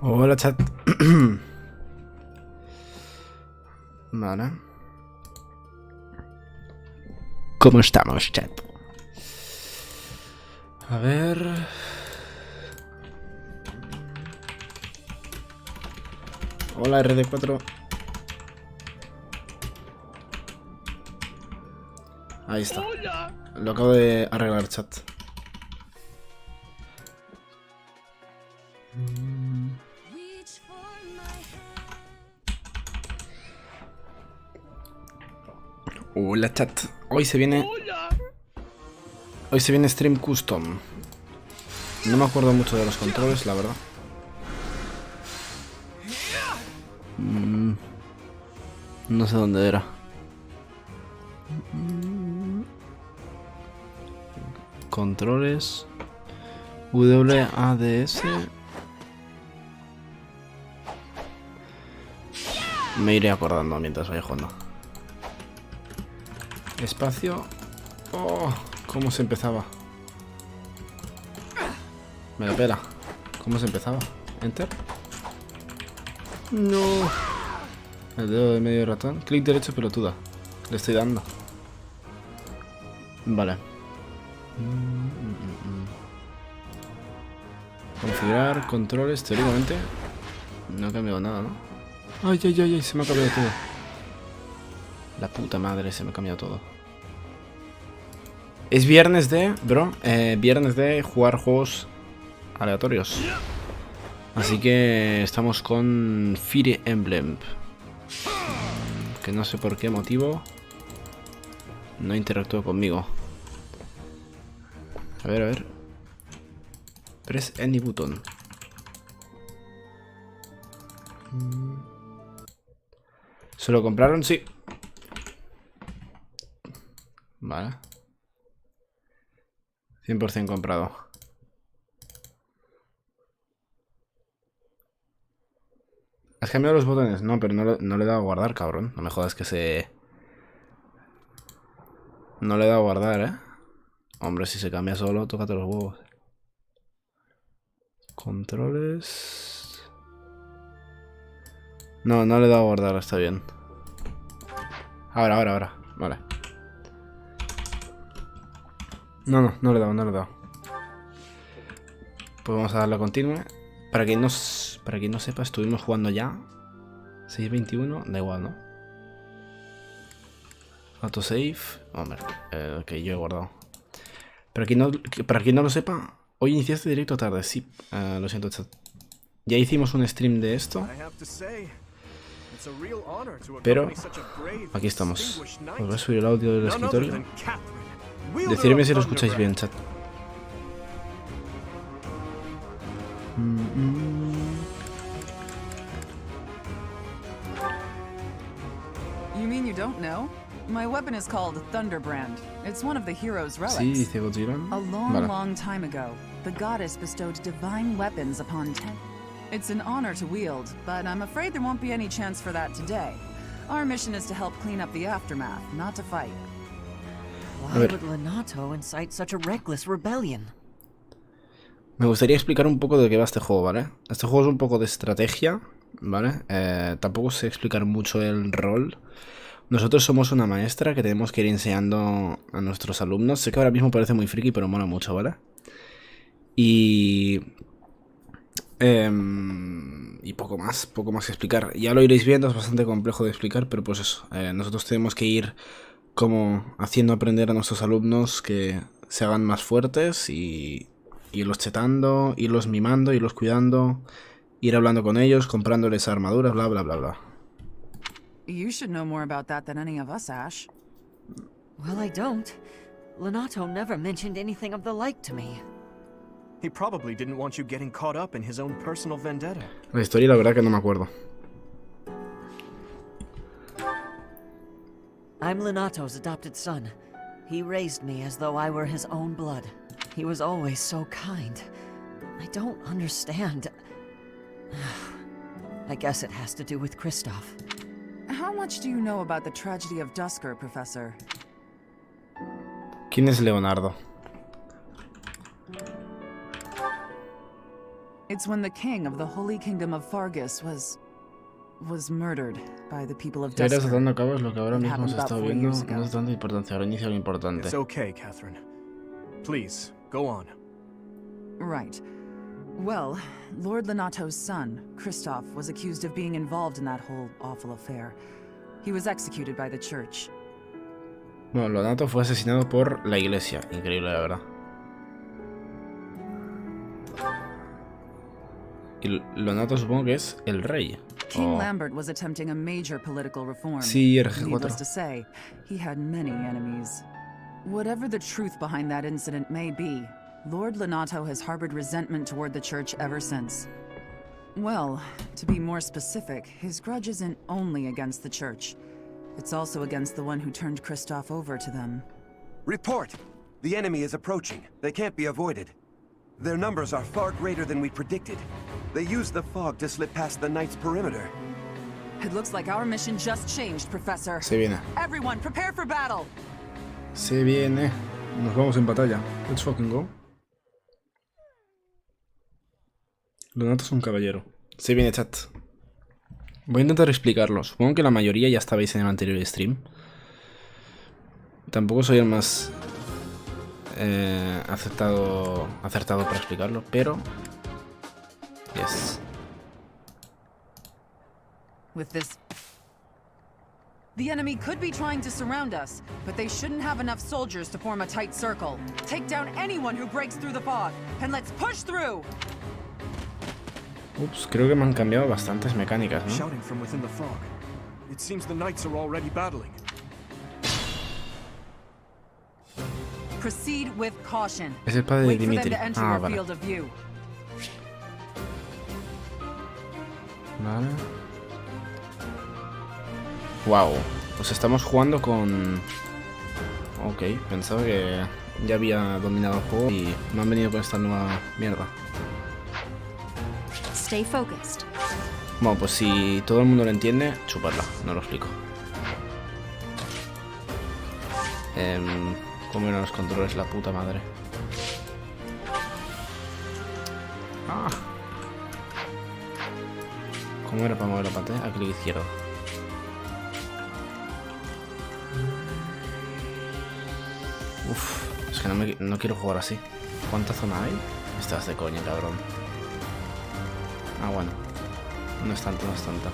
Hola, chat. Vale. ¿Cómo estamos, chat? A ver... Hola, RD4. Ahí está. Lo acabo de arreglar, chat. Hola, chat. Hoy se viene stream custom. No me acuerdo mucho de los controles, la verdad. No sé dónde era. Controles. WADS. Me iré acordando mientras vaya jugando. Espacio. Oh, ¿cómo se empezaba? Me la pela. ¿Cómo se empezaba? Enter. No. El dedo de medio del ratón. Clic derecho, pelotuda. Le estoy dando. Vale. Configurar controles. Teóricamente no ha cambiado nada, ¿no? Ay, ay, ay, ay, se me ha cambiado todo. La puta madre, se me ha cambiado todo. Es viernes de... Bro, viernes de jugar juegos aleatorios. Así que estamos con Fire Emblem. Que no sé por qué motivo no interactúa conmigo. A ver, a ver. Press any button. ¿Se lo compraron? Sí. Vale. 100% comprado. ¿Has cambiado los botones? No, pero no le he dado a guardar, cabrón. No me jodas que se... No le he dado a guardar, ¿eh? Hombre, si se cambia solo, tócate los huevos. Controles... No, no le he dado a guardar, está bien. Ahora. Vale. No le he dado. Pues vamos a darle a continue. Para quien no sepa, estuvimos jugando ya 6:21, da igual, ¿no? Autosave. Hombre, que yo he guardado. Para quien no lo sepa, hoy iniciaste directo tarde, sí. Lo siento, chat. Ya hicimos un stream de esto. Pero aquí estamos. Os voy a subir el audio del escritorio. Decidme si lo escucháis bien, chat. You mean you don't know? My weapon is called Thunderbrand. It's one of the hero's relics. Sí, dice Godzilla. A long time ago, the goddess bestowed divine weapons upon ten. It's an honor to wield, but I'm afraid there won't be any chance for that today. Our mission is to help clean up the aftermath, not to fight. Why would Lenato incite such a reckless rebellion? Me gustaría explicar un poco de qué va este juego, ¿vale? Este juego es un poco de estrategia, ¿vale? Tampoco sé explicar mucho el rol. Nosotros somos una maestra que tenemos que ir enseñando a nuestros alumnos. Sé que ahora mismo parece muy friki, pero mola mucho, ¿vale? Y poco más que explicar. Ya lo iréis viendo, es bastante complejo de explicar, pero pues eso. Nosotros tenemos que ir como haciendo aprender a nuestros alumnos que se hagan más fuertes y irlos chetando, irlos mimando, irlos cuidando, ir hablando con ellos, comprándoles armaduras, bla, bla, bla, bla. You should know more about that than any of us, Ash. Well, I don't. Lenato never mentioned anything of the like to me. He probably didn't want you getting caught up in his own personal vendetta. La historia, la verdad que no me acuerdo. I'm Lenato's adopted son. He raised me as though I were his own blood. He was always so kind. I don't understand. I guess it has to do with Kristoff. How much do you know about the tragedy of Dusker, Professor? ¿Quién es Leonardo? It's when the king of the Holy Kingdom of Fargus was murdered by the people of Ya irás Dusker. dando a cabo lo que ahora It mismo happened se about está 4 viendo. years No ago. es tanta importancia. Ahora inicia lo importante. It's okay, Catherine. Please, go on. Right. Well, Lord Lenato's son, Christoph, was accused of being involved in that whole awful affair. He was executed by the church. Bueno, Lonato fue asesinado por la iglesia. Increíble, la verdad. Y Lonato supongo que es el rey. King Lambert was attempting a major political reform. Sí, RG4. Needless to say, he had many enemies. Whatever the truth behind that incident may be, Lord Lenato has harbored resentment toward the church ever since. Well, to be more specific, his grudge isn't only against the church. It's also against the one who turned Christoph over to them. Report! The enemy is approaching. They can't be avoided. Their numbers are far greater than we predicted. They used the fog to slip past the Knight's perimeter. It looks like our mission just changed, Professor. Se viene. Everyone, prepare for battle! Se viene. Nos vamos en batalla. Let's fucking go. Lonato es un caballero. Se viene, chat. Voy a intentar explicarlo. Supongo que la mayoría ya estabais en el anterior stream. Tampoco soy el más acertado para explicarlo, pero... Yes. With this... The enemy could be trying to surround us, but they shouldn't have enough soldiers to form a tight circle. Take down anyone who breaks through the fog, and let's push through! Ups, creo que me han cambiado bastantes mecánicas, ¿no? Shouting from within the fog. It seems the knights are already battling. Proceed with caution. Es el padre de Wait for them Dimitri. to enter Ah, your vale. field of view. Vale. Wow. Pues estamos jugando con... Ok, pensaba que ya había dominado el juego y me han venido con esta nueva mierda. Stay focused. Bueno, pues si todo el mundo lo entiende, chuparla, no lo explico. ¿Cómo eran los controles? La puta madre. Ah. ¿Cómo era para mover la pantalla? A clic izquierdo. Uf, es que no quiero jugar así. ¿Cuánta zona hay? Estás de coña, cabrón. Ah, bueno. No es tanto, no es tanta.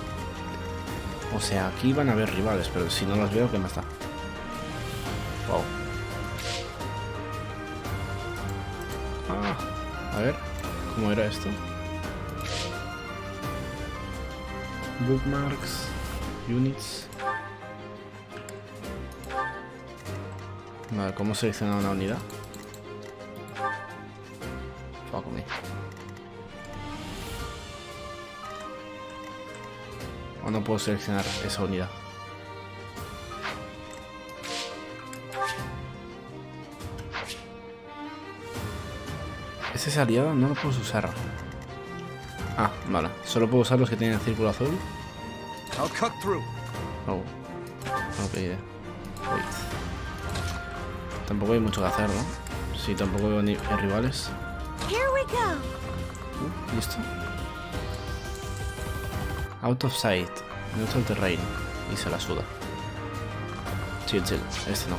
O sea, aquí van a haber rivales, pero si no los veo, ¿qué más da? Wow. Ah, a ver, ¿cómo era esto? Bookmarks, units. Vale, ¿cómo seleccionar una unidad? Fuck me. O no puedo seleccionar esa unidad. Ese aliado no lo puedo usar. Ah, vale. Solo puedo usar los que tienen el círculo azul. I'll cut through. Oh. Ok. Wait. Tampoco hay mucho que hacer, ¿no? Sí, tampoco veo ni rivales. Here we go. Listo. Out of sight. Neutral terrain. Y se la suda. Chill, chill. Este no.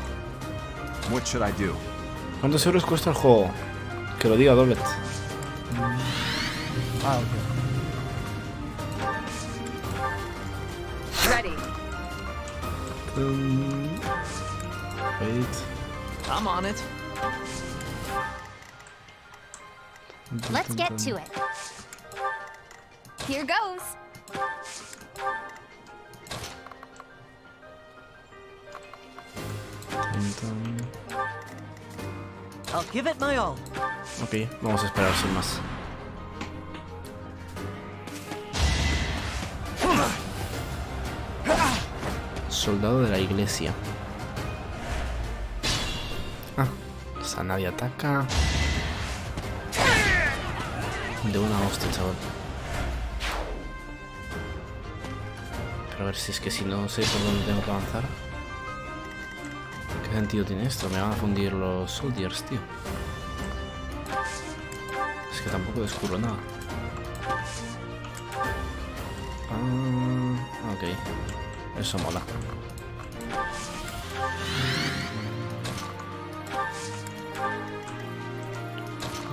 What should I do? ¿Cuántos euros cuesta el juego? Que lo diga Doblet. Ah, ok. Ready. Wait. I'm on it. Let's get to it. Here goes. I'll give it my all. Ok, vamos a esperar sin más. Soldado de la iglesia. Ah, o sea, nadie ataca. De una hostia, chaval. Pero a ver si es que si no sé por dónde tengo que avanzar. ¿Qué sentido tiene esto? Me van a fundir los soldiers, tío. Es que tampoco descubro nada. Ok, eso mola.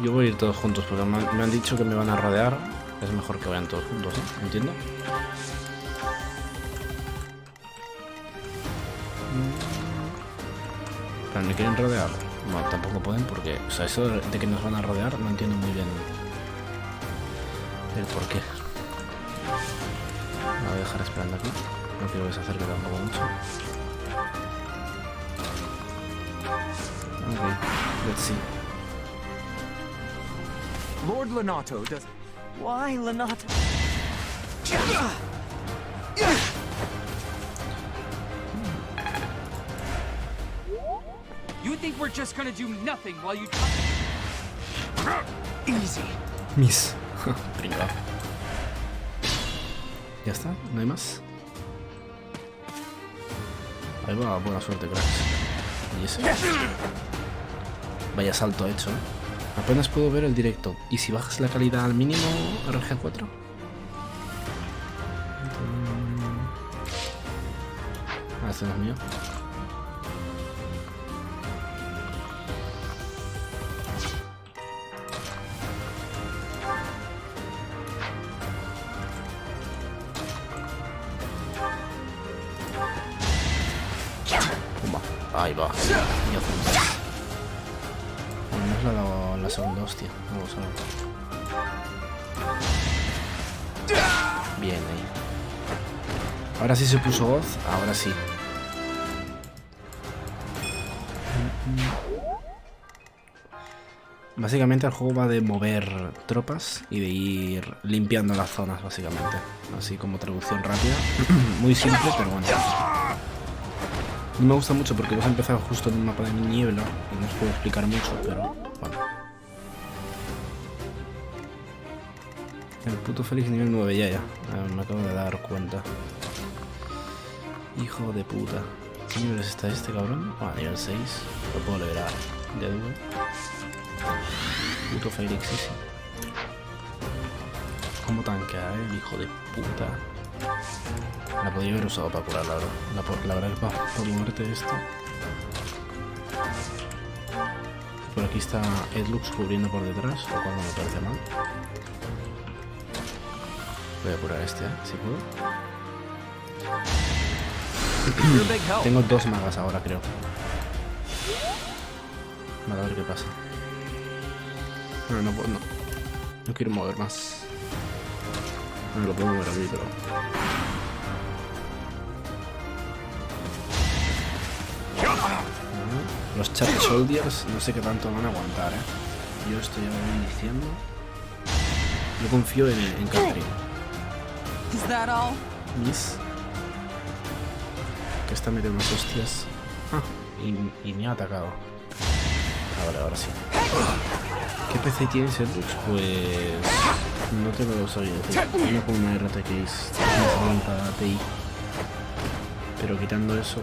Yo voy a ir todos juntos porque me han dicho que me van a rodear. Es mejor que vayan todos juntos, ¿eh? ¿Entiendo? Pero me quieren rodear. No, tampoco pueden porque... O sea, eso de que nos van a rodear no entiendo muy bien el por qué. Me voy a dejar esperando aquí. No quiero que se acerque tampoco mucho. Ok, let's see. Lord Lenato does... Why, Lenato? You think we're just gonna do nothing while you... Easy. Miss. Pringao. Ya está, no hay más. Ahí va, buena suerte, cracks. Y ese. Vaya salto hecho, ¿eh? Apenas puedo ver el directo. ¿Y si bajas la calidad al mínimo, RG4? Ah, este no es mío. Ahí va. Ya hacemos. Al menos le ha dado la segunda hostia. Vamos a ver. Bien ahí. Ahora sí se puso voz. Ahora sí. Básicamente el juego va de mover tropas y de ir limpiando las zonas, básicamente. Así como traducción rápida. Muy simple, pero bueno. No me gusta mucho porque hemos empezado justo en un mapa de niebla y no os puedo explicar mucho, pero bueno. El puto Félix nivel 9 ya. Me acabo de dar cuenta. Hijo de puta. ¿Qué niveles está este cabrón? Ah, nivel 6. Lo puedo liberar. Ya digo. Puto Félix, sí. ¿Cómo tanquea, el hijo de puta? La podría haber usado para curar, la verdad. La verdad que por muerte esto. Por aquí está Edlux cubriendo por detrás, lo cual no me parece mal. Voy a curar este, si puedo. Tengo 2 magas ahora, creo. Vale, a ver qué pasa. No puedo, no quiero mover más. No lo puedo mover aquí, pero... Los chat soldiers no sé qué tanto van a aguantar, Yo estoy ahora diciendo. Yo confío en Catherine. Is that all? Miss. Que está metiendo unas hostias. Ah, y me ha atacado. Vale, ahora sí. ¿Qué PC tienes, Edlux? Pues... no te lo sabía decir. Uno con una RTX 50 Ti. Pero quitando eso...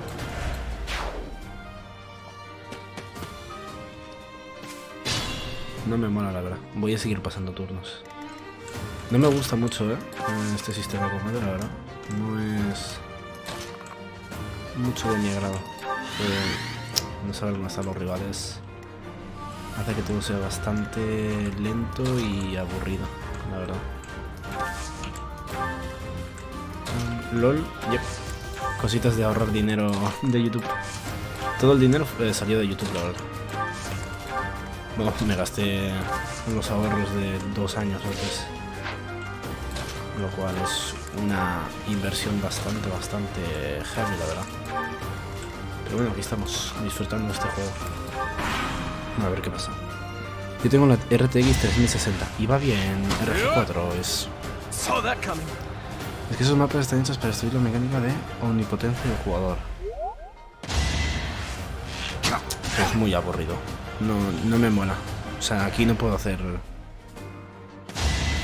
no me mola, la verdad. Voy a seguir pasando turnos. No me gusta mucho, este sistema de combate, la verdad. No es... mucho de mi agrado. No saber dónde están los rivales hace que todo sea bastante lento y aburrido, la verdad. LOL, yep. Cositas de ahorrar dinero de YouTube. Todo el dinero salió de YouTube, la verdad. Bueno, me gasté los ahorros de 2 años antes, lo cual es una inversión bastante heavy, la verdad. Pero bueno, aquí estamos, disfrutando de este juego. A ver qué pasa. Yo tengo la RTX 3060 y va bien. RG4 es... es que esos mapas están hechos para destruir la mecánica de omnipotencia del jugador. Es muy aburrido. No me mola. O sea, aquí no puedo hacer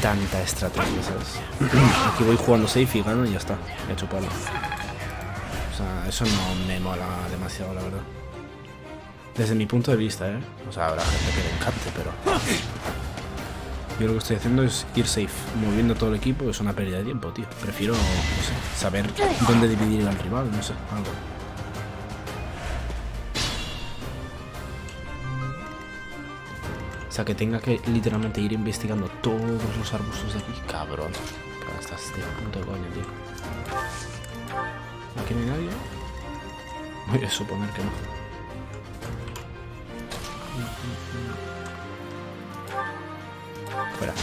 tanta estrategia, ¿sabes? Aquí voy jugando safe y gano y ya está. He hecho palo. O sea, eso no me mola demasiado, la verdad. Desde mi punto de vista, O sea, habrá gente que le encante, pero... Yo lo que estoy haciendo es ir safe. Moviendo todo el equipo es una pérdida de tiempo, tío. Prefiero, no sé, saber dónde dividir al rival, no sé, algo. O sea, que tenga que literalmente ir investigando todos los arbustos de aquí. Cabrón. Pero estás de punto de coña, tío. ¿Aquí no hay nadie? Voy a suponer que no. Fuera.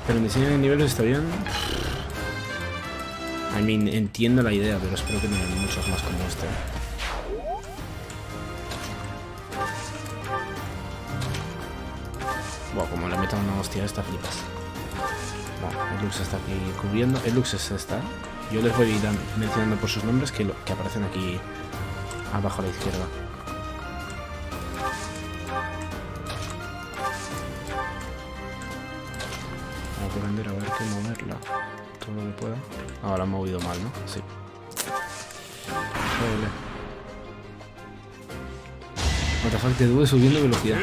Pero el diseño de niveles está bien. I mean, entiendo la idea, pero espero que no haya muchos más como este. Wow, como le metan una hostia a esta, flipas. Bueno, el Lux está aquí cubriendo. El Lux es esta. Yo les voy a ir mencionando por sus nombres que aparecen aquí abajo a la izquierda. Tengo que vender, a ver qué moverla. Todo lo que pueda. Ahora he movido mal, ¿no? Sí. Vale. What the fuck, te duele subiendo velocidad.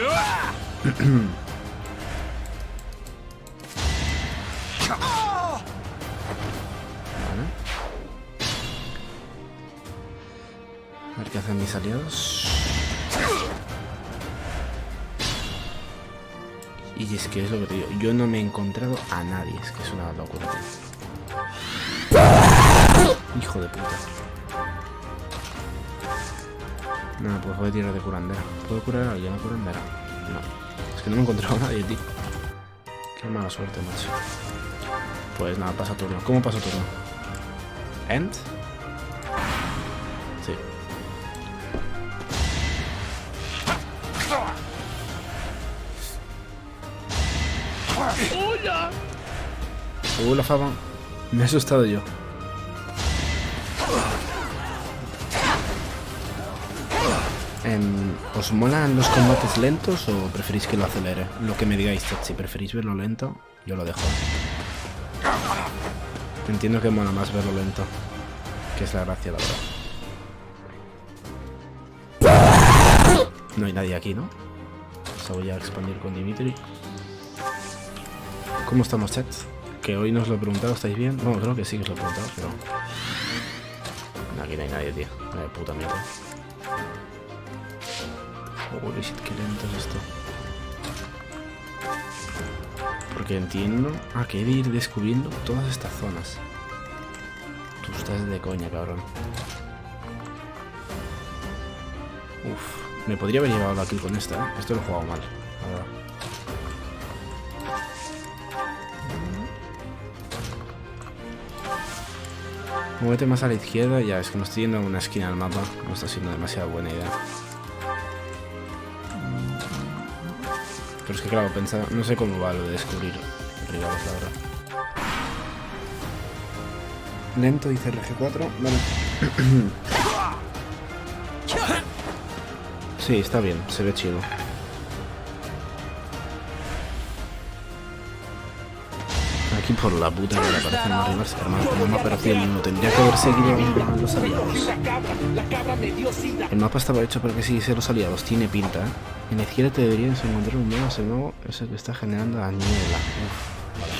A ver qué hacen mis aliados. Y es que es lo que te digo, yo no me he encontrado a nadie, es que es una locura, tío. Hijo de puta. No, pues voy a tirar de curandera. ¿Puedo curar a alguien a curandera? No. Es que no me he encontrado a nadie, tío. Qué mala suerte, macho. Pues nada, pasa turno. ¿Cómo pasa turno? ¿End? Sí. ¡Hola! La fama. Me he asustado yo. ¿Os molan los combates lentos o preferís que lo acelere? Lo que me digáis, chat. Si preferís verlo lento, yo lo dejo. Entiendo que mola más verlo lento, que es la gracia, la verdad. No hay nadie aquí, ¿no? O sea, voy a expandir con Dimitri. ¿Cómo estamos, chat? Que hoy nos lo he preguntado, ¿estáis bien? Bueno, creo que sí que os lo he preguntado, pero... Aquí no hay nadie, tío. De puta mierda. Holy shit, qué lento es esto. Porque entiendo... Ah, que he de ir descubriendo todas estas zonas. Tú estás de coña, cabrón. Uf, me podría haber llevado la kill con esta, ¿eh? Esto lo he jugado mal, la verdad. Muévete más a la izquierda. Ya, es que me estoy yendo a una esquina del mapa. No está siendo demasiado buena idea. Pero es que claro, pensaba... No sé cómo va lo de descubrir rivales, la verdad. Lento, dice RG4. Vale. Sí, está bien. Se ve chido. Aquí por la puta que le aparecen más rivales, hermano, como me aparecía el mismo. Tendría que haber seguido los aliados. El mapa estaba hecho para que siguiese los aliados, tiene pinta, ¿eh? En la izquierda te deberías encontrar un nuevo, ese nuevo es el que está generando la niebla. Uf, vale.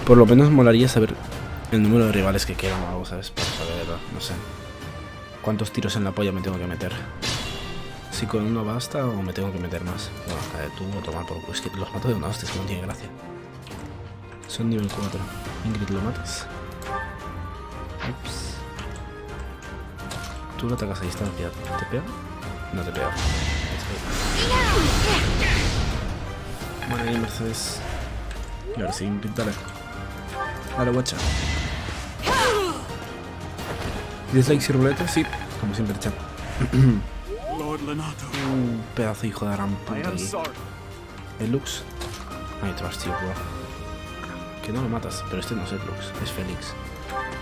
Por lo menos molaría saber el número de rivales que quedan o algo, ¿sabes? Para saber, no sé, cuántos tiros en la polla me tengo que meter. Si con uno basta o me tengo que meter más. Bueno, cae tú o tomar por culo. Es que los mato de una hostia, es que no tiene gracia. Son nivel 4. Ingrid, ¿lo matas? Ups. Tú lo atacas a distancia. ¿Te pega? No te pega. Bueno, ahí Mercedes. Y ahora sí, Ingrid, dale. Dale, guacha. Dislikes y ruletas, sí. Como siempre, chat. Un pedazo de hijo de gran puta aquí. El Lux. I trust you, bro. Que no lo matas, pero este no es el Lux, es Félix.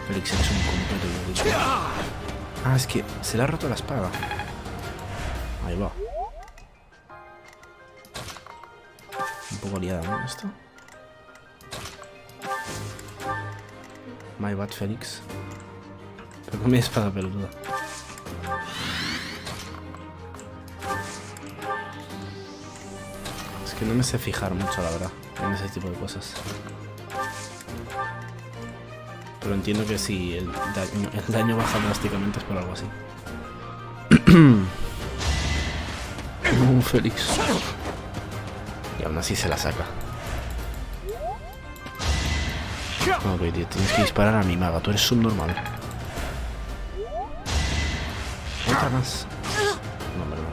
Félix eres un completo inútil. Ah, es que se le ha roto la espada. Ahí va. Un poco liada, ¿no? Esto. My bad, Félix. Pero con mi espada peluda. Es que no me sé fijar mucho, la verdad, en ese tipo de cosas. Pero entiendo que si el daño baja drásticamente es por algo así. Félix. Y aún así se la saca. Ok, tío, tienes que disparar a mi maga. Tú eres subnormal. Otra más. No, hombre, no.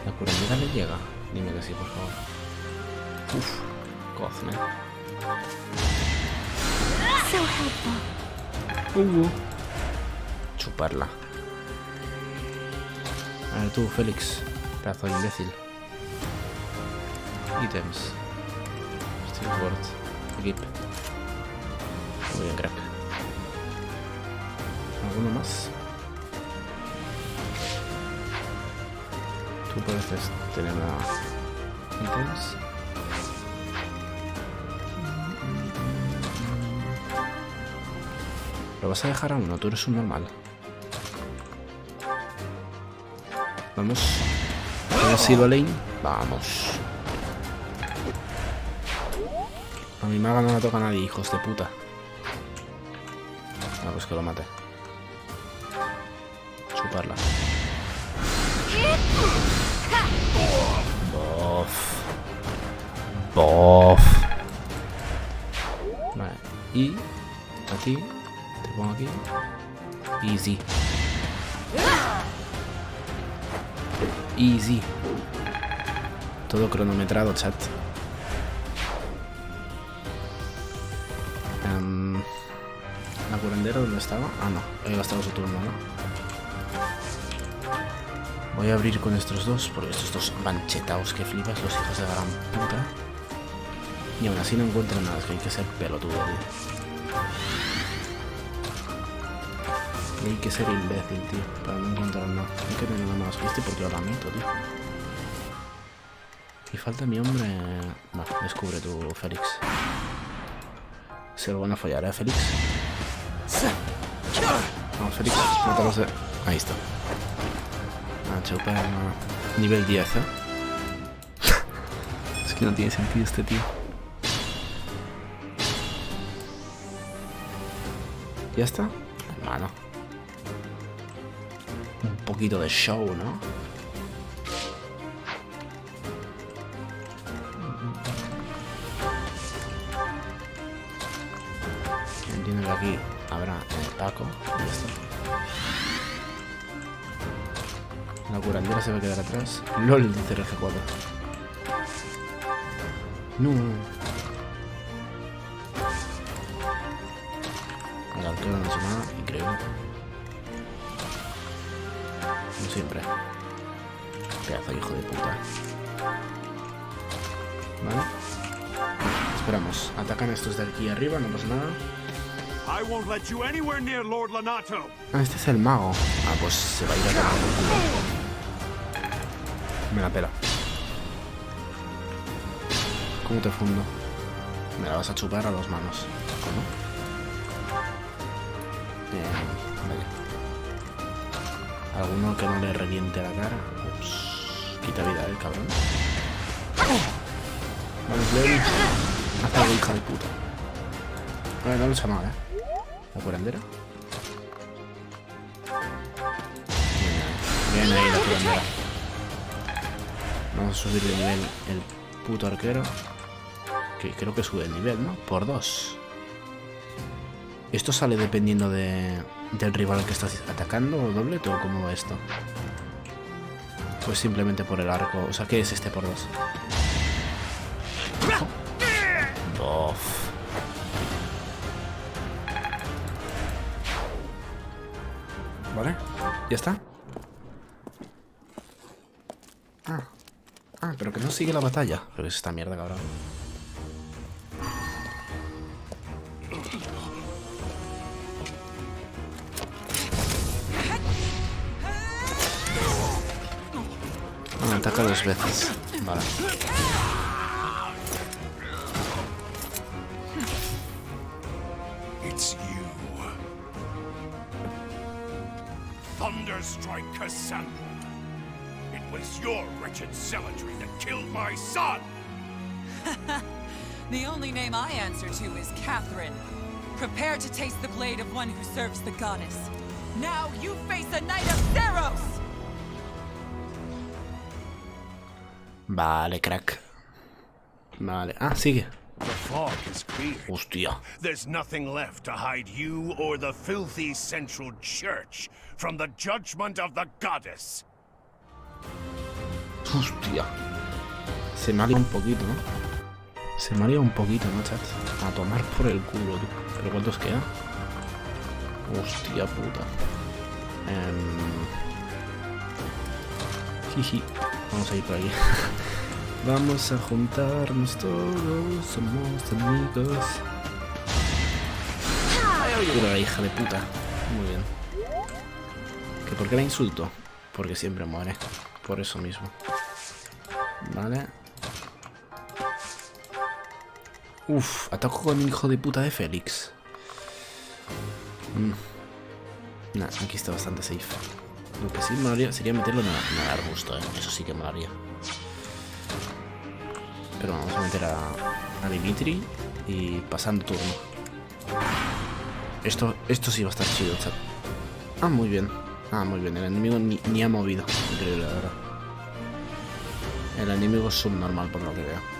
¿La curandera le llega? Dime que sí, por favor. Uf, cozne. Chuparla. A ver tú, Félix. Pedazo de imbécil. Ítems. Steelboard. Equip. Muy bien, crack. ¿Alguno más? Tú puedes tener ítems. ¿Lo vas a dejar a uno? Tú eres un normal. Vamos. ¿Hemos ido a lane? Vamos. A mi maga no la toca a nadie, hijos de puta. Ah, pues que lo mate. Chuparla. Bof. Bof. Vale. Y a ti te pongo aquí. Easy. Easy. Todo cronometrado, chat. ¿La curandera dónde estaba? Ah, no. He gastado su turno, ¿no? Voy a abrir con estos dos, porque estos dos van chetaos que flipas, los hijos de la gran puta. Y aún así no encuentran nada, es que hay que ser pelotudo, tío. Y hay que ser imbécil, tío, para no encontrar nada. Hay que tener nada más. ¿Viste? Porque ahora mito, tío. Y falta mi hombre... No, descubre tu Félix. Se lo van a follar, ¿eh, Félix? Vamos, Félix, mátalos de... Ahí está. Ah, chupa... Nivel 10, ¿eh? Es que no tiene sentido este tío. ¿Ya está? Hermano. Un poquito de show, ¿no? Entiendo que aquí habrá Paco. Y ya está. La curandera se va a quedar atrás. LOL, dice el G4. No. El arquero no ha hecho nada. Increíble. Como siempre. Pedazo de hijo de puta. Vale. Esperamos. Atacan estos de aquí arriba, no pasa nada. I won't let you anywhere near Lord Lanato. Ah, este es el mago. Ah, pues se va a ir a tomar por culo. Me la pela. ¿Cómo te fundo? Me la vas a chupar a 2 manos. ¿Cómo? Vale. ¿Alguno que no le reviente la cara? Ups. Quita vida, cabrón. Vamos, Levi. Haz algo, hija de puta. Vale, no lucha mal, La curandera. Bien ahí la curandera. Vamos a subir de nivel el puto arquero. Que creo que sube el nivel, ¿no? Por 2. ¿Esto sale dependiendo del rival que estás atacando o doble o cómo va esto? Pues simplemente por el arco. O sea, ¿qué es este por 2? Bof. Vale, ya está. Ah, pero que no sigue la batalla. Pero que es esta mierda, cabrón. Ataca 2 veces. Vale. you. Thunderstrike Cassandra. It was your wretched zealotry that killed my son! The only name I answer to is Catherine. Prepare to taste the blade of one who serves the goddess. Now you face a knight of Theros! Vale, crack. Vale. Ah, sigue. The fog is cleared. Hostia. There's nothing left to hide you or the filthy central church from the judgment of the goddess. Hostia. Se me ha liado un poquito, ¿no? Se me ha liado un poquito, ¿no, chat? A tomar por el culo, tú. ¿Pero cuántos queda? Hostia puta. Jiji. Vamos a ir por aquí. Vamos a juntarnos todos. Somos amigos. Cura la hija de puta. Muy bien. ¿Que por qué la insulto? Porque siempre muere. Por eso mismo. Vale. Uf, ataco con el hijo de puta de Félix. Nah, aquí está bastante safe. Lo que sí me haría sería meterlo en el arbusto, eso sí que me haría. Pero vamos a meter a Dimitri y pasando turno. Esto sí va a estar chido, chat. Ah, muy bien. Ah, muy bien. El enemigo ni ha movido. Increíble, la verdad. El enemigo es subnormal por lo que veo.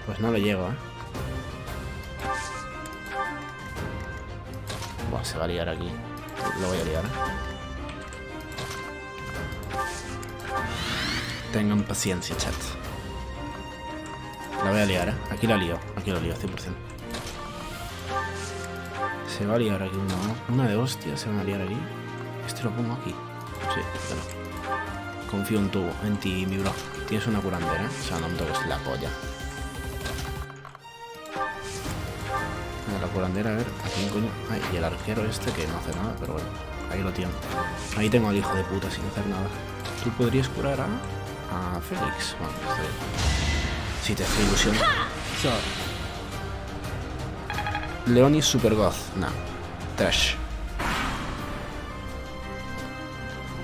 Pues no le llego, Buah, se va a liar aquí. Lo voy a liar, Tengan paciencia, chat. La voy a liar, Aquí la lío, 100%. Se va a liar aquí una de hostias, se van a liar aquí. Este lo pongo aquí. Sí, pero confío en ti, mi bro. Tienes una curandera, O sea, no me toques la polla. La curandera, a ver, ¿a quién coño? Ay, y el arquero este que no hace nada, pero bueno, ahí lo tiene. Ahí tengo al hijo de puta sin hacer nada. ¿Tú podrías curar a Félix? Bueno, está bien. Si te hace ilusión. Leonis Super Goth. No. Trash.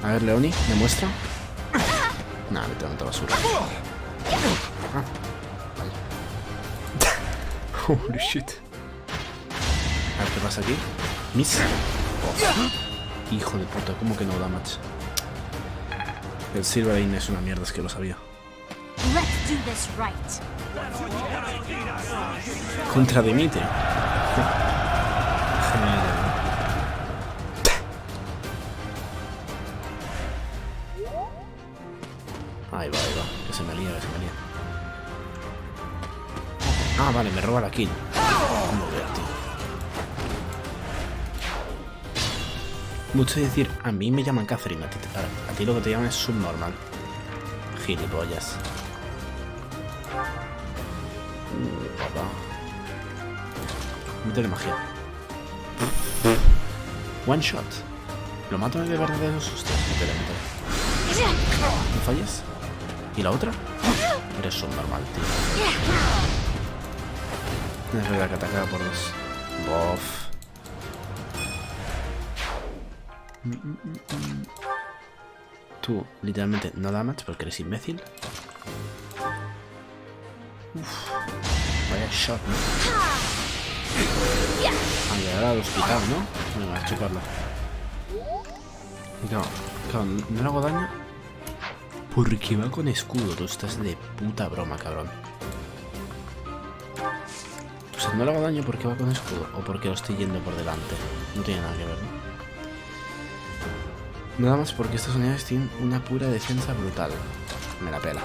A ver, Leoni, ¿me muestra? Nah, literalmente basura. Ah. Vale. Holy shit. A ver qué pasa aquí. Miss. Oh. Hijo de puta, ¿cómo que no damage? El Silverine es una mierda, es que lo sabía. Let's do this right. Contra Dimitri. Genial. Ahí va, que se me lía, Ah, vale, me roba la kill. Joder, tío. Mucho decir, a mí me llaman Catherine, a ti lo que te llaman es subnormal. Gilipollas. Papá. Métele magia. One shot. ¿Lo mato de verdaderos? Hostias, métele. ¿No falles? ¿Y la otra? Eres subnormal, tío. Es verdad que atacaba por dos. Bof. Tú, literalmente, no damage porque eres imbécil. Uf. Vaya shot, ¿no? A llegar al hospital, ¿no? Venga, a chuparlo. Y claro, no le hago daño porque va con escudo. Tú estás de puta broma, cabrón. O sea, no le hago daño porque va con escudo o porque lo estoy yendo por delante. No tiene nada que ver, ¿no? Nada más porque estas unidades tienen una pura defensa brutal. Me la pela.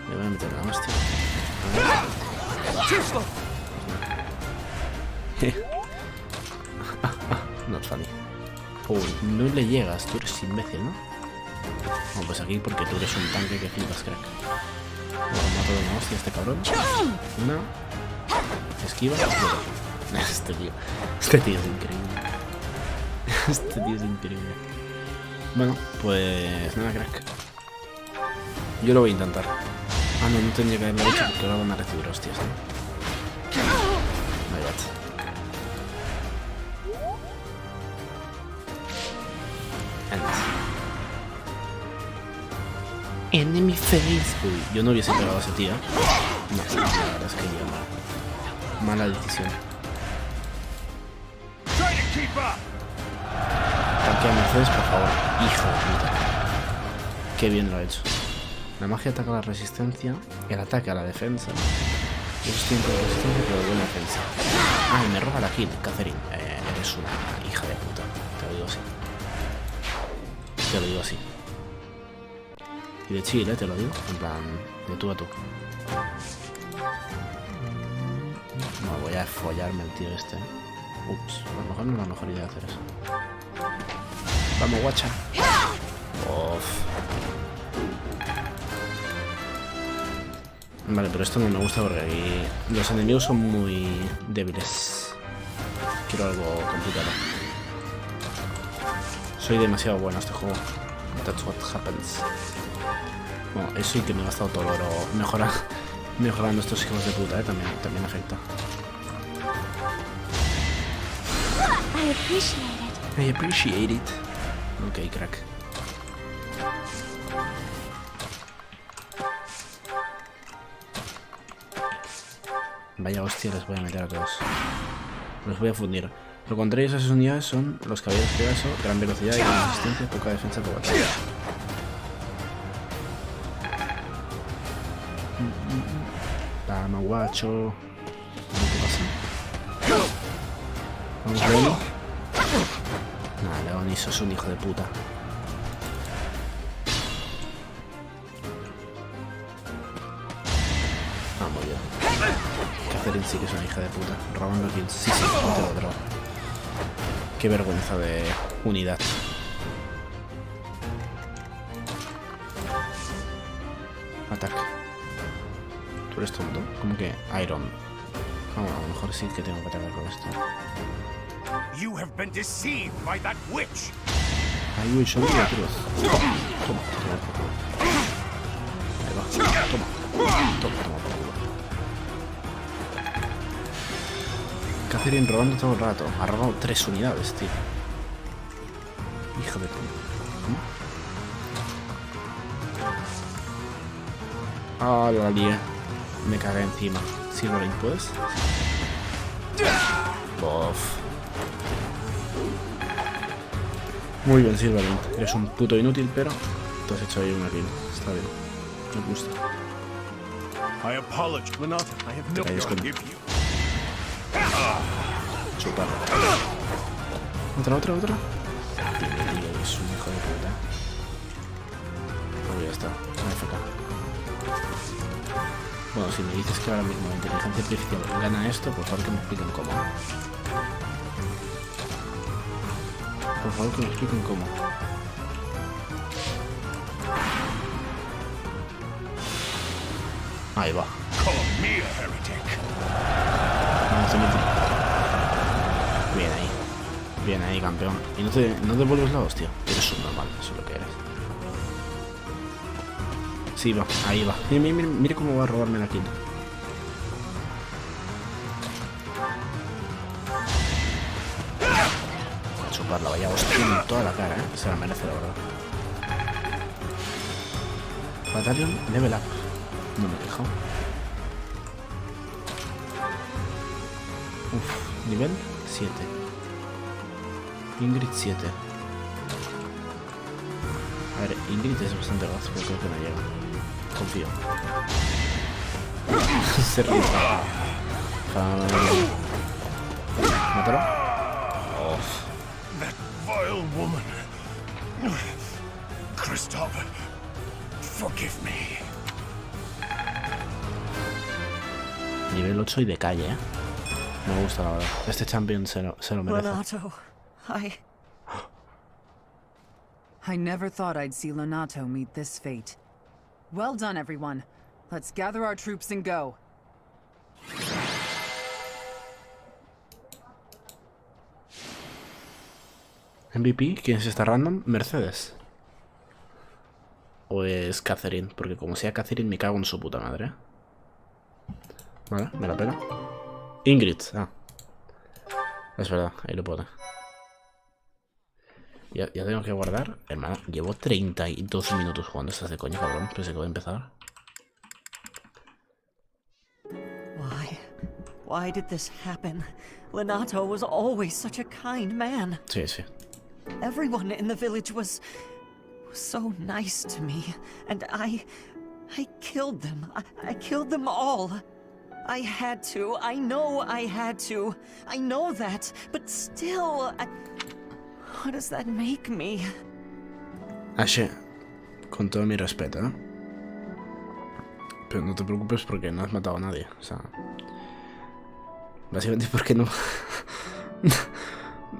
Me voy a meter una hostia. Not funny. No le llegas, tú eres imbécil, ¿no? Bueno, pues aquí porque tú eres un tanque que flipas, crack. Bueno, mato de una hostia a este cabrón. Una. Esquiva. Este tío es increíble. Este tío es increíble. Bueno, pues nada, crack. Yo lo voy a intentar. Ah, no tendría que haberlo hecho porque ahora van a recibir hostias, ¿no? My bad. Enemy face. Uy, yo no hubiese pegado a ese tío. No, la verdad es que ya mala decisión. Tanquea Mercedes, por favor. Hijo de puta. Qué bien lo ha hecho. La magia ataca a la resistencia, el ataque a la defensa. Esos tiempos de resistencia, pero buena defensa. Ah, y me roba la kill, Catherine. Eres una hija de puta. Te lo digo así. Te lo digo así. Y de chill, te lo digo. En plan, de tú a tú. No, voy a follarme el tío este. Ups, a lo mejor no es la mejor idea hacer eso. Vamos, guacha. Uff. Vale, pero esto no me gusta porque aquí los enemigos son muy débiles. Quiero algo complicado. Soy demasiado bueno a este juego. That's what happens. Bueno, eso y que me he gastado todo el oro mejorando estos hijos de puta, también afecta. I appreciate it. Ok, crack. Vaya hostia, les voy a meter a todos. Los voy a fundir. Lo contrario a esas unidades son los caballeros Pegaso, gran velocidad y gran resistencia, poca defensa por batalla. Vamos, guacho. ¿Qué pasa? Vamos, Leoni. Nah, Leoni, sos un hijo de puta. Ah, muy bien. Catherine sí que es una hija de puta. Robando kills. Sí, ponte lo droga. Qué vergüenza de unidad. Ataque. ¿Tú eres tonto? ¿Cómo que Iron? Oh, a lo mejor sí que tengo que atacar con esto. You have been deceived by that witch. Ay, uy, yo digo cruz. Toma. Ahí va. Toma, por culo. Catherine robando todo el rato. Ha robado 3 unidades, tío. Hijo de puta. ¿Cómo? Ah, la lié. Me cagué encima. Silverlink, ¿puedes? Bof. Muy bien, Silverlink. Eres un puto inútil, pero te has hecho ahí una kill. Está bien. Me gusta. I apologize, Lenata. I have no calles con- give you. Chupar. Otra. Tío, es un hijo de puta. Pues ya está. AFK. Bueno, si me dices que ahora mismo la inteligencia artificial gana esto, por favor que me expliquen cómo. Por favor que me expliquen cómo. Ahí va. Call me a heretic. Vamos a meter. Bien ahí, campeón. Y no devuelves la hostia. Eres subnormal, eso es lo que eres. Sí, va, ahí va. Mira cómo va a robarme la kill. A chuparla, vaya hostia en toda la cara, se la merece, la verdad. Battalion level up. No me he quejado. Nivel 7. Ingrid 7. A ver, Ingrid es bastante gas, pero creo que no llega. Confío. Se rifa. ¿Mátalo? Oh. That vile woman. Christoph, forgive me. Nivel 8 y de calle, Me gusta, la verdad. Este champion se lo merece. Renato, I never thought I'd see Lonato meet this fate. Well done, everyone. Let's gather our troops and go. MVP, ¿quién es esta random? Mercedes. O es Catherine, porque como sea Catherine me cago en su puta madre. Vale, me la pela. Ingrid, es verdad, ahí lo pone. Ya tengo que guardar. Hermano, llevo 32 minutos jugando. ¿Estás de coña, cabrón? Pensé que voy a empezar. Why did this happen? Lenato was always such a kind man. Sí, sí. Everyone in the village was so nice to me, and I killed them. I killed them all. I had to. I know I had to. I know that, but still, what does that make me? Ashe, con todo mi respeto, ¿eh? Pero no te preocupes porque no has matado a nadie. O sea, básicamente porque no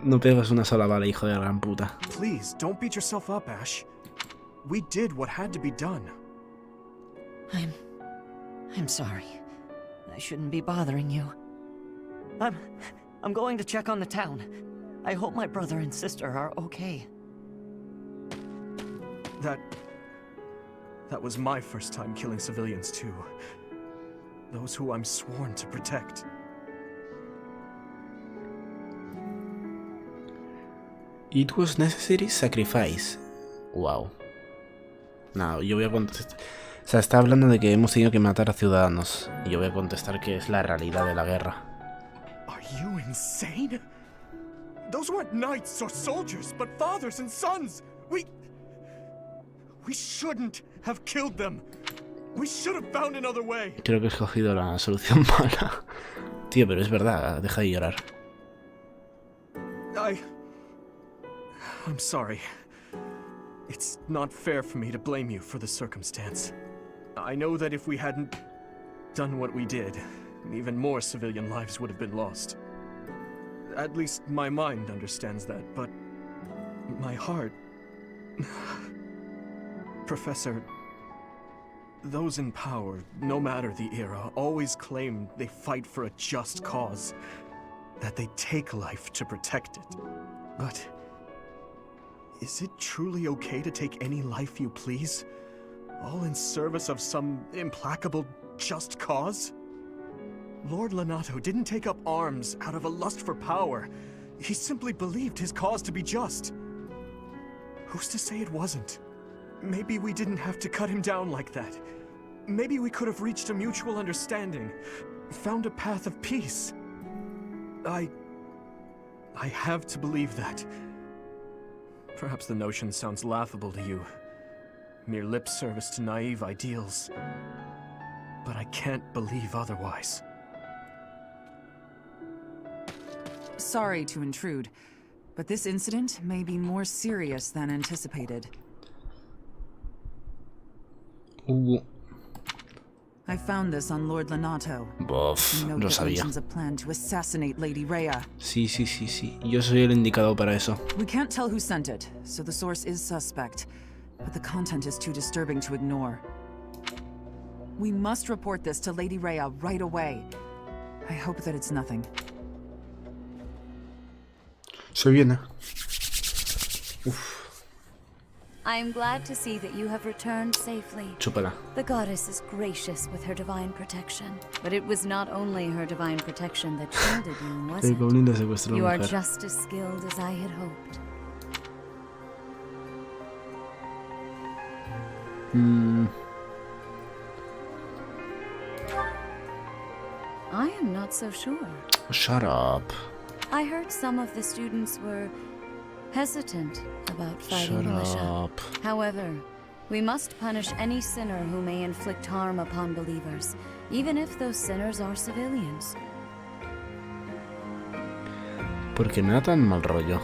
no pegas una sola bala, hijo de la gran puta. Please, don't beat yourself up, Ash. We did what had to be done. I'm sorry. I shouldn't be bothering you. I'm going to check on the town. I hope my brother and sister are okay. That was my first time killing civilians too. Those who I'm sworn to protect. It was necessary sacrifice. Wow. No, yo voy a contestar. O sea, está hablando de que hemos tenido que matar a ciudadanos. Y yo voy a contestar que es la realidad de la guerra. Are you insane? Those weren't knights or soldiers, but fathers and sons. We shouldn't have killed them. We should have found another way. Creo que he escogido la solución mala. Tío, pero es verdad, deja de llorar. I'm sorry. It's not fair for me to blame you for the circumstance. I know that if we hadn't done what we did, even more civilian lives would have been lost. At least my mind understands that, but my heart... Professor, those in power, no matter the era, always claim they fight for a just cause, that they take life to protect it. But is it truly okay to take any life you please? All in service of some implacable just cause? Lord Lenato didn't take up arms out of a lust for power. He simply believed his cause to be just. Who's to say it wasn't? Maybe we didn't have to cut him down like that. Maybe we could have reached a mutual understanding, found a path of peace. I have to believe that. Perhaps the notion sounds laughable to you. Mere lip service to naive ideals. But I can't believe otherwise. Sorry to intrude, but this incident may be more serious than anticipated. I found this on Lord Lenato. Bof, Note lo that sabía. mentions a plan to assassinate Lady Rhea. Sí. Yo soy el indicado para eso. We can't tell who sent it, so the source is suspect. But the content is too disturbing to ignore. We must report this to Lady Rhea right away. I hope that it's nothing. Soy bien, ¿eh? I am glad to see that you have returned safely. Chúpala. The goddess is gracious with her divine protection. But it was not only her divine protection that shielded you, was El it? goblin le secuestró a You la are mujer. just as skilled as I had hoped. I am not so sure. Shut up. I heard some of the students were hesitant about fighting Shut militia. up. However, we must punish any sinner who may inflict harm upon believers, even if those sinners are civilians. Porque me da tan mal rollo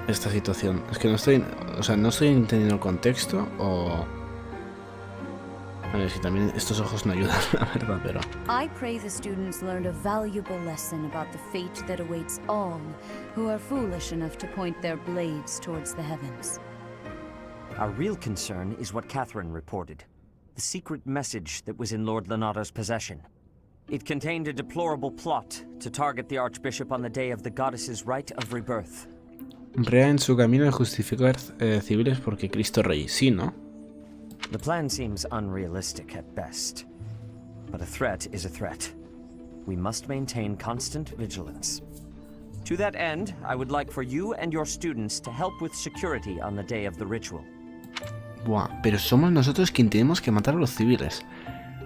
esta situación. Es que no estoy... O sea, no estoy entendiendo el contexto o... A ver, si también estos ojos no ayudan, la verdad, pero... I pray the students learned a valuable lesson about the fate that awaits all who are foolish enough to point their blades towards the heavens. Our real concern is what Catherine reported. The secret message that was in Lord Lenato's possession. It contained a deplorable plot to target the Archbishop on the day of the goddess's rite of rebirth. Rea en su camino de justificar civiles porque Cristo Rey. Sí, ¿no? The plan seems unrealistic at best. But a threat is a threat. We must maintain constant vigilance. To that end, I would like for you and your students to help with security on the day of the ritual. Buah, pero somos nosotros quien tenemos que matar a los civiles.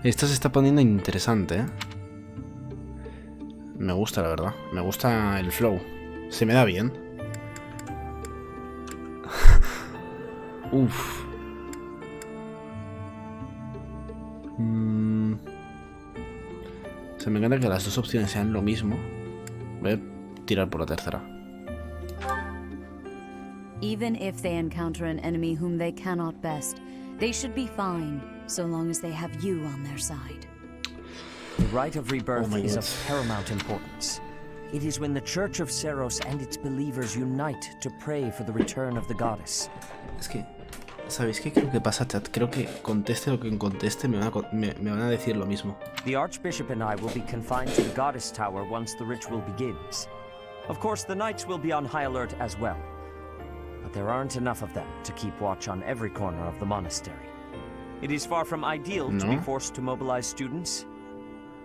Esto se está poniendo interesante, ¿eh? Me gusta, la verdad. Me gusta el flow. Se me da bien. Uff. Se me encanta que las dos opciones sean lo mismo. Voy a tirar por la tercera. Even if they encounter an enemy whom they cannot best, they should be fine, so long as they have you on their side. The rite of rebirth is of paramount importance. It is when the Church of Seros and its believers unite to pray for the return of the goddess. Es que, ¿sabéis qué creo que pasa, chat? Creo que conteste lo que conteste, me van a decir lo mismo. The Archbishop and I will be confined to the Goddess Tower once the ritual begins. Of course, the knights will be on high alert as well. But there aren't enough of them to keep watch on every corner of the monastery. It is far from ideal to be forced to mobilize students.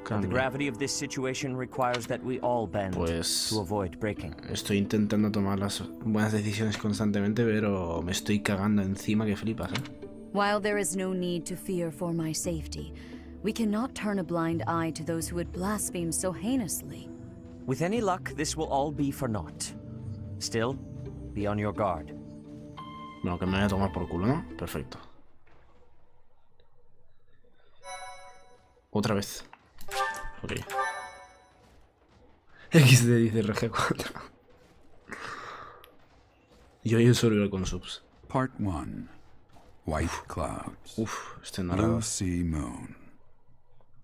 But the gravity of this situation requires that we all bend to avoid breaking. Estoy intentando tomar las buenas decisiones constantemente, pero me estoy cagando encima que flipas, ¿eh? While there is no need to fear for my safety, we cannot turn a blind eye to those who would blaspheme so heinously. With any luck, this will all be for naught. Still, be on your guard. Bueno, que me voy a tomar por culo, ¿no? Perfecto. Otra vez. Ok. XD dice RG4. Yo hay un servidor con subs. Part 1. White clouds. Uf, este no Blue sea moon.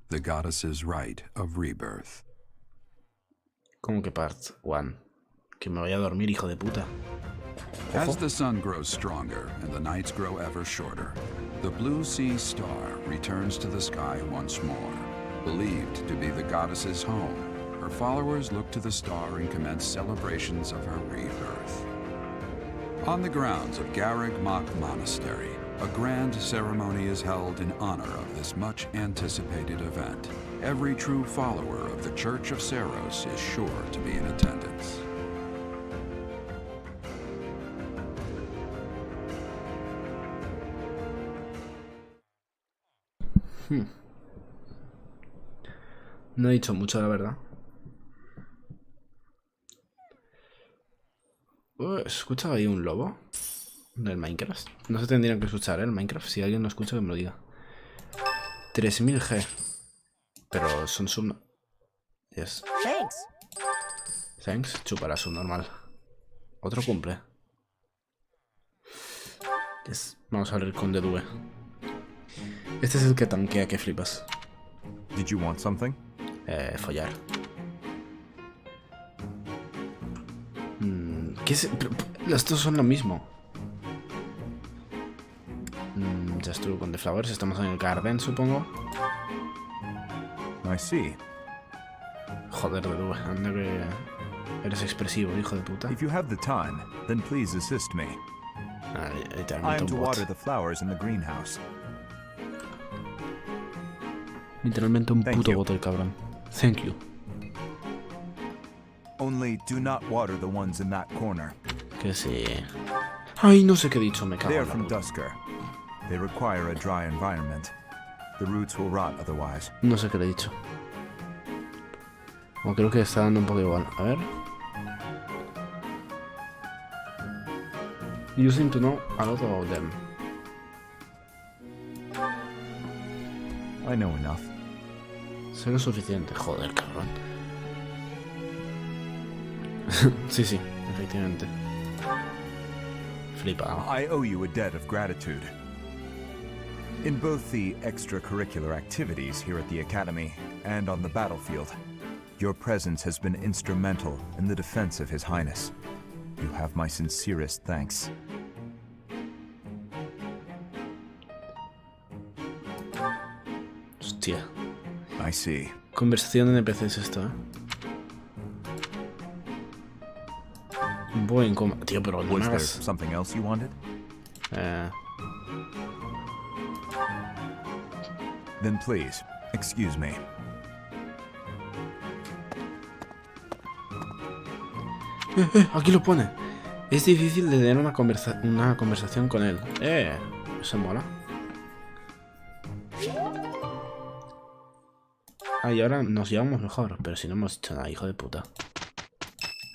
The goddess's rite of rebirth. ¿Cómo que part 1? Que me vaya a dormir, hijo de puta. Ojo. As the sun grows stronger and the nights grow ever shorter, the blue sea star returns to the sky once more. Believed to be the goddess's home, her followers look to the star and commence celebrations of her rebirth. On the grounds of Garrig Mach Monastery, a grand ceremony is held in honor of this much-anticipated event. Every true follower of the Church of Seros is sure to be in attendance. No he dicho mucho, la verdad. ¿Escucha ahí un lobo? Del Minecraft. No se tendrían que escuchar, ¿eh? El Minecraft. Si alguien lo escucha, que me lo diga. 3000 G. Pero son sub... Yes. Thanks. Chupará subnormal. Otro cumple. Yes. Vamos a abrir con The Due. Este es el que tanquea, que flipas. Did you want something? Follar. ¿Qué es? Los dos son lo mismo. Ya estuve con The Flowers. Estamos en el Garden, supongo. I see. Joder, de Due. Anda que eres expresivo, hijo de puta. If you have the time, then please assist me. I am to water the flowers in the greenhouse. Literalmente un puto bot el cabrón. Thank you. Only do not water the ones in that corner. Que sí. Ay, no sé qué he dicho, me cago They en are la from puta. Dusker. They require a dry environment. The roots will rot otherwise. No sé qué le he dicho. O creo que está dando un poco igual. A ver. You seem to know a lot about them. I know enough. Sé lo suficiente. Joder, cabrón. Sí, sí, efectivamente. Flipado. I owe you a debt of gratitude. In both the extracurricular activities here at the Academy and on the battlefield, your presence has been instrumental in the defense of His Highness. You have my sincerest thanks. Hostia. I see. Conversación de NPCs esto, ¿eh? Buen coma... Tío, pero no me Was there hagas... something else you wanted? Then please, excuse me. Aquí lo pone. Es difícil de tener una conversación con él. Eso mola. Ah, y ahora nos llevamos mejor. Pero si no hemos dicho nada, hijo de puta.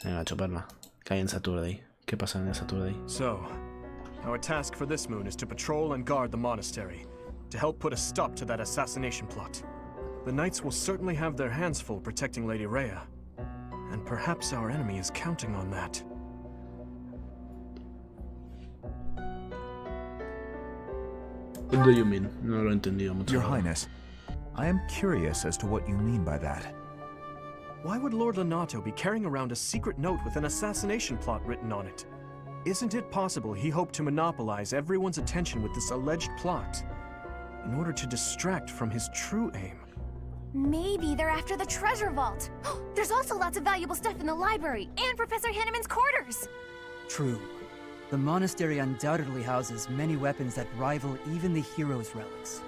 Venga, a chuparla. Que hay en Saturday. ¿Qué pasa en el Saturday? So, our task for this moon is to patrol and guard the monastery, to help put a stop to that assassination plot. The knights will certainly have their hands full protecting Lady Rhea. And perhaps our enemy is counting on that. What do you mean? No lo he entendido mucho. Your Highness, I am curious as to what you mean by that. Why would Lord Lenato be carrying around a secret note with an assassination plot written on it? Isn't it possible he hoped to monopolize everyone's attention with this alleged plot in order to distract from his true aim? Maybe they're after the treasure vault. There's also lots of valuable stuff in the library and Professor Hanneman's quarters. True. The monastery undoubtedly houses many weapons that rival even the heroes' relics.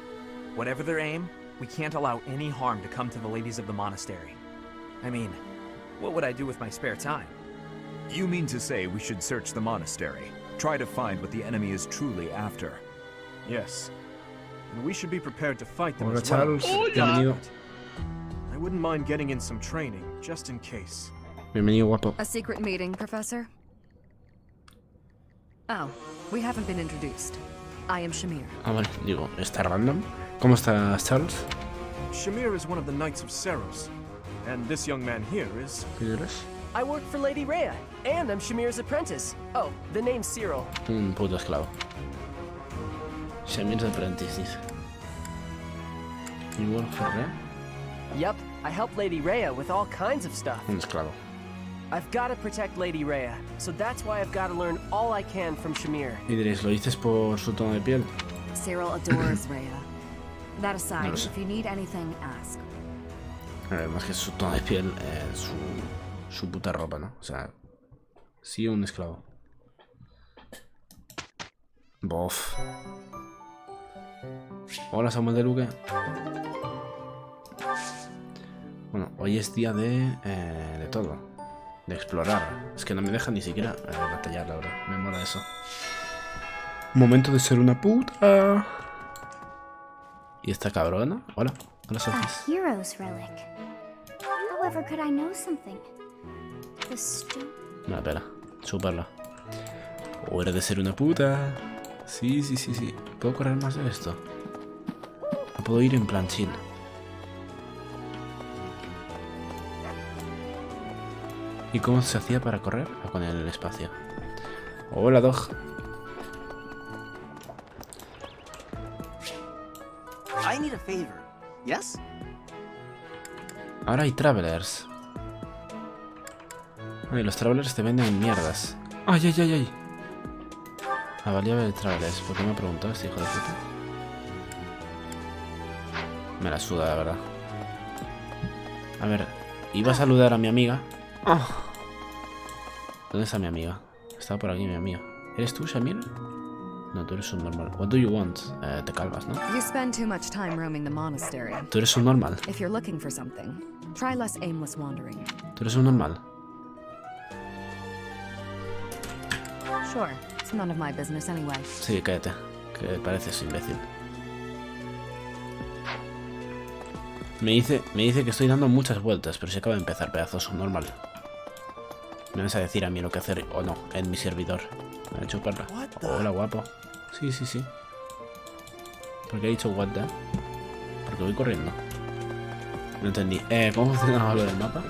Whatever their aim, we can't allow any harm to come to the ladies of the monastery. I mean, what would I do with my spare time? You mean to say we should search the monastery, try to find what the enemy is truly after? Yes. And we should be prepared to fight them Hola, as well. Charles. Bienvenido. I wouldn't mind getting in some training, just in case. Bienvenido, guapo. A secret meeting, Professor? Oh, we haven't been introduced. I am Shamir. Ah, vale. Digo, ¿está random? ¿Cómo estás, Charles? Shamir is one of the Knights of Seros. And this young man here is... ¿Qué eres? I work for Lady Rhea, and I'm Shamir's apprentice. Oh, the name's Cyril. Un puto esclavo. Shamir's apprentice, dice. You work for Rhea? Yep, I help Lady Rhea with all kinds of stuff. Un esclavo. I've got to protect Lady Rhea, so that's why I've got to learn all I can from Shamir. Y diréis, ¿lo dices por su tono de piel? Cyril adores Rhea. That aside, No lo sé. if you need anything, ask. A ver, más que su tono de piel, su puta ropa, ¿no? O sea, sí, un esclavo. Bof. Hola, Samuel de Luque. Bueno, hoy es día de todo. De explorar. Es que no me deja ni siquiera batallar, la verdad. Me mola eso. Momento de ser una puta. ¿Y esta cabrona? Hola. Hola, A Sofis. hero's relic. However, could I know something? The stone. No, espera. Chuparla. Hora de ser una puta. Sí, sí, sí, sí. ¿Puedo correr más de esto? No puedo ir en plan chill. ¿Y cómo se hacía para correr? Ah, con el espacio. Hola, Dog. I need a favor. Yes? Ahora hay travelers. Ay, los travelers te venden mierdas. Ay, ay, ay, ay. Ah, valía ver travelers. ¿Por qué me ha preguntado este hijo de puta? Me la suda, la verdad. A ver, iba a saludar a mi amiga. Oh. ¿Dónde está mi amiga? Estaba por aquí mi amiga. ¿Eres tú, Shamir? No, tú eres un normal. What do you want? Te calvas, ¿no? You spend too much time roaming the monastery. Tú eres un normal. If you're looking for something, try less aimless wandering. Tú eres un normal. Sure, it's none of my business anyway. Sí, cállate. Que pareces imbécil. Me dice que estoy dando muchas vueltas, pero se acaba de empezar, pedazo subnormal. Me vas a decir a mí lo que hacer o no en mi servidor. Voy a chuparla. Hola, guapo. Sí, sí, sí. ¿Por qué he dicho what the? Porque voy corriendo. No entendí. ¿Cómo funcionaba lo del mapa?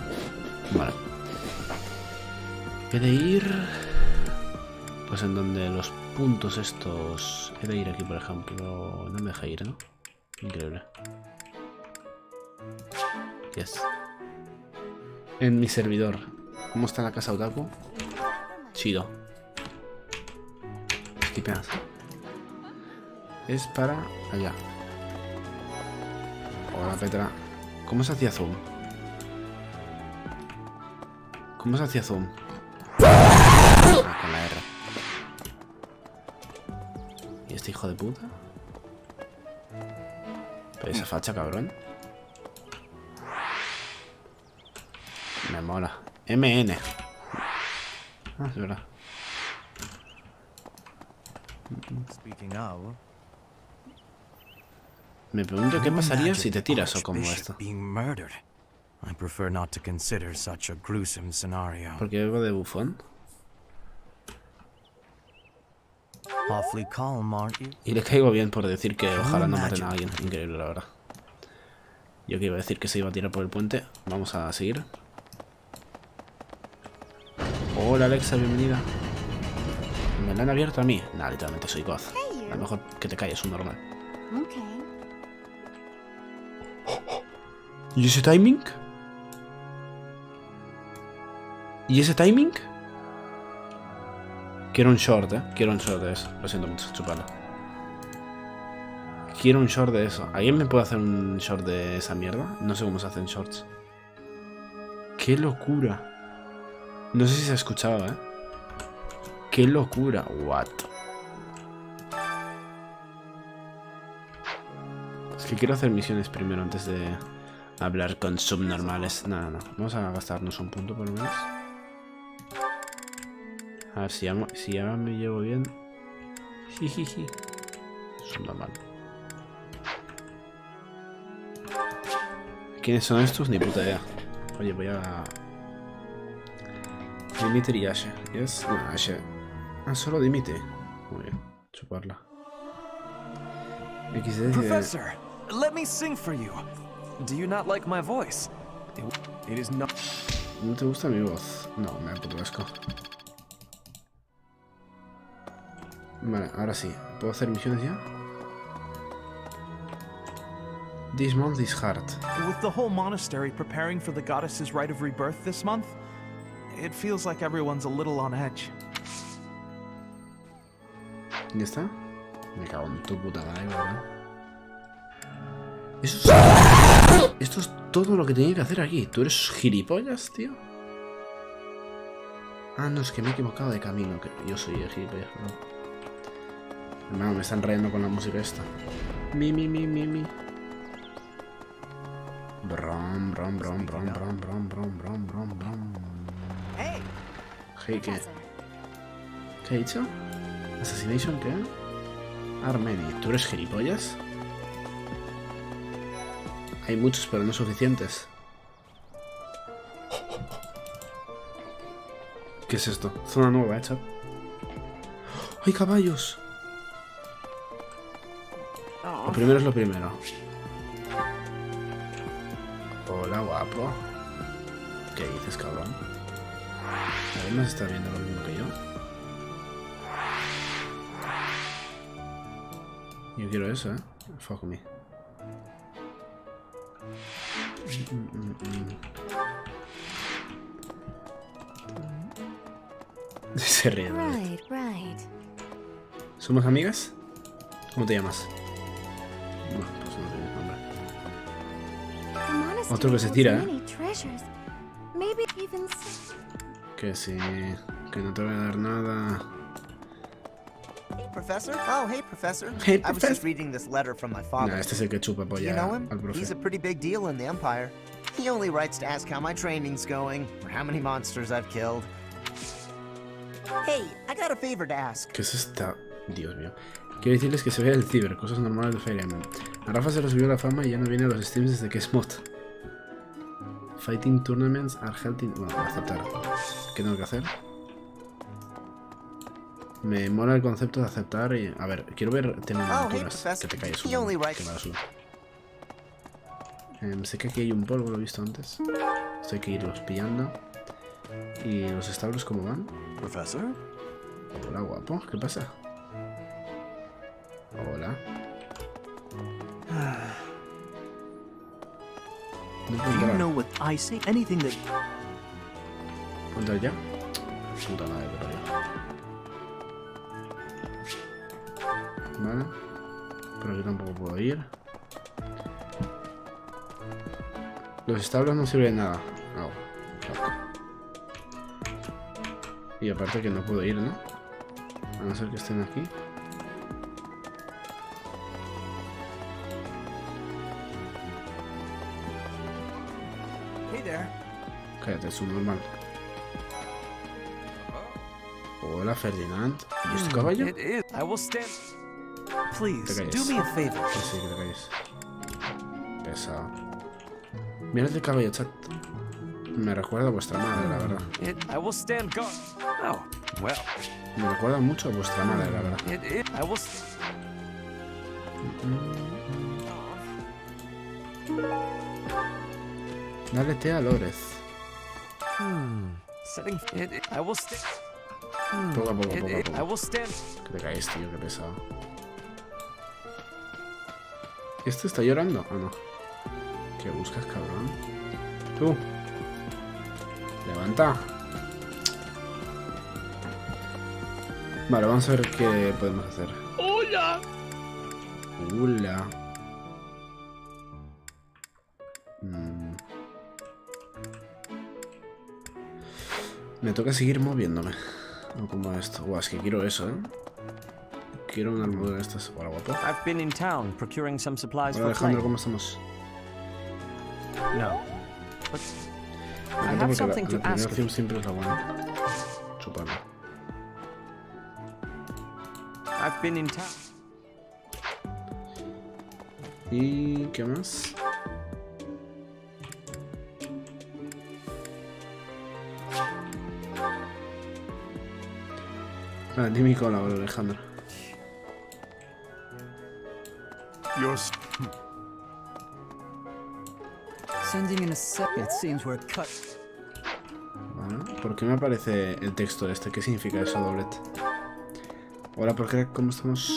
Vale. He de ir... Pues en donde los puntos estos... He de ir aquí, por ejemplo... No me deja ir, ¿no? Increíble. Yes. En mi servidor. ¿Cómo está la casa Otaku? Chido. Skipeas. Es para allá. Hola, Petra. ¿Cómo se hacía zoom? ¿Cómo se hacía zoom? Ah, con la R. ¿Y este hijo de puta? Pero esa facha, cabrón. Me mola. MN. Ah, es verdad. Me pregunto qué pasaría si te tiras o como esto. Porque algo de bufón. Y le caigo bien por decir que ojalá no maten a alguien. Increíble, la verdad. Yo que iba a decir que se iba a tirar por el puente. Vamos a seguir. Hola Alexa, bienvenida. ¿Me la han abierto a mí? Nah, literalmente soy goth. A lo mejor que te calles, un normal. ¿Y ese timing? ¿Y ese timing? Quiero un short, Quiero un short de eso. Lo siento mucho, chuparlo. Quiero un short de eso. ¿Alguien me puede hacer un short de esa mierda? No sé cómo se hacen shorts. ¡Qué locura! No sé si se ha escuchado, ¡Qué locura! What? Es que quiero hacer misiones primero antes de hablar con subnormales. No. Vamos a gastarnos un punto por lo menos. A ver si ya me llevo bien. Jijiji. Subnormal. ¿Quiénes son estos? Ni puta idea. Oye, voy a... Dimitri y Ashe. ¿Yes? No, Ashe. Ah, solo Dimitri. Muy bien. Chuparla. Professor, let me sing for you. Do you not like my voice? It is not... ¿No te gusta mi voz? No, me da puto asco. Vale, ahora sí. ¿Puedo hacer misiones ya? This month is hard. With the whole monastery preparing for the goddess's rite of rebirth this month, it feels like everyone's a little on edge. ¿Ya está? Me cago en tu puta madre, ¿verdad? Esto es todo lo que tenía que hacer aquí. ¿Tú eres gilipollas, tío? Ah, no, es que me he equivocado de camino. Que yo soy el gilipollas, ¿no? Hermano, me están rayando con la música esta. Mi. Brom, brom, brom, brom, brom, brom, brom, brom, brom, brom. Hey, ¿qué? ¿Qué he dicho? ¿Assassination qué? Armeni, ¿tú eres gilipollas? Hay muchos, pero no suficientes. ¿Qué es esto? Zona nueva, chat. ¡Hay caballos! Lo primero es lo primero. Hola, guapo. ¿Qué dices, cabrón? ¿Alguien está viendo lo mismo que yo? Yo quiero eso, Fuck me. Se ríe. ¿Somos amigas? ¿Cómo te llamas? Bueno, pues no tienes nombre. Otro que se tira, Que sí, que no te voy a dar nada. Hey, Professor. Oh, hey, Professor. Hey, I was just reading this letter from my father. Nah, este es el que chupa polla. You know him? Al profe. He's a pretty big deal in the Empire. He only writes to ask how my training's going, or how many monsters I've killed. Hey, I got a favor to ask. ¿Qué es esta? Dios mío. Quiero decirles que se vea el ciber, cosas normales de Fire Emblem. A Rafa se le subió la fama y ya no viene a los streams desde que es mod. Fighting tournaments are helping... Bueno, aceptar. ¿Qué tengo que hacer? Me mola el concepto de aceptar y... A ver, quiero ver tener aventuras. Que te calles un que me la subo. Sé que aquí hay un polvo, lo he visto antes. Esto hay que irlos pillando. ¿Y los establos cómo van? Professor? Hola, guapo. ¿Qué pasa? Hola. Do you know what I say? Anything that... ¿Puedo ya? Puta madre, pero ya. Vale. Por aquí tampoco puedo ir. Los establos no sirven de nada. Oh, y aparte que no puedo ir, ¿no? A no ser que estén aquí. Hey there. Cállate, es un normal. Hola, Ferdinand. ¿Y este caballo? I will stand. Please, Te do calles. me a favor. Sí, que te calles. Pesado. Mira el caballo, chat. Me recuerda a vuestra madre, la verdad. I will stand guard. Oh, well. Me recuerda mucho a vuestra madre, la verdad. I will. Dale té a Lórez. Setting. I will stand. Poco a poco, poco a I poco. will stand. Que te caes, tío, qué pesado. ¿Este está llorando? Ah, no. ¿Qué buscas, cabrón? Tú. Levanta. Vale, vamos a ver qué podemos hacer. ¡Hola! Hola. Me toca seguir moviéndome. No como esto. Buah, es que quiero eso, ¿eh? Quiero una armadura de estas. Hola, guapo. I've been in town procuring some supplies Hola, for Alejandro, flame. ¿cómo estamos? No. But Me I encanta have porque something la to primera ask opción of you. siempre es la buena. Chuparlo. I've been in town. ¿Y qué más? Ah, dime con la hora, Alejandro. Yours. Sending in a set. It seems we're cut. Vale. ¿Por qué me aparece el texto este? ¿Qué significa eso, Doblet? Hola, ¿por qué? ¿Cómo estamos?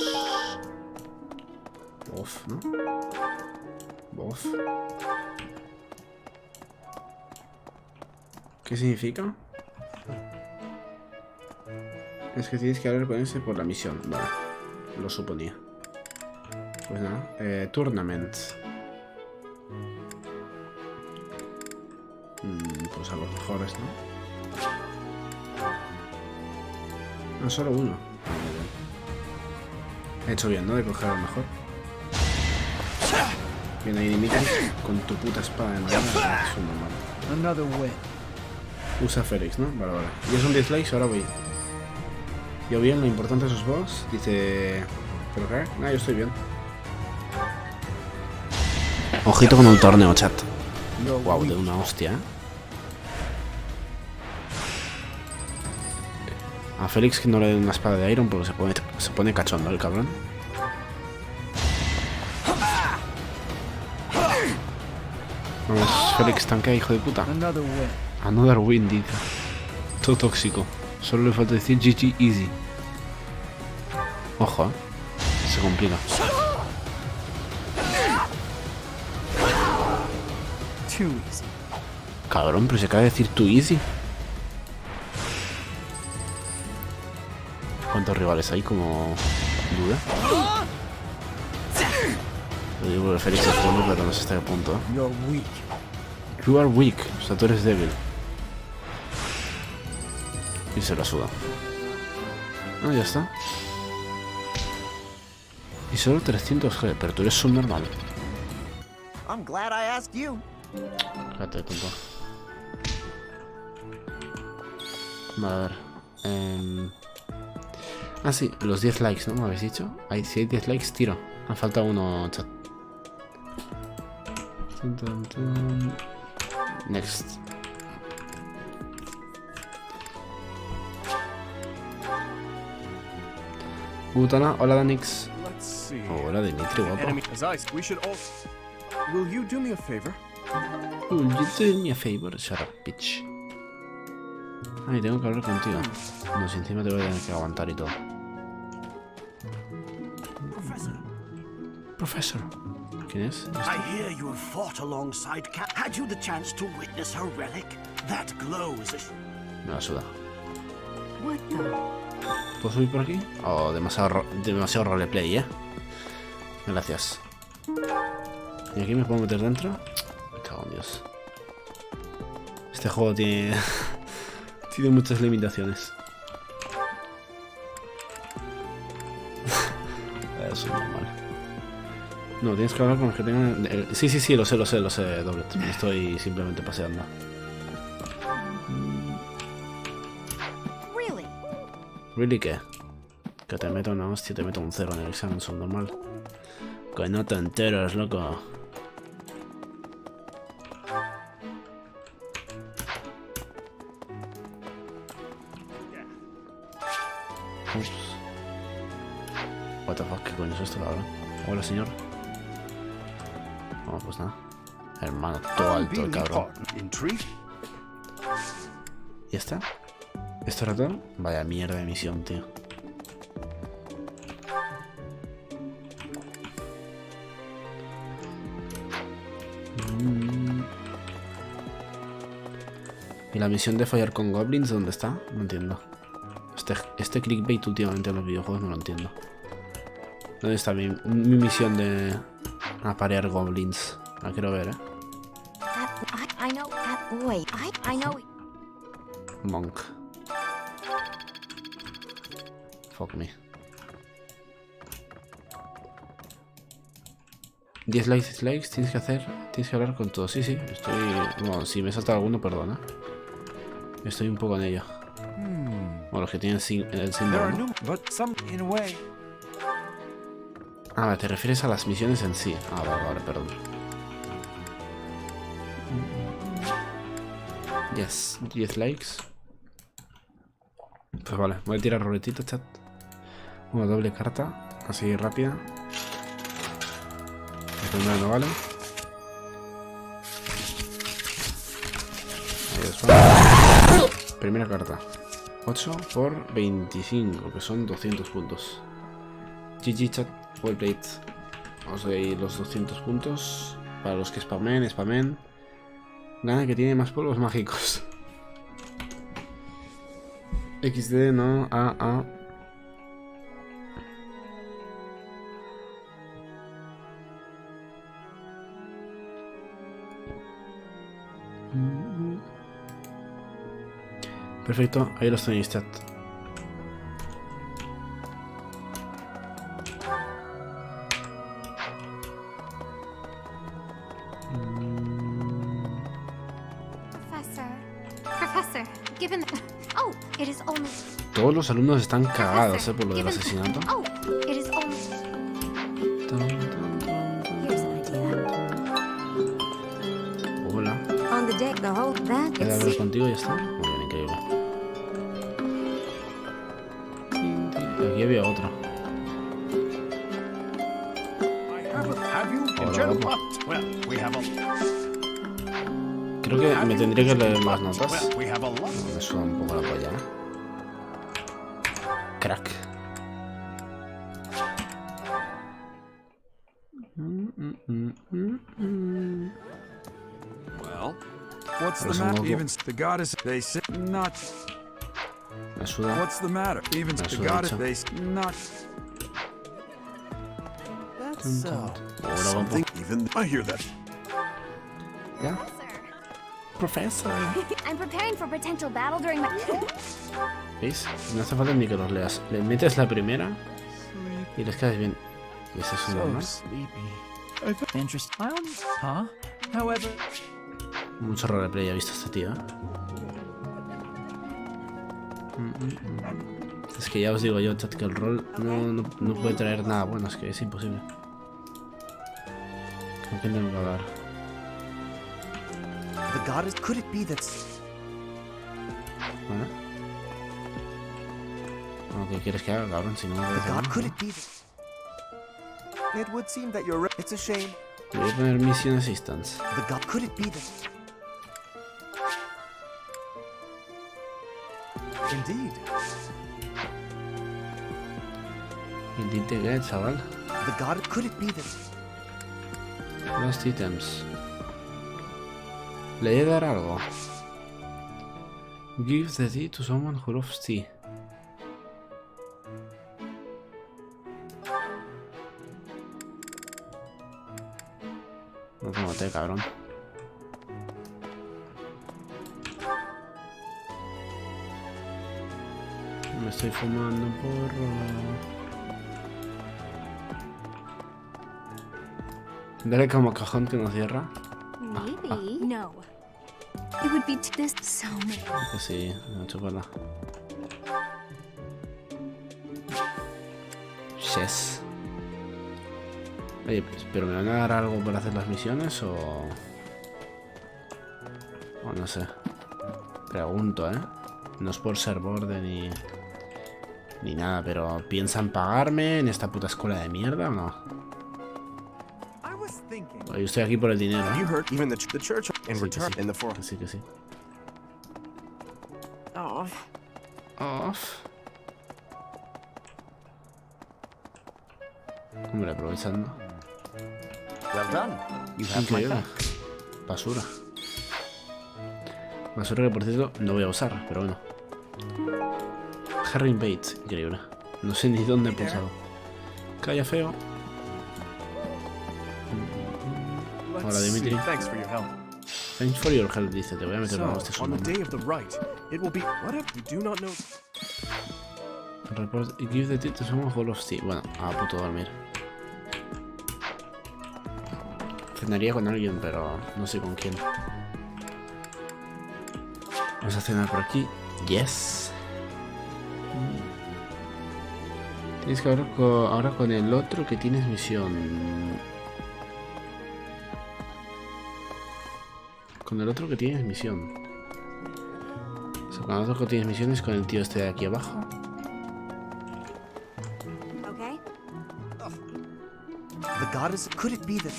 Off, ¿no? Off. ¿Qué significa? Es que tienes que hablar con ese por la misión. Vale, lo suponía. Pues nada, tournament. Pues a los mejores, ¿no? No, solo uno. He hecho bien, ¿no? De coger al mejor. Bien ahí, Dimitri, con tu puta espada de madera. Es un normal. Another way. Usa Félix, ¿no? Vale, vale. Y es un dislikes, ahora voy. Yo bien, lo importante es sus boss. Dice... ¿Pero qué? Ah, yo estoy bien. Ojito con el torneo, chat. Wow, de una hostia, ¿eh? A Félix que no le den una espada de Iron porque se pone cachondo el cabrón. Vamos, Félix, tanquea, hijo de puta. Another way. Another win, dice. Todo tóxico. Solo le falta decir GG easy. Ojo, se complica. Too easy. Cabrón, pero se acaba de decir too easy. ¿Cuántos rivales hay como duda? Lo digo que Félix es bueno, pero no sé hasta qué punto, ¿eh? You're weak. You are weak, o sea, tú eres débil. Y se la suda. Ah, ya está. Y solo 300 G, pero tú eres subnormal. I'm glad I asked you. Fíjate, tonto. Vale, a ver. Ah, sí, los 10 likes, ¿no? ¿Me habéis dicho? Si hay 10 likes, tiro. Me falta uno, chat. Next. Utana, hola Danix. Let's see. Hola Dimitri, guapo. Enemy as ice. We should all. Will you do me a favor? Will you do me a favor? Shut up, bitch. Ay, tengo que hablar contigo. No, si encima te voy a tener que aguantar y todo. Professor. ¿Quién es? I hear you have fought alongside Cat. Had you the chance to witness her relic? That glows as... Me la suda. What the? ¿Puedo subir por aquí? Oh, demasiado roleplay, ¿eh? Gracias. ¿Y aquí me puedo meter dentro? Me cago en Dios. Este juego tiene... tiene muchas limitaciones. Eso es normal. No, tienes que hablar con los que tengan... Sí, lo sé, Doblet. Me estoy simplemente paseando. Really? ¿Really qué? Que te meto una hostia, te meto un 0 en el examen, son normal. Que no te enteras, loco. Ups. What the fuck, ¿qué coño es esto, la verdad? Hola, señor. Oh, pues nada. Hermano, todo alto el cabrón. ¿Y está? ¿Esto era todo? Vaya mierda de misión, tío. ¿Y la misión de fallar con goblins dónde está? No entiendo. Este clickbait últimamente en los videojuegos no lo entiendo. ¿Dónde está mi misión de aparear goblins? La quiero ver, Monk. Fuck me. 10 likes tienes que hablar con todos. Sí, estoy... Bueno, si me salta alguno, perdona. Estoy un poco en ello. Bueno, los que tienen el símbolo, ¿no? Ah, te refieres a las misiones en sí. Ah, vale, perdón. Yes, 10 likes. Pues vale, voy a tirar ruletito, chat. Una doble carta, así rápida. La primera no vale. Ahí es. Primera carta. 8 por 25, que son 200 puntos. GG, chat. Well played. Vamos a ir los 200 puntos. Para los que spamen. Gana que tiene más polvos mágicos. XD, no, A. Perfecto, ahí los tenéis, chat. Todos los alumnos están cagados, por lo del asesinato. Hola. ¿Puedo hablar contigo y ya está? Muy bien, increíble. Aquí había otro. Hola, guapo. Creo que me tendría que leer más notas. Me suda un poco la polla, Crack. Well, what's the matter? Even the goddess, they say not. Me suda. What's the matter? Even the goddess, they not. That's something. Even I hear that. Yeah. Professor. I'm preparing for potential battle during my... ¿Veis? No hace falta ni que los leas. Le metes la primera y les quedas bien. Y ese es un normal. Mucho roleplay ha visto este tío, Es que ya os digo yo, chat, que el rol no puede traer nada bueno, es que es imposible. ¿Con quién tengo que hablar? The goddess, could it be that's... Vale. ¿Qué quieres que haga, cabrón? Si no me voy a hacer nada. Could it be that... It would seem that you're right. It's a shame. Voy a poner Mission Assistance. The god, could it be that... Indeed. Indeed te queda, chaval. The god, could it be that... Lost items. Le he de dar algo. Give the tea to someone who loves tea. No tengo té, cabrón. Me estoy fumando un porro. Dale como cajón que no cierra. Maybe. No. It would be this so many. Que sí, me chuparla. Chess. Oye, pero ¿me van a dar algo por hacer las misiones o...? O no sé. Pregunto, ¿eh? No es por ser borde ni nada, pero ¿piensan pagarme en esta puta escuela de mierda o no? Yo estoy aquí por el dinero, ¿eh? Sí que sí. Hombre, aprovechando. Increíble. Basura. Basura que por cierto no voy a usar, pero bueno. Herring Bates, increíble. No sé ni dónde he pulsado. Calla feo. Hola Dimitri. Thanks for your help, dice. Te voy a meter una hostia solo. Report, give the tip to someone who loves tea. Bueno, a puto dormir. Cenaría con alguien, pero no sé con quién. Vamos a cenar por aquí. Yes. Tienes que hablar ahora con el otro que tienes misión. Con el otro que tienes misión. O sea, con el otro que tienes misión es con el tío este de aquí abajo. Okay. The goddess, could it be that...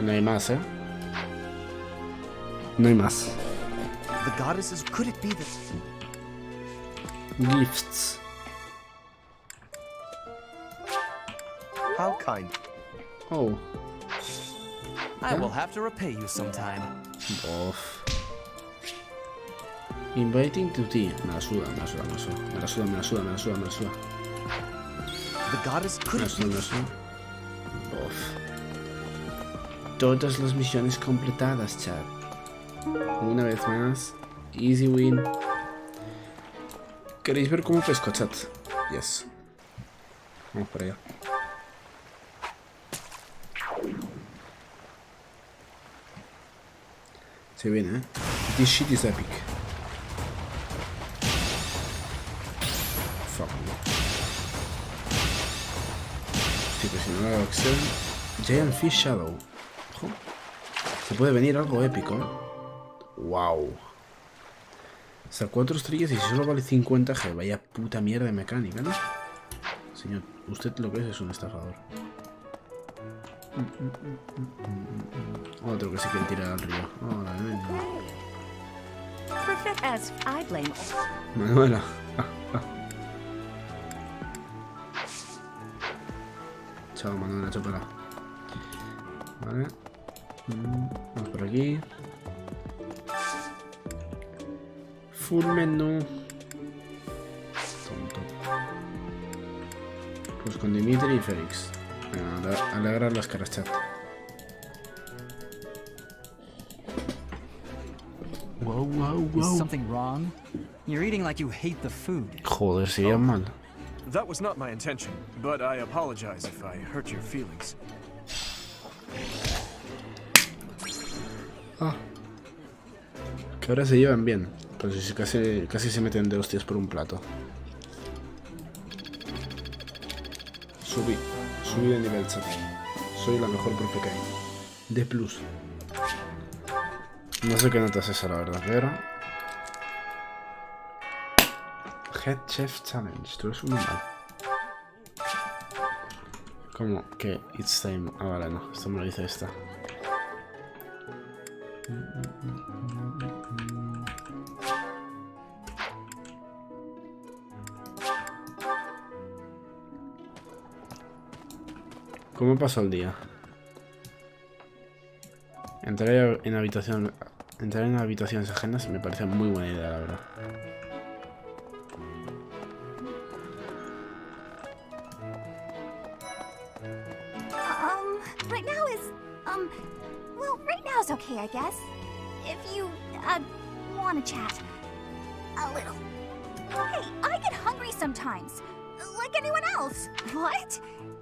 No hay más, ¿eh? No hay más. The goddesses, could it be that... Gifts. How kind. Oh. I will have to repay you sometime. Bof. Inviting to tea. Me la suda. The goddess could it be... Bof. Todas las misiones completadas, chat. Una vez más. Easy win. ¿Queréis ver cómo pesco, chat? Yes. Vamos por allá. Se viene, ¿eh? This shit is epic. Fuck. Sí, pues si no la acción. Giant Fish Shadow. Ojo. Se puede venir algo épico, ¿eh? Wow. Hasta 4 estrellas y solo vale 50G. Vaya puta mierda de mecánica, ¿no? Señor, usted lo que es un estafador. Otro que se quiere tirar al río. Manuela. Chao, Manuela, chópala. Vale. Vamos por aquí. Full menú. Tonto. Pues con Dimitri y Félix. Venga, alegrar las caras, chat. Whoa. Is something wrong? You're eating like you hate the food. Joder, si bien mal. That was not my intention, but I apologize if I hurt your feelings. Que ahora se llevan bien. Pues casi se meten de hostias por un plato. Subí de nivel, chat. Soy la mejor profe que hay. D+. No sé qué nota es esa, la verdad, pero... Head Chef Challenge. Tú eres un mal. ¿Cómo? Que it's time... Ah, vale, no. Esto me lo dice esta. ¿Cómo pasó el día? Entrar en habitaciones ajenas me parece muy buena idea, la verdad. Right now is, well, right now is okay, I guess. If you, want to chat. A little. Hey, I get hungry sometimes. Like anyone else. What?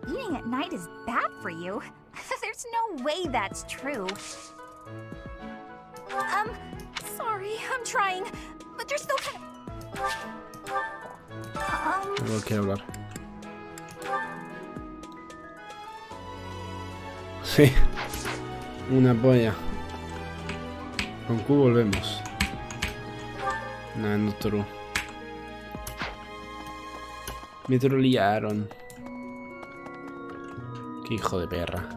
Eating at night is bad for you? There's no way that's true. Sorry, I'm trying, but you're still kind of... Algo que hablar. Sí. Una polla. Con Q volvemos. Nah, no true. Me trolearon. Qué hijo de perra.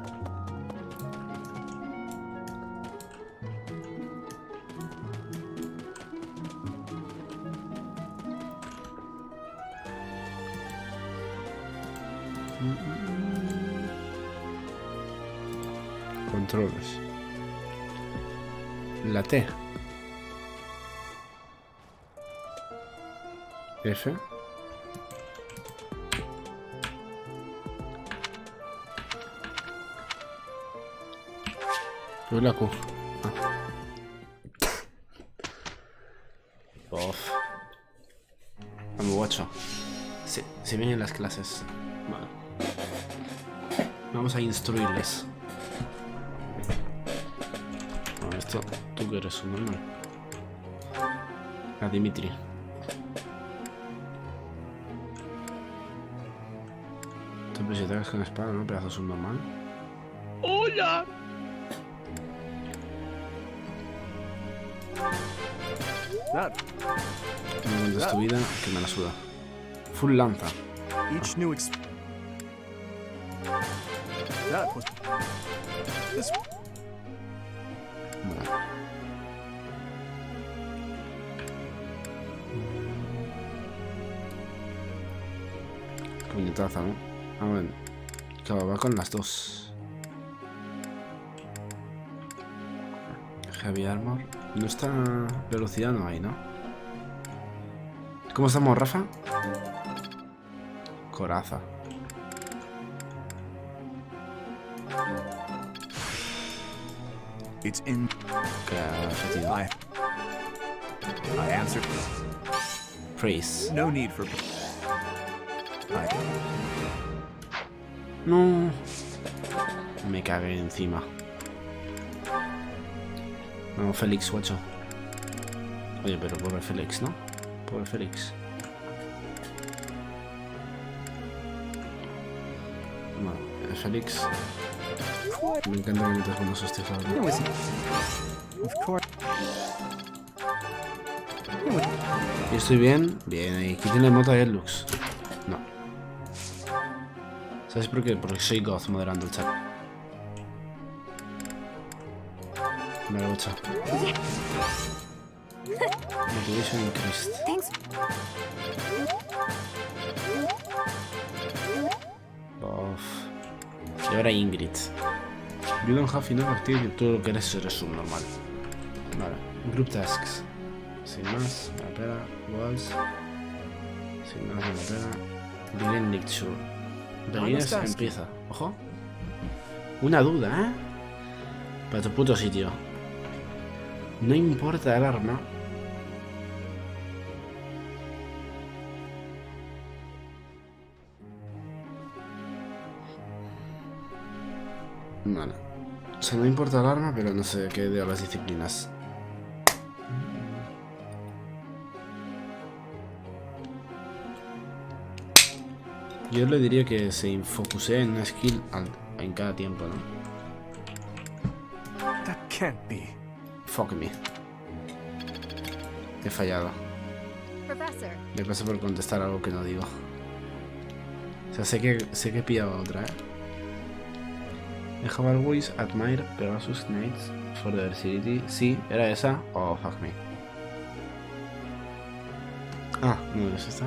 Controles. La T. F. Pues la Q. Off. Vamos, guacho. Se vienen las clases. Vale. Vamos a instruirles. Bueno, esto, tú que eres un normal. A Dimitri. Tú pues si te hagas con espada, ¿no? Pedazo subnormal. ¡Hola! No cuentes tu vida, que me la suda. Full lanza. Each new That was this. Vale. Puñetaza, ¿no? Ah, bueno. Claro, va con las dos. Heavy armor. No está... velocidad no hay, ¿no? ¿Cómo estamos, Rafa? Coraza. It's in. I answered. Praise. No need for. No. Me cagué encima. No, Félix, guacho. Oye, pero pobre Félix, ¿no? Pobre Félix. Bueno, Félix. Me encanta que metas buenos hostias, la verdad. ¿Y estoy bien? Bien, ahí. ¿Quién tiene mota de Lux? No. ¿Sabes por qué? Porque soy Goth moderando el chat. Me lo he hecho. Motivation increased. Y ahora Ingrid. You don't have enough activity. Tú lo que eres un normal. Vale. Group tasks. Sin más, me la pela. Walls. Sin más, me la pela. Begin lecture. Begins empieza. Ojo. Una duda, ¿eh? Para tu puto sitio. No importa el arma. Vale. O sea, no importa el arma, pero no sé qué de las disciplinas. Yo le diría que se focusee en una skill en cada tiempo, ¿no? That can't be. Fuck me. He fallado. Professor. Me pasa por contestar algo que no digo. O sea, sé que he pillado otra, ¿eh? I have always admired Pegasus Knights for their versatility. Sí, era esa. Oh, fuck me. Ah, no es esta.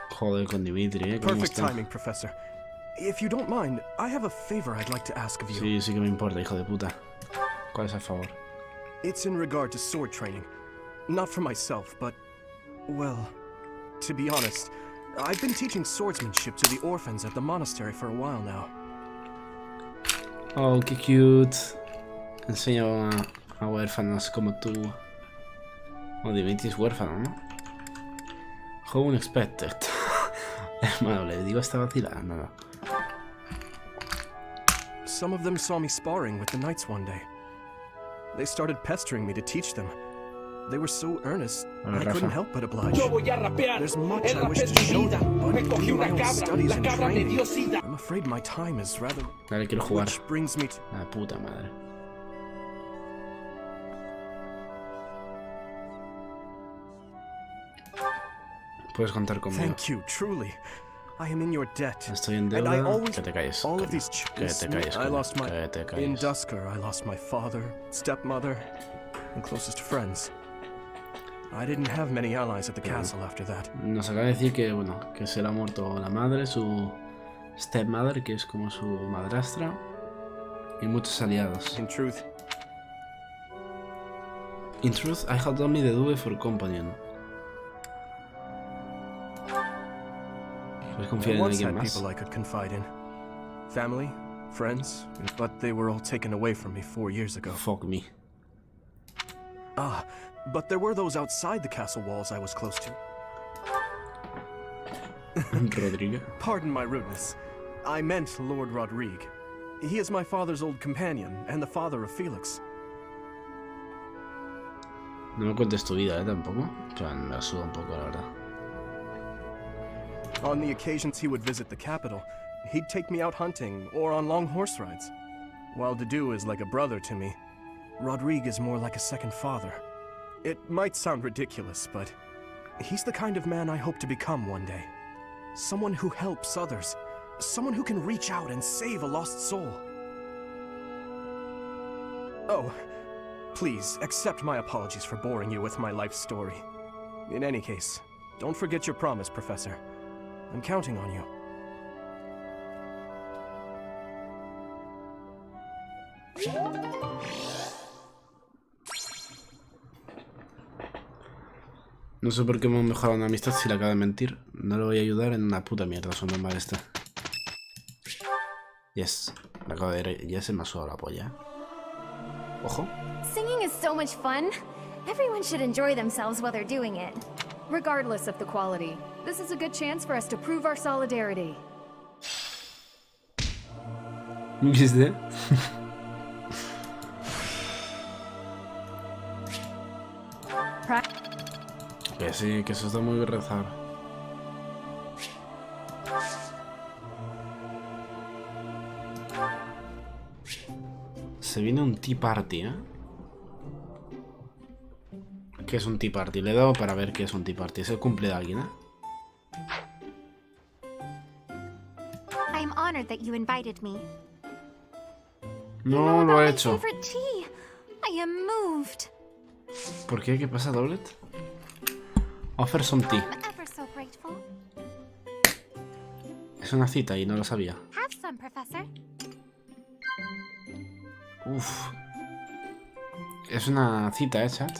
Joder, con Dimitri, ¿cómo Perfect está? timing, Professor. If you don't mind, I have a favor I'd like to ask of you. Sí, sí que me importa, hijo de puta. ¿Cuál es el favor? It's in regard to sword training. Not for myself, but... well... to be honest, I've been teaching swordsmanship to the orphans at the monastery for a while now. Oh, qué cute. Enseño a huérfanos como tú. Oh, Dimitri es huérfano, ¿no? How unexpected. Hermano, le digo esta vacilada, no. Some of them saw me sparring with the knights one day. They started pestering me to teach them. They were so earnest, I couldn't help but oblige. There's much I wish to show them, but between my own studies and training, I'm afraid my time is rather... Dale, quiero jugar. Which brings me to... La puta madre. Puedes contar conmigo. Thank you, truly. I am in your debt. Estoy en deuda. Que te calles. All of these que te calles. I lost my... Que te calles. In Dusker, I lost my father, stepmother, and closest friends. I didn't have many allies at the castle after that. Nos acaba de decir que, bueno, que se le ha muerto la madre, su stepmother, que es como su madrastra, y muchos aliados. In truth, I had only the Due for companion. Puedes confiar en alguien más. people I could confide in. Family, friends, but they were all taken away from me 4 years ago. Fuck me. Ah, but there were those outside the castle walls I was close to. Rodrigo. Pardon my rudeness. I meant Lord Rodrigue. He is my father's old companion, and the father of Felix. No me cuentes tu vida, tampoco. En plan, me la suda un poco, la verdad. On the occasions he would visit the capital, he'd take me out hunting or on long horse rides. While Dedu is like a brother to me, Rodrigue is more like a second father. It might sound ridiculous, but he's the kind of man I hope to become one day. Someone who helps others. Someone who can reach out and save a lost soul. Oh, please accept my apologies for boring you with my life story. In any case, don't forget your promise, Professor. I'm counting on you. No sé por qué hemos mejorado una amistad si le acaba de mentir. No le voy a ayudar en una puta mierda, su normal este. Yes. Le acabo de ir. Ya se me ha sudado la polla. Ojo. Singing is so much fun. Everyone should enjoy themselves while they're doing it. Regardless of the quality, this is a good chance for us to prove our solidarity. ¿Viste? Que sí, que eso está muy rezar. Se viene un tea party, ¿eh? ¿Qué es un tea party? Le he dado para ver qué es un tea party. Es el cumple de alguien, ¿eh? I'm honored that you invited me. No lo he hecho. Favorite tea. I am moved. ¿Por qué? ¿Qué pasa, Doblet? Offer some tea. I'm ever so grateful. Es una cita y no lo sabía. Have some, Professor. Uf. Es una cita, chat.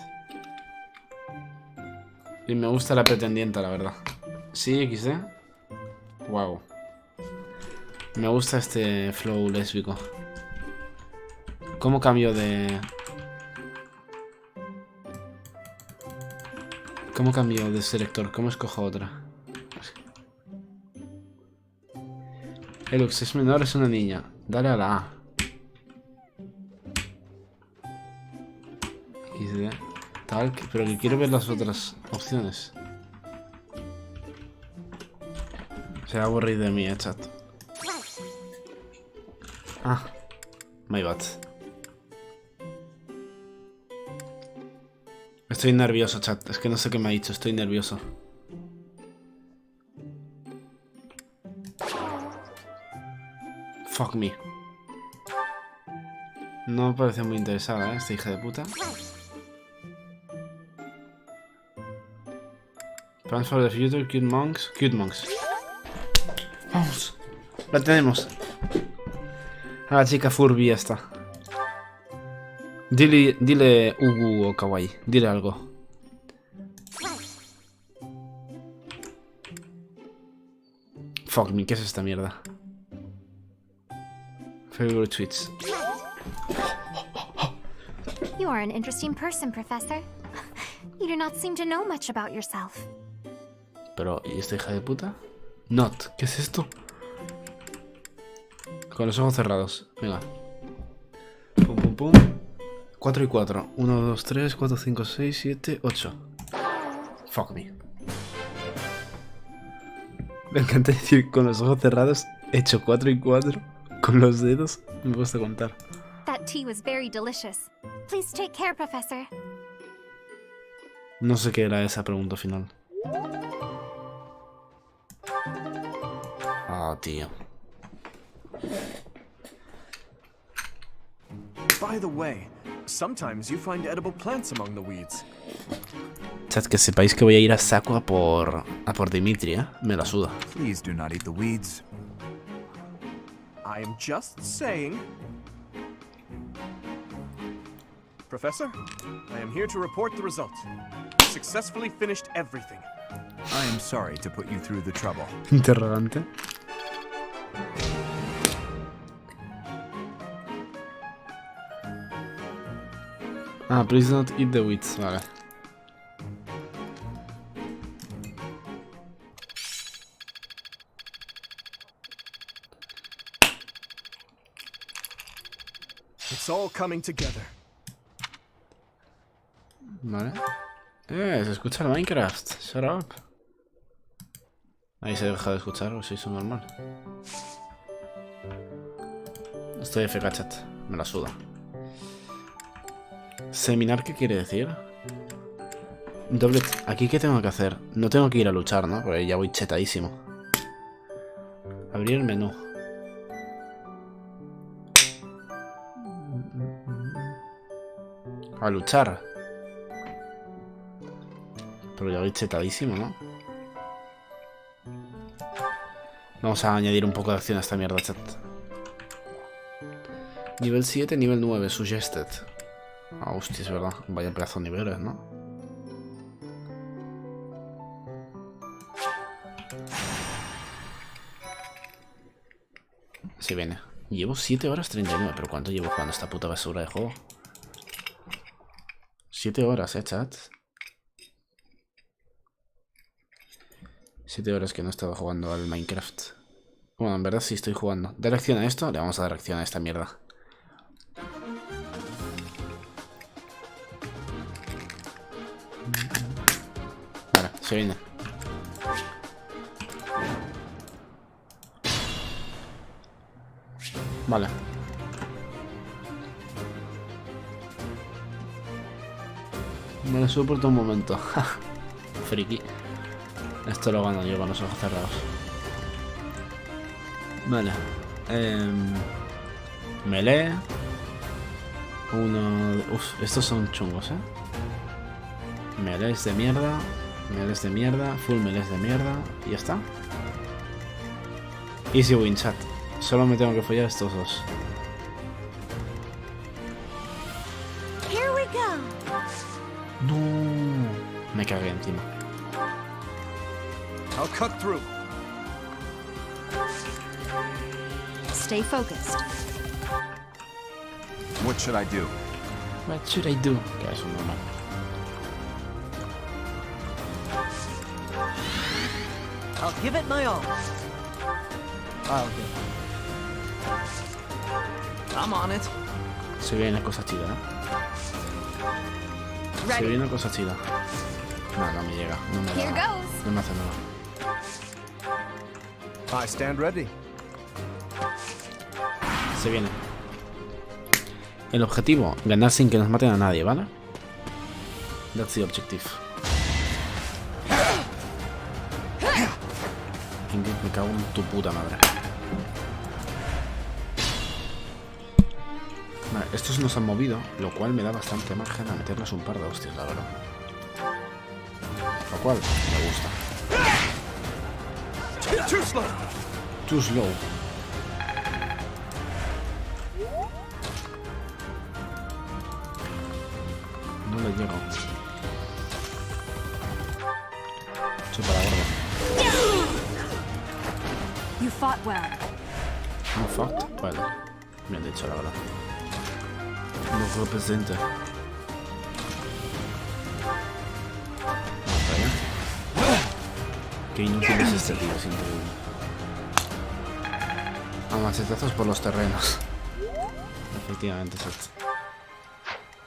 Y me gusta la pretendienta, la verdad. Sí, XD. Wow. Me gusta este flow lésbico. ¿Cómo cambio de...? ¿Cómo cambio de selector? ¿Cómo escojo otra? Elux es menor, es una niña. Dale a la A. XD. Tal, pero que quiero ver las otras opciones. Se va a aburrir de mí, chat. Ah, my bad. Estoy nervioso, chat. Es que no sé qué me ha dicho. Estoy nervioso. Fuck me. No me parece muy interesada, esta hija de puta. Plans for the future, cute monks. Cute monks. Vamos. La tenemos. A la chica Furby ya está. Dile Ugu o Kawaii. Dile algo. Fuck me, ¿qué es esta mierda? Favorite tweets. You are an interesting person, Professor. You do not seem to know much about yourself. Pero, ¿y esta hija de puta? Not, ¿qué es esto? Con los ojos cerrados. Venga. Pum, pum, pum. 4 y 4. 1, 2, 3, 4, 5, 6, 7, 8. Fuck me. Me encanta decir con los ojos cerrados. He hecho 4 y 4. Con los dedos me he puesto a contar. That tea was very delicious. Please take care, Professor. No sé qué era esa pregunta final. Ah, tío. By the way, sometimes you find edible plants among the weeds. Chat, que sepáis que voy a ir a saco a por Dimitri, ¿eh? Me la suda. Please do not eat the weeds. I am just saying. Professor, I am here to report the result. Successfully finished everything. I am sorry to put you through the trouble. Interrogante. Ah, please not eat the weeds, vale. It's all coming together. Vale. Se escucha el Minecraft. Shut up. Ahí se deja de escuchar, o si es normal. Estoy FK, chat. Me la suda. ¿Seminar qué quiere decir? Doble... ¿Aquí qué tengo que hacer? No tengo que ir a luchar, ¿no? Porque ya voy chetadísimo. Abrir el menú. A luchar. Pero ya voy chetadísimo, ¿no? Vamos a añadir un poco de acción a esta mierda, chat. Nivel 7, nivel 9, suggested. Ah, hostia, es verdad. Vaya pedazo de niveles, ¿no? Se viene. Llevo 7 horas 39. ¿Pero cuánto llevo jugando esta puta basura de juego? 7 horas, chat. 7 horas que no he estado jugando al Minecraft. Bueno, en verdad sí estoy jugando. Dar acción a esto. Le vamos a dar acción a esta mierda. Vale, se viene. Vale. Me lo soporto un momento. Friki. Esto lo gano yo con los ojos cerrados. Vale. Melee. Uno... Uf, estos son chungos, Melees de mierda. Melees de mierda. Full melees de mierda. Y ya está. Easy win, chat. Solo me tengo que follar estos dos. Here we go. No. Me cagué encima. I'll cut through. Stay focused. What should I do? What should I do? Que es un normal. I'll give it my all. Ah, ok. I'm on it. Se viene cosa chida, Se viene cosa chida. No, no me llega. No me da. No me hace nada. I stand ready. Se viene. El objetivo, ganar sin que nos maten a nadie, ¿vale? That's the objective. Me cago en tu puta madre. Vale, estos nos han movido, lo cual me da bastante margen a meterles un par de hostias, la verdad. Lo cual me gusta. Too slow. Too slow. No le llego. Chupa la gorda. You fought well. No fought? Vale. Me han dicho la verdad. No representa. Qué inútil es este tío, es increíble. A machetazos por los terrenos. Efectivamente, exacto.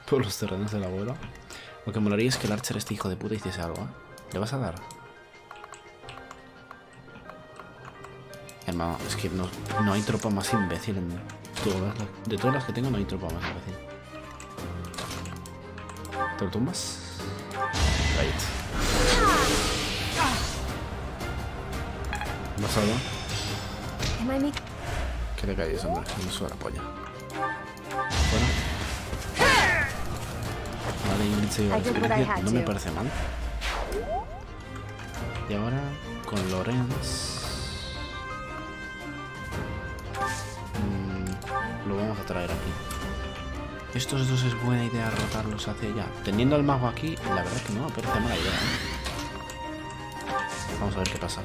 Por los terrenos del abuelo. Lo que molaría es que el Archer, este hijo de puta, hiciese algo, ¿eh? ¿Le vas a dar? Hermano, es que no hay tropa más imbécil en de todas las que tengo, no hay tropa más imbécil. ¿Te lo tumbas? Right. ¿Vas algo? Que te calles, hombre. No suena la polla. Bueno. Vale, Ingrid se lleva la experiencia. No me parece mal. Y ahora con Lorenz. Lo vamos a traer aquí. Estos dos es buena idea rotarlos hacia allá. Teniendo al mago aquí, la verdad que no me parece mala idea, ¿eh? Vamos a ver qué pasa.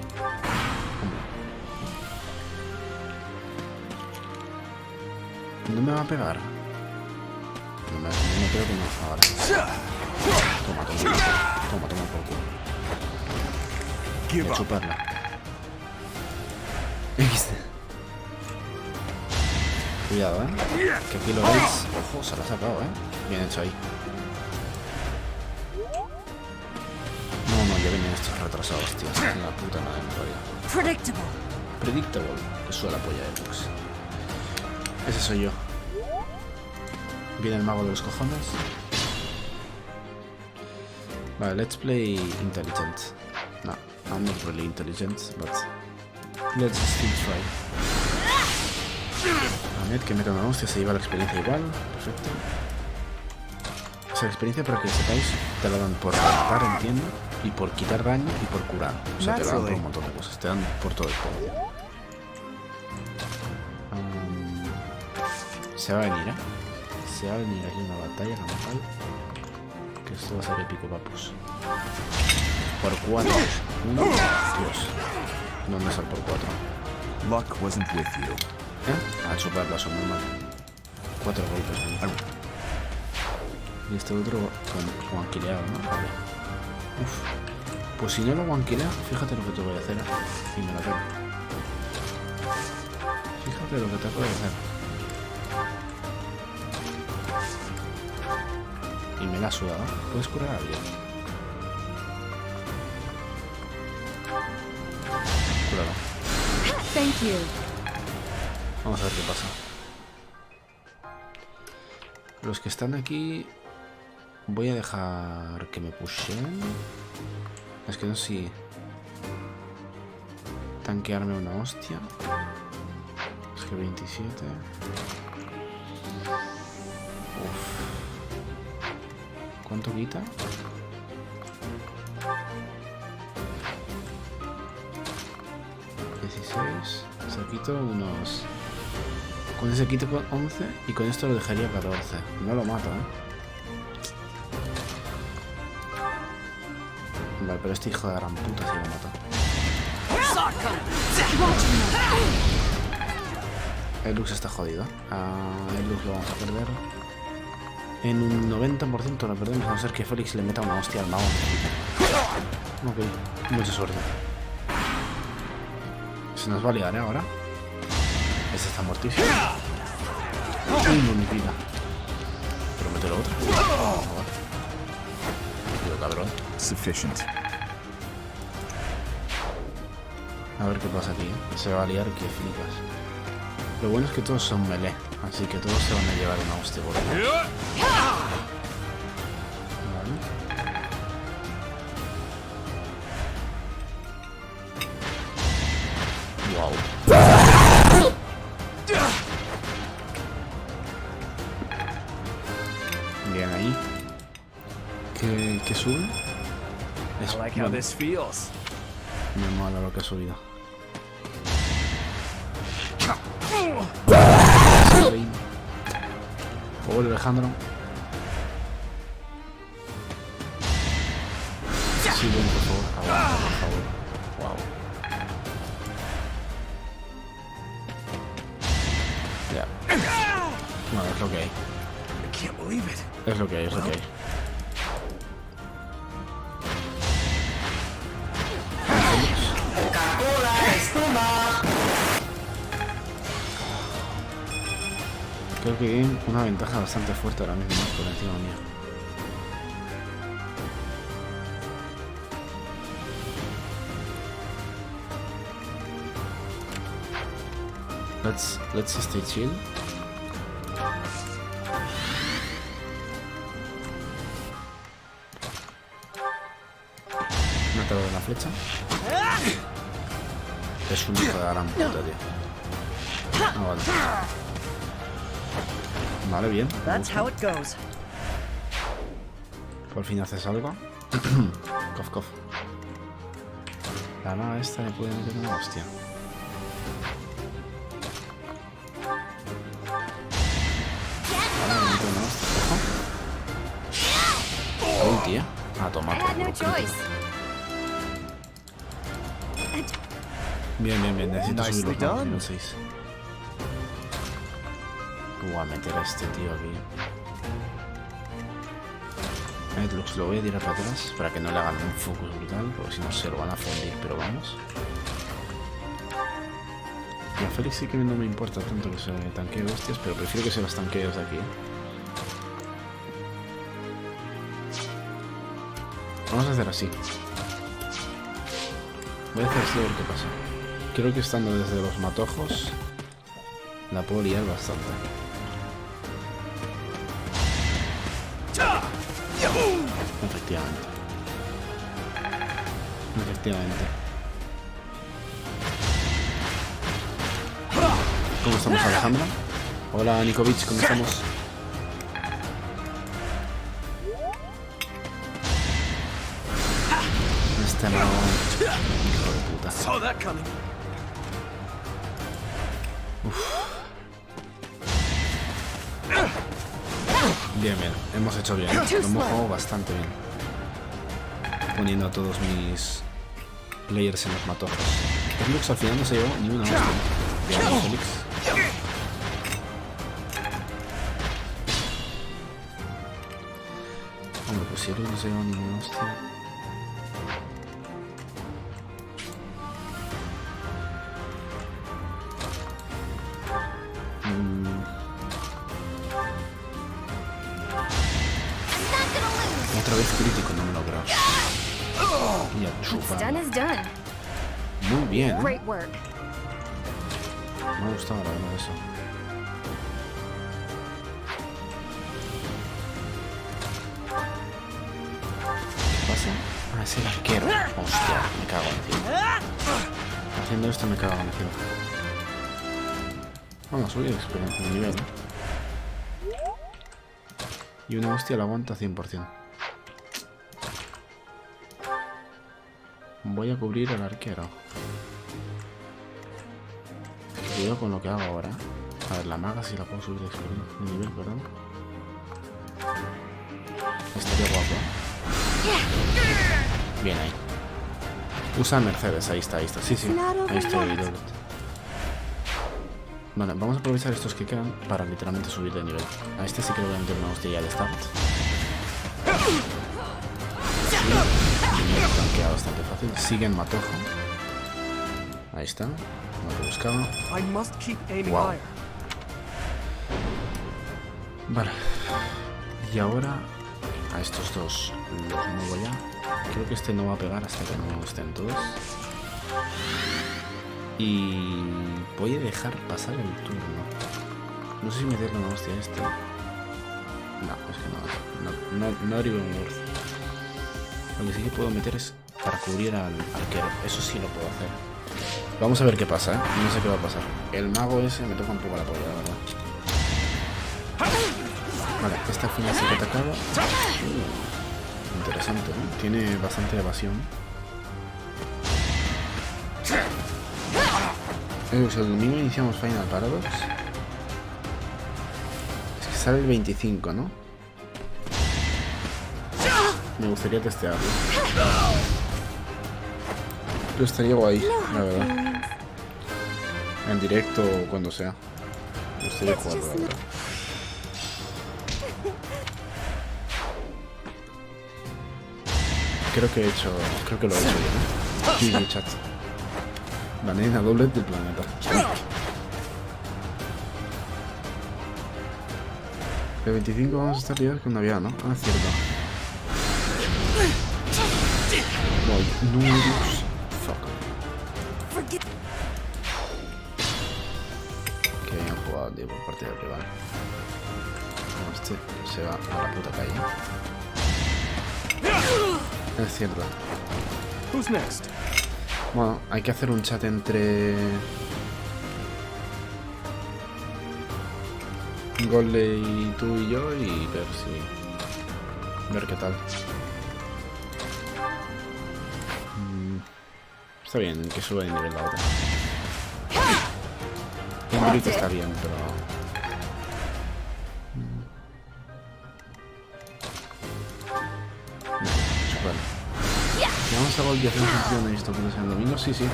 ¿No me va a pegar? No creo que no ahora. Toma por culo. Voy a chuparla. Cuidado, que aquí lo veis. Ojo, se lo ha sacado, bien hecho ahí. No, ya vienen estos retrasados, tío. Es la puta madre en realidad. Predictable. Que suele apoyar el box. Ese soy yo. Viene el mago de los cojones. Vale, let's play intelligent. No, I'm not really intelligent, but let's still try. Ahmed, que meta una hostia, se lleva la experiencia igual. Perfecto. Esa experiencia, para que sepáis, te la dan por matar, entiendo, y por quitar daño y por curar. O sea, te la dan por un montón de cosas. Te dan por todo el juego. Se va a venir, se va a venir aquí una batalla normal. Que esto va a ser épico, papus. Por 4. Uno. Dios. No me sale por 4. Luck wasn't with you. A chuparla, son normal. 4 golpes. Y este otro con guanquileado, ¿no? Vale. Uf. Pues si no lo guanquilea, fíjate lo que te voy a hacer. Y me la pego. Fíjate lo que te puedo hacer. Y me la ha sudado. ¿Puedes curar a alguien? Cúralo. Thank you. Vamos a ver qué pasa. Los que están aquí voy a dejar que me pushen. Es que no sé si tanquearme una hostia. Es que 27. Uf. ¿Cuánto quita? O sea, quito unos... Con ese quito con 11 y con esto lo dejaría 14. No lo mato, Vale, pero este hijo de gran puta sí lo mata. El Lux está jodido. El Lux lo vamos a perder. En un 90% lo perdemos, a no ser que Félix le meta una hostia al mago. Ok, mucha suerte. Se nos va a liar, ahora. Este está mortísimo. No me pida. Pero meter otro. Tío, cabrón. Sufficient. A ver qué pasa aquí, Se va a liar que flipas. Lo bueno es que todos son melee, así que todos se van a llevar una hostia por ahí. Wow. Bien ahí. ¿Qué sube? I like how this feels. Me mola lo que ha subido. Por favor, Alejandro. Sí, ven, por favor. Aguanta, por favor. Wow. Ya. Bueno, es lo que hay. Es lo que hay, es lo que hay. Creo que tienen una ventaja bastante fuerte ahora mismo por encima mía. Let's stay chill. Me ha atado de la flecha. Es un hijo de la gran puta, tío. Ah, vale. Vale, bien. Por fin haces algo. Cof, cof. La maga esta le puede meter una hostia. Vale, me meto una hostia. Ojo. Oh, tía. A tomar por culo. Bien, bien, bien. Necesito subir los manos, nivel 6. Voy a meter a este tío aquí. Lo voy a tirar para atrás para que no le hagan un focus brutal, porque si no se lo van a fundir, pero vamos. Y a Félix sí que no me importa tanto que se tanquee hostias, pero prefiero que se las tanquee desde aquí. Vamos a hacer así. Voy a hacer así a ver qué pasa. Creo que estando desde los matojos la puedo liar bastante. Efectivamente. Efectivamente. ¿Cómo estamos, Alejandra? Hola, Nikovic, ¿cómo estamos? Este no... Hijo de puta. Bien, bien. Hemos hecho bien. Lo hemos jugado bastante bien. Poniendo a todos mis players en los matojos. Félix al final no se llevó ni una hostia. Bien, Félix. Hombre, pues si él no se llevó ni una hostia. Otra vez crítico, no me lo creo. Y a chupar. Muy bien, ¿eh? Me ha gustado la verdad eso. ¿Qué pasa? Ah, es el arquero. Hostia, me cago encima. Haciendo esto me cago encima. Vamos a subir experiencia de nivel, ¿eh? Y una hostia la aguanta 100%. Voy a cubrir al arquero. Cuidado con lo que hago ahora. A ver, la maga si la puedo subir de experiencia de nivel, perdón. Estaría guapo. Bien ahí. Usa Mercedes, ahí está, ahí está. Sí, sí. Ahí estoy. Vale, vamos a aprovechar estos que quedan para literalmente subir de nivel. A este sí que le voy a meter una hostia ya de start. Queda bastante fácil. Sigue en matojo. Ahí está. Lo que buscaba. Wow. Vale. Y ahora a estos dos los muevo ya. Creo que este no va a pegar hasta que no estén todos. Y voy a dejar pasar el turno. No sé si meterle una hostia a este. No, es que no haría un worth. Lo que sí que puedo meter es para cubrir al arquero. Eso sí lo puedo hacer. Vamos a ver qué pasa, ¿eh? No sé qué va a pasar. El mago ese me toca un poco la polla, la verdad. Vale, este al final se ha atacado. Interesante, ¿no? Tiene bastante evasión. El domingo iniciamos Final Paradox. Es que sale el 25, ¿no? Me gustaría testearlo. Pero estaría guay, la verdad. En directo o cuando sea. Me gustaría jugarlo, la verdad. Creo que lo he hecho bien, ¿eh? Sí, mi chat. La nena doble del planeta. El 25 vamos a estar liados con Navidad, ¿no? Ah, cierto. Minutos. Fuck. Que bien jugado, tío, por parte del rival. No, este se va a la puta calle. Es cierto. Who's next? Bueno, hay que hacer un chat entre Goldley y tú y yo y ver qué tal. Está bien que suba de nivel la otra. En está bien, pero vamos a Gold y hacemos un trío de esto que no sea el domingo. Sí, sí.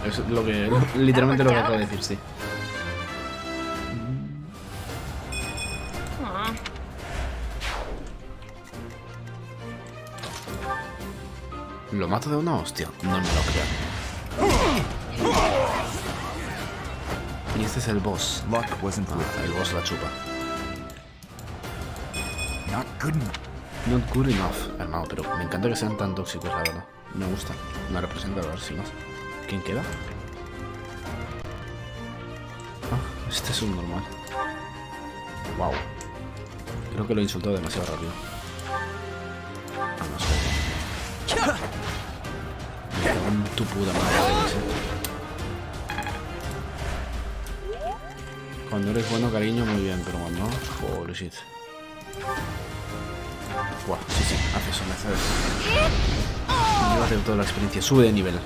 Es lo que literalmente lo que acabo de decir, sí. ¿Lo mato de una hostia? No me lo creo. Y este es el boss. El boss la chupa. Not good enough, hermano, pero me encanta que sean tan tóxicos, la verdad. Me gusta. Me representa, a ver si más. ¿Quién queda? Ah, este es un normal. Wow. Creo que lo he insultado demasiado rápido. Ah, no sé. Me cago en tu puta madre, Cuando eres bueno, cariño, muy bien, pero cuando no, holy shit. Buah, sí, hace eso, me hace eso. Llévate toda la experiencia, sube de nivel.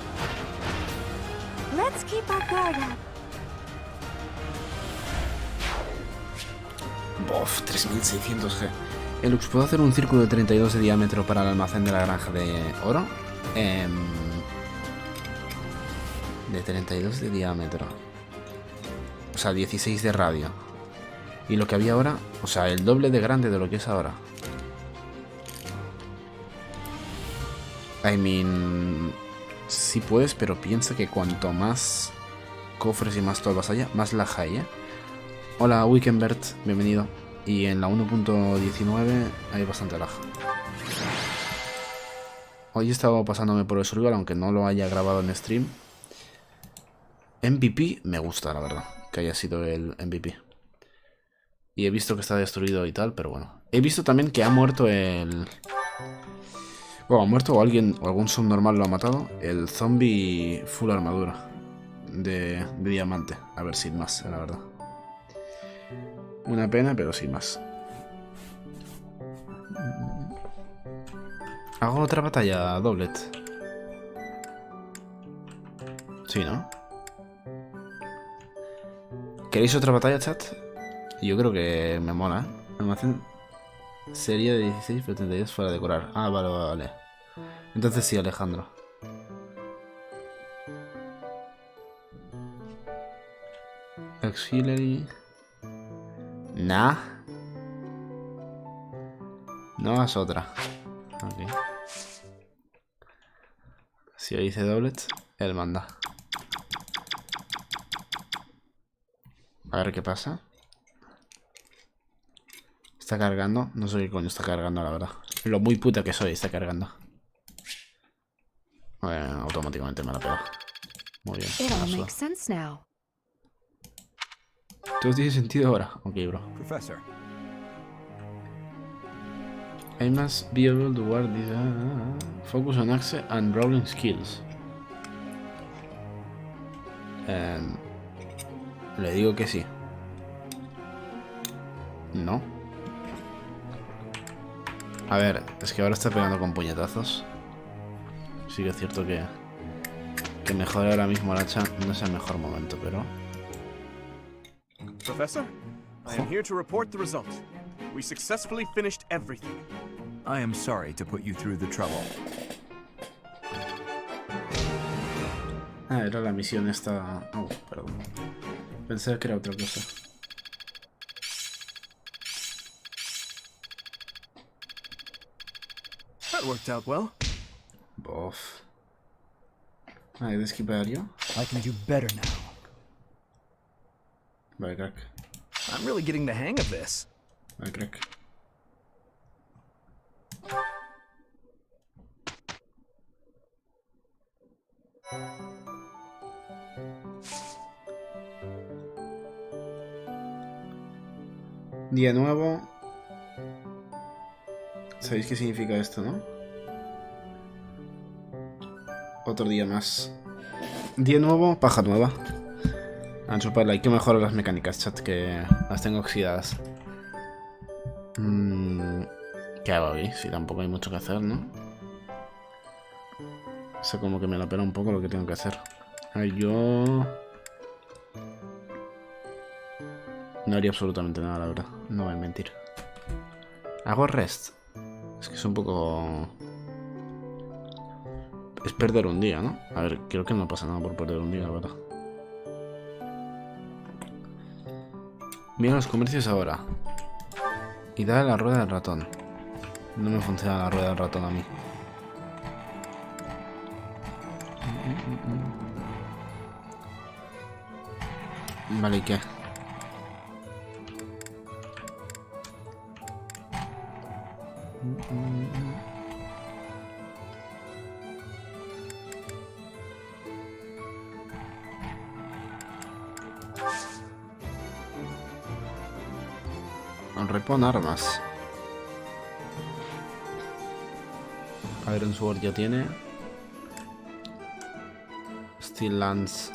Let's keep our guard up. Bof, 3600 G. Elux, ¿puedo hacer un círculo de 32 de diámetro para el almacén de la granja de oro? De 32 de diámetro. O sea, 16 de radio. Y lo que había ahora, o sea, el doble de grande de lo que es ahora. I mean, sí puedes, pero piensa que cuanto más cofres y más tolvas haya, más lag hay, ¿eh? Hola, Weekendbert, bienvenido. Y en la 1.19 hay bastante lag. Hoy he estado pasándome por el survival, aunque no lo haya grabado en stream. MVP me gusta, la verdad, que haya sido el MVP. Y he visto que está destruido y tal, pero bueno. He visto también que ha muerto el... Bueno, ha muerto o alguien, o algún subnormal lo ha matado. El zombie full armadura de diamante. A ver, sin más, la verdad. Una pena, pero sin más. Hago otra batalla, Doblet. Sí, ¿no? ¿Queréis otra batalla, chat? Yo creo que me mola, ¿eh? Almacén sería de 16, pero 32 para decorar. Ah, vale. Entonces sí, Alejandro. Auxiliary. Nah. No hagas otra. Ok. Si dice Doblet, él manda. A ver qué pasa. Está cargando. No sé qué coño está cargando, la verdad. Lo muy puta que soy, está cargando. Bueno, automáticamente me la pega. Muy bien. Todo tiene sentido ahora. Ok, bro. Professor. I must be able to work this. Focus on access and rolling skills. Le digo que sí. No. A ver, es que ahora está pegando con puñetazos. Sí que es cierto que mejor ahora mismo la hacha no es el mejor momento, pero... Professor, I am here to report the result. We successfully finished everything. I am sorry to put you through the trouble. Ah, era la misión esta... Oh, perdón. Pensé que era otra cosa. That worked out well. Bof. ¿Hay de esquivar yo? I can do better now. Vale, crack. I'm really getting the hang of this. Vale, crack. Día nuevo. ¿Sabéis qué significa esto, no? Otro día más. Día nuevo, paja nueva. A chuparla, hay que mejorar las mecánicas, chat, que las tengo oxidadas. ¿Qué hago aquí? Si tampoco hay mucho que hacer, ¿no? O sea, como que me la pela un poco lo que tengo que hacer. A ver, yo... no haría absolutamente nada, la verdad. No voy a mentir. ¿Hago rest? Es que es un poco... es perder un día, ¿no? A ver, creo que no pasa nada por perder un día, la verdad. Mira los comercios ahora. Y dale la rueda del ratón. No me funciona la rueda del ratón a mí. Vale, ¿y qué? Repon armas. Iron Sword ya tiene. Steel Lance.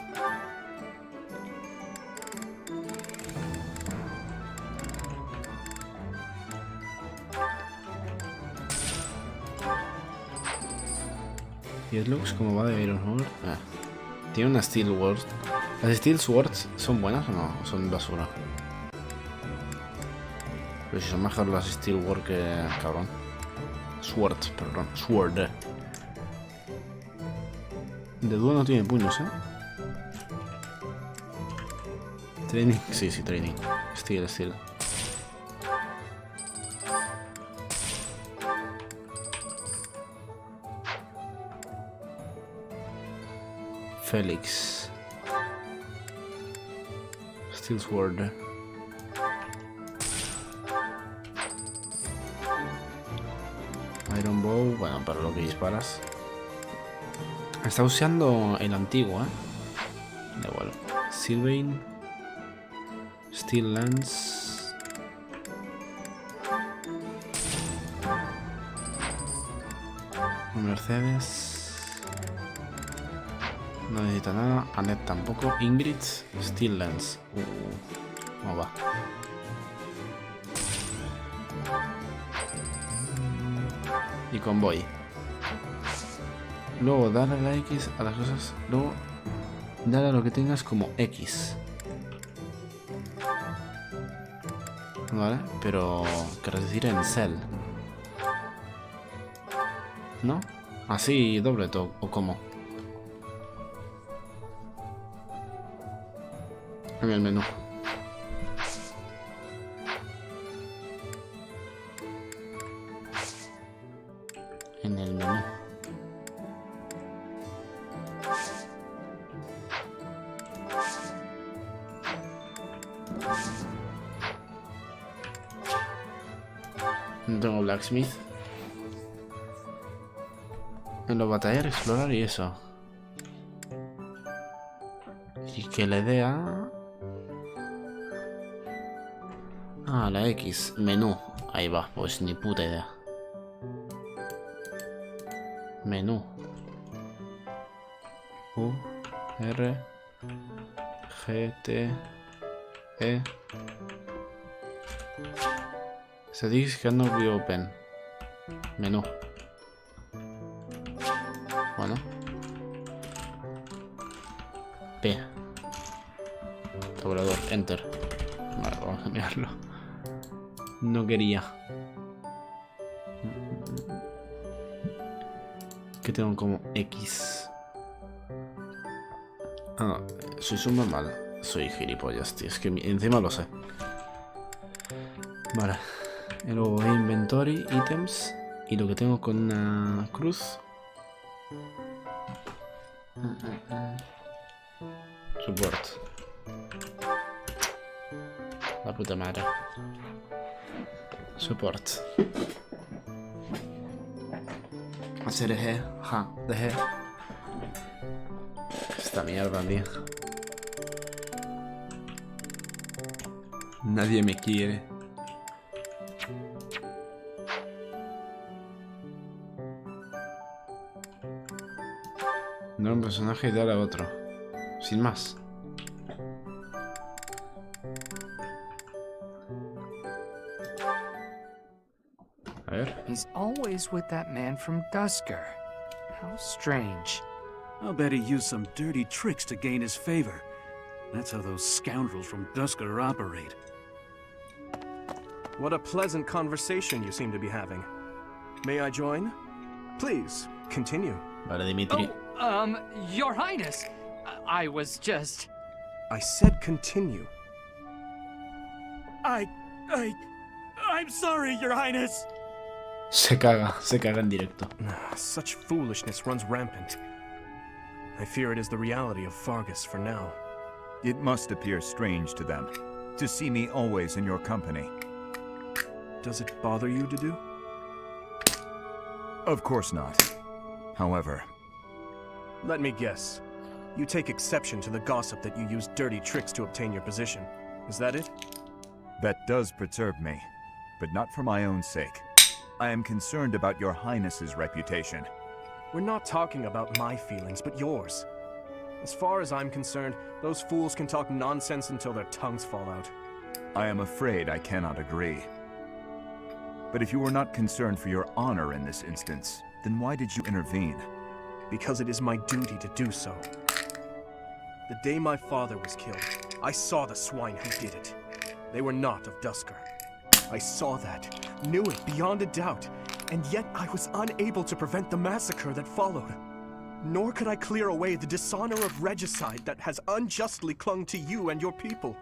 Y looks como va de Iron Sword. Tiene una Steel Sword. ¿Las Steel Swords son buenas o no? Son basura. Pero si son mejor las Steel Sword que... cabrón. Sword, perdón. Sword. De dúo no tiene puños, ¿eh? Training. Sí, training. Steel. Félix. Steel Sword. Iron Bow, bueno, para lo que disparas. Está usando el antiguo, Da igual. Sylvain. Steel Lance. Mercedes. No necesita nada. Annette tampoco. Ingrid. Steel Lance. ¿Cómo va? Y convoy. Luego dale a la X a las cosas. Luego dale a lo que tengas como X. Vale, pero querrás decir en cell. ¿No? Así doble top o cómo. En el menú. En el menú. No tengo blacksmith. En lo batallar, explorar y eso. Y que le dé a... ah, la X. Menú. Ahí va, pues ni puta idea. Menú. U, R, G, T, E. Settings cannot be open. Menú. Bueno. P. Tabulador. Enter. Vale, vamos a cambiarlo. No quería. Que tengo como X. Ah, soy subnormal. Soy gilipollas, tío. Es que encima lo sé. Vale. Y luego inventory, ítems. Y lo que tengo con una cruz. Support. La puta madre. Support. Hacer eje, ja, deje. Esta mierda, tío. Nadie me quiere. No un personaje y dar a otro. Sin más. A ver. He's always with that man from Dusker. How strange. I'll bet he used some dirty tricks to gain his favor. That's how those scoundrels from Dusker operate. What a pleasant conversation you seem to be having. May I join? Please, continue. Vale, Dimitri. Oh, Your Highness, I was just... I said continue. I'm sorry, Your Highness. Se caga en directo. Such foolishness runs rampant. I fear it is the reality of Fargus for now. It must appear strange to them, to see me always in your company. Does it bother you to do? Of course not. However... Let me guess. You take exception to the gossip that you use dirty tricks to obtain your position. Is that it? That does perturb me, but not for my own sake. I am concerned about your Highness's reputation. We're not talking about my feelings, but yours. As far as I'm concerned, those fools can talk nonsense until their tongues fall out. I am afraid I cannot agree. But if you were not concerned for your honor in this instance, then why did you intervene? Because it is my duty to do so. The day my father was killed, I saw the swine who did it. They were not of Dusker. I saw that, knew it beyond a doubt, and yet I was unable to prevent the massacre that followed. Nor could I clear away the dishonor of regicide that has unjustly clung to you and your people.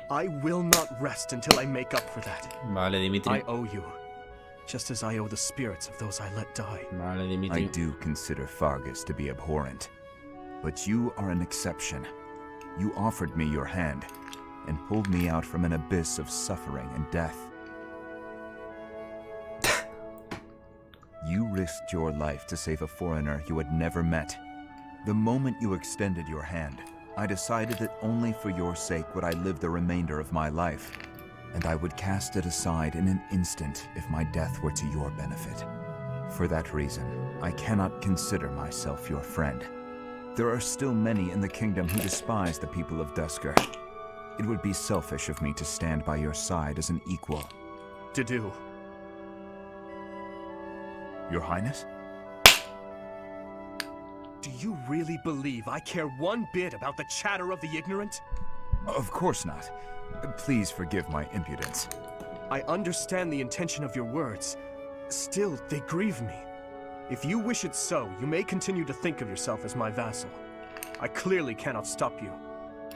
I will not rest until I make up for that. Vale, Dimitri. I owe you, just as I owe the spirits of those I let die. Vale, Dimitri. I do consider Fargus to be abhorrent, but you are an exception. You offered me your hand, and pulled me out from an abyss of suffering and death. You risked your life to save a foreigner you had never met. The moment you extended your hand, I decided that only for your sake would I live the remainder of my life, and I would cast it aside in an instant if my death were to your benefit. For that reason, I cannot consider myself your friend. There are still many in the kingdom who despise the people of Dusker. It would be selfish of me to stand by your side as an equal. To do. Your Highness? Do you really believe I care one bit about the chatter of the ignorant? Of course not. Please forgive my impudence. I understand the intention of your words. Still, they grieve me. If you wish it so, you may continue to think of yourself as my vassal. I clearly cannot stop you.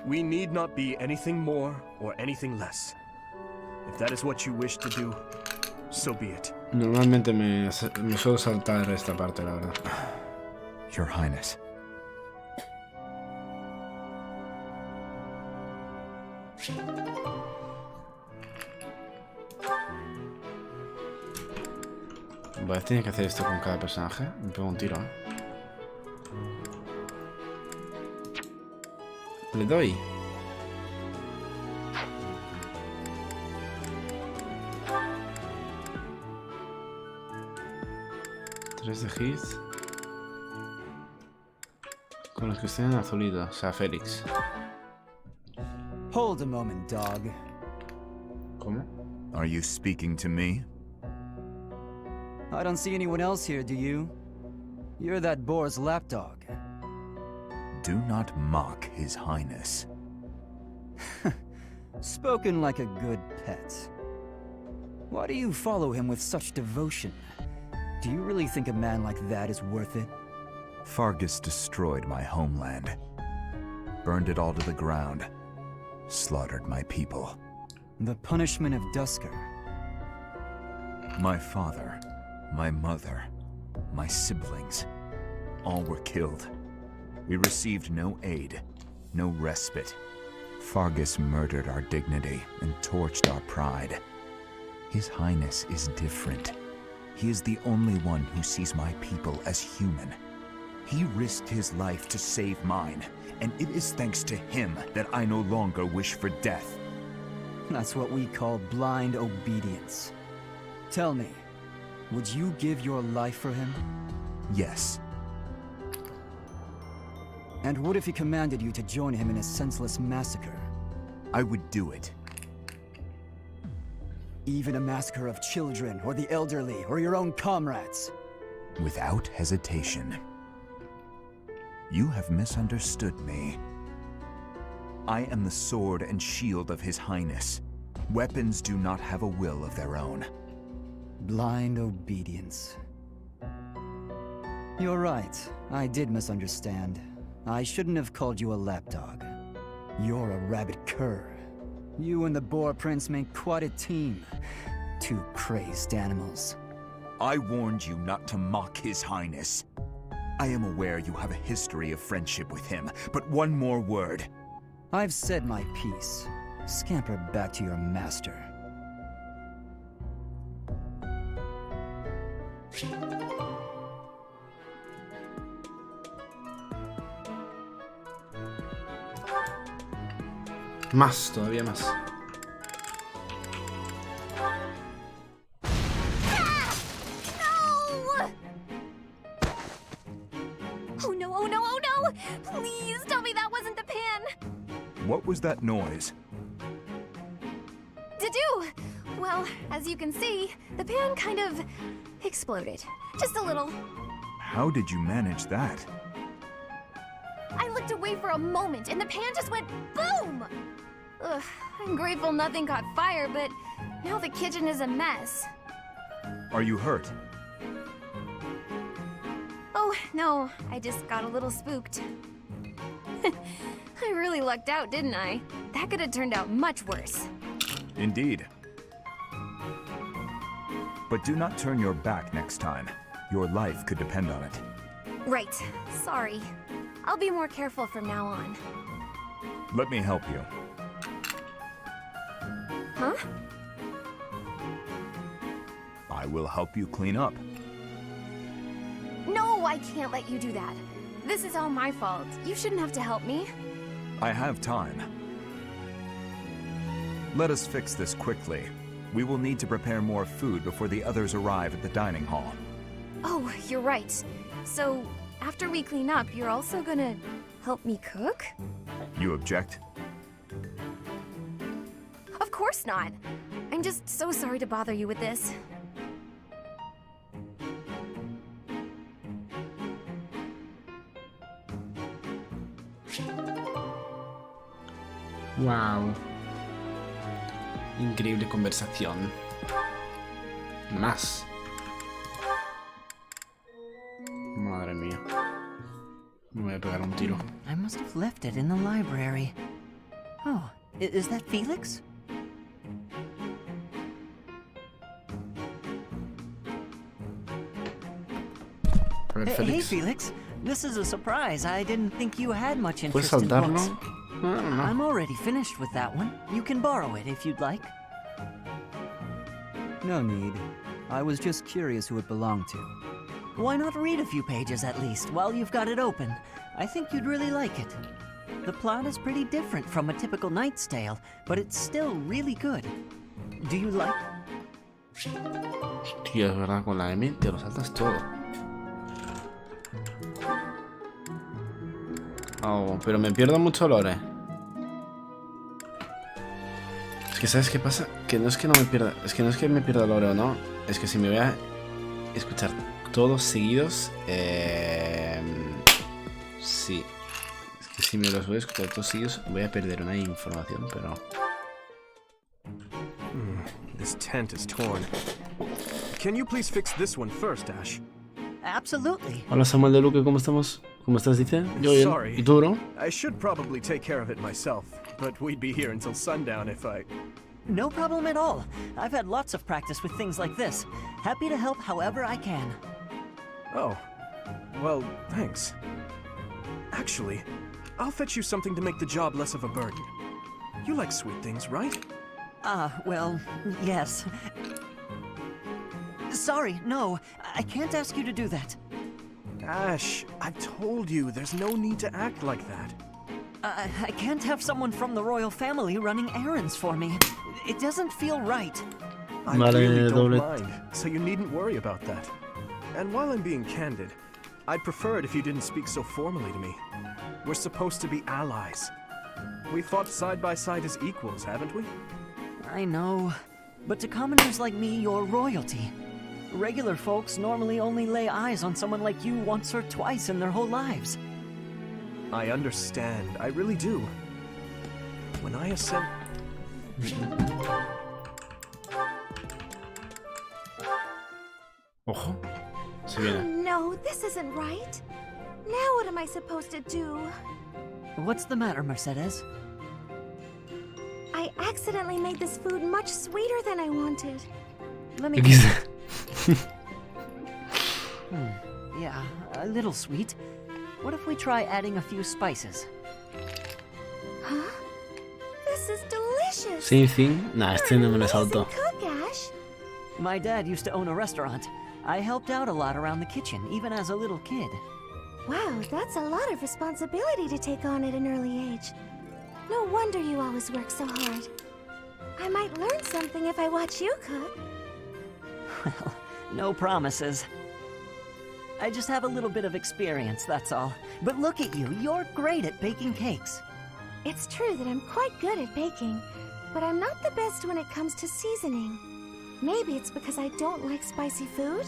We need not be anything more or anything less. If that is what you wish to do, so be it. Normalmente me suelo saltar esta parte, la verdad. Your Highness. Voy a tener que hacer esto con cada personaje. Me pego un tiro, ¿eh? Le doy. Tres de hit. Con los que estén en azulito, o sea, Félix. Hold a moment, dog. ¿Cómo? Are you speaking to me? I don't see anyone else here, do you? You're that boar's lapdog. Do not mock His Highness. Spoken like a good pet. Why do you follow him with such devotion? Do you really think a man like that is worth it? Fargus destroyed my homeland. Burned it all to the ground. Slaughtered my people. The punishment of Dusker. My father, my mother, my siblings, all were killed. We received no aid, no respite. Fargus murdered our dignity and torched our pride. His Highness is different. He is the only one who sees my people as human. He risked his life to save mine, and it is thanks to him that I no longer wish for death. That's what we call blind obedience. Tell me, would you give your life for him? Yes. And what if he commanded you to join him in a senseless massacre? I would do it. Even a massacre of children, or the elderly, or your own comrades? Without hesitation. You have misunderstood me. I am the sword and shield of His Highness. Weapons do not have a will of their own. Blind obedience. You're right, I did misunderstand. I shouldn't have called you a lapdog. You're a rabid cur. You and the Boar Prince make quite a team. Two crazed animals. I warned you not to mock His Highness. I am aware you have a history of friendship with him, but one more word. I've said my piece. Scamper back to your master. Más, todavía más. Please tell me that wasn't the pan! What was that noise? Well, as you can see, the pan kind of exploded. Just a little. How did you manage that? I looked away for a moment and the pan just went boom! Ugh, I'm grateful nothing caught fire, but now the kitchen is a mess. Are you hurt? Oh, no, I just got a little spooked. I really lucked out, didn't I? That could have turned out much worse. Indeed. But do not turn your back next time. Your life could depend on it. Right. Sorry. I'll be more careful from now on. Let me help you. Huh? I will help you clean up. No, I can't let you do that. This is all my fault. You shouldn't have to help me. I have time. Let us fix this quickly. We will need to prepare more food before the others arrive at the dining hall. Oh, you're right. So, after we clean up, you're also gonna help me cook? You object? Of course not. I'm just so sorry to bother you with this. Wow. Increíble conversación. Más. Madre mía. Me voy a pegar un tiro. I must have left it in the library. Oh, is that Felix? Hey, Felix. This is a surprise. I didn't think you had much interest in books. I'm already finished with that one. You can borrow it if you'd like. No need. I was just curious who it belonged to. Why not read a few pages at least while you've got it open? I think you'd really like it. The plot is pretty different from a typical Knight's Tale, but it's still really good. Do you like... Tío, es verdad, con la M te lo saltas todo. Oh, pero me pierdo mucho lore. Es que ¿sabes qué pasa? Que no es que no me pierda, es que no es que me pierda lore o no, es que si me voy a escuchar todos seguidos, sí, es que si me los voy a escuchar todos seguidos voy a perder una información, pero... This tent is torn. Can you please fix this one first, Ash? Absolutely. Hola Samuel de Luque, ¿cómo estamos? ¿Cómo estás, dice? Yo bien. Sorry. ¿Y tú, bro? I should probably take care of it myself, but we'd be here until sundown if I... No problem at all. I've had lots of practice with things like this. Happy to help however I can. Oh. Well, thanks. Actually, I'll fetch you something to make the job less of a burden. You like sweet things, right? Well, yes. Sorry, no. I can't ask you to do that. Ash, I've told you, there's no need to act like that. I can't have someone from the royal family running errands for me. It doesn't feel right. I really don't mind, so you needn't worry about that. And while I'm being candid, I'd prefer it if you didn't speak so formally to me. We're supposed to be allies. We fought side by side as equals, haven't we? I know. But to commoners like me, you're royalty. Regular folks normally only lay eyes on someone like you once or twice in their whole lives. I understand. I really do. When I ascend... Ojo. Se Oh, viene. no, this isn't right. Now what am I supposed to do? What's the matter, Mercedes? I accidentally made this food much sweeter than I wanted. Let me... Yeah, a little sweet. What if we try adding a few spices? Huh? This is delicious. Same thing. Nah, este no me lo salto. Cook, Ash. My dad used to own a restaurant. I helped out a lot around the kitchen, even as a little kid. Wow, that's a lot of responsibility to take on at an early age. No wonder you always work so hard. I might learn something if I watch you cook. Well, no promises. I just have a little bit of experience, that's all. But look at you, you're great at baking cakes. It's true that I'm quite good at baking, but I'm not the best when it comes to seasoning. Maybe it's because I don't like spicy food?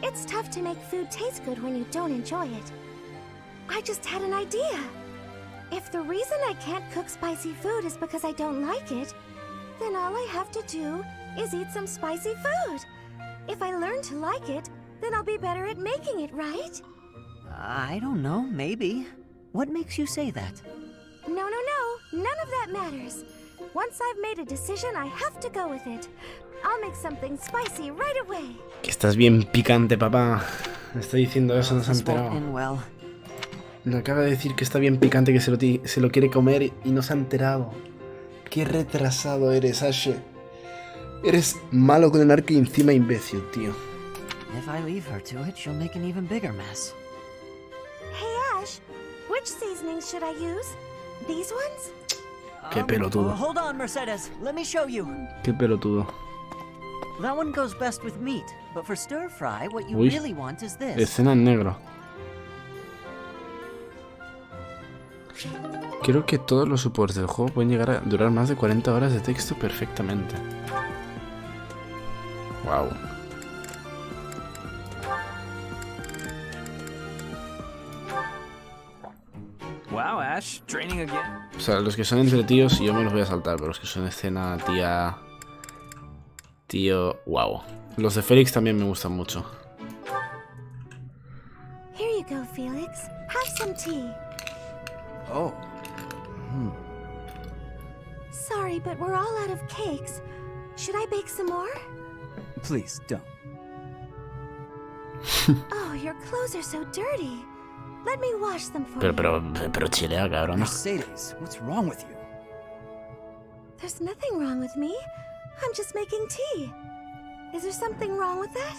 It's tough to make food taste good when you don't enjoy it. I just had an idea. If the reason I can't cook spicy food is because I don't like it, then all I have to do is eat some spicy food. If I learn to like it, then I'll be better at making it, right? I don't know, maybe. What makes you say that? No, none of that matters. Once I've made a decision, I have to go with it. I'll make something spicy right away. Que estás bien picante, papá. Me está diciendo eso, no se ha enterado. Le acaba de decir que está bien picante, que se lo quiere comer y no se ha enterado. Qué retrasado eres, Ashe. Eres malo con el arco y encima imbécil, tío. If I leave her to it, she'll make an even bigger mess. Hey, Ash, which seasonings should I use? These ones? Qué pelotudo. Hold on, Mercedes. Let me show you. Qué pelotudo. That one goes best with meat, but for stir fry, what you Uy, really want is this. escena en negro. Creo que todos los supports del juego pueden llegar a durar más de 40 horas de texto perfectamente. Wow. Wow, Ash, training again. O sea, los que son entre tíos yo me los voy a saltar, pero los que son escena, tía... Tío... Wow. Los de Félix también me gustan mucho. Here you go, Felix. Have some tea. Oh. Sorry, but we're all out of cakes. Should I bake some more? Please, don't. Oh, your clothes are so dirty. Let me wash them for you. Pero chilea, cabrón. Mercedes, what's wrong with you? There's nothing wrong with me. I'm just making tea. Is there something wrong with that?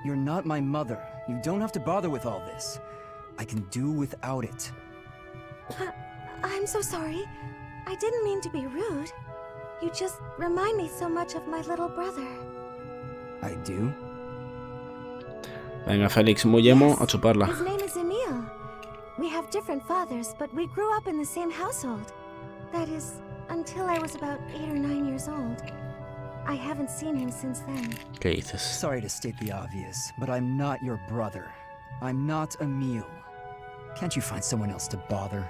You're not my mother. You don't have to bother with all this. I can do without it. I'm so sorry. I didn't mean to be rude. You just remind me so much of my little brother. I do? Venga, Félix, muy emo, a chuparla. His name is Emil. We have different fathers, but we grew up in the same household. That is, until I was about 8 or 9 years old. I haven't seen him since then. ¿Qué dices? Sorry to state the obvious, but I'm not your brother. I'm not Emil. Can't you find someone else to bother?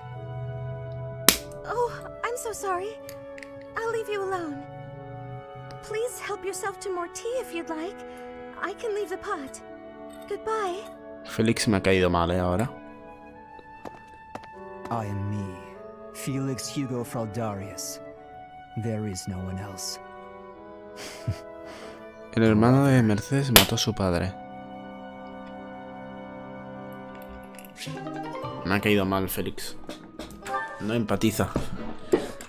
Oh, I'm so sorry. I'll leave you alone. Please help yourself to more tea if you'd like. I can leave the pot. Goodbye. Félix me ha caído mal, ahora. I am me, Felix Hugo Fraldarius. There is no one else. El hermano de Mercedes mató a su padre. Me ha caído mal, Félix. No empatiza.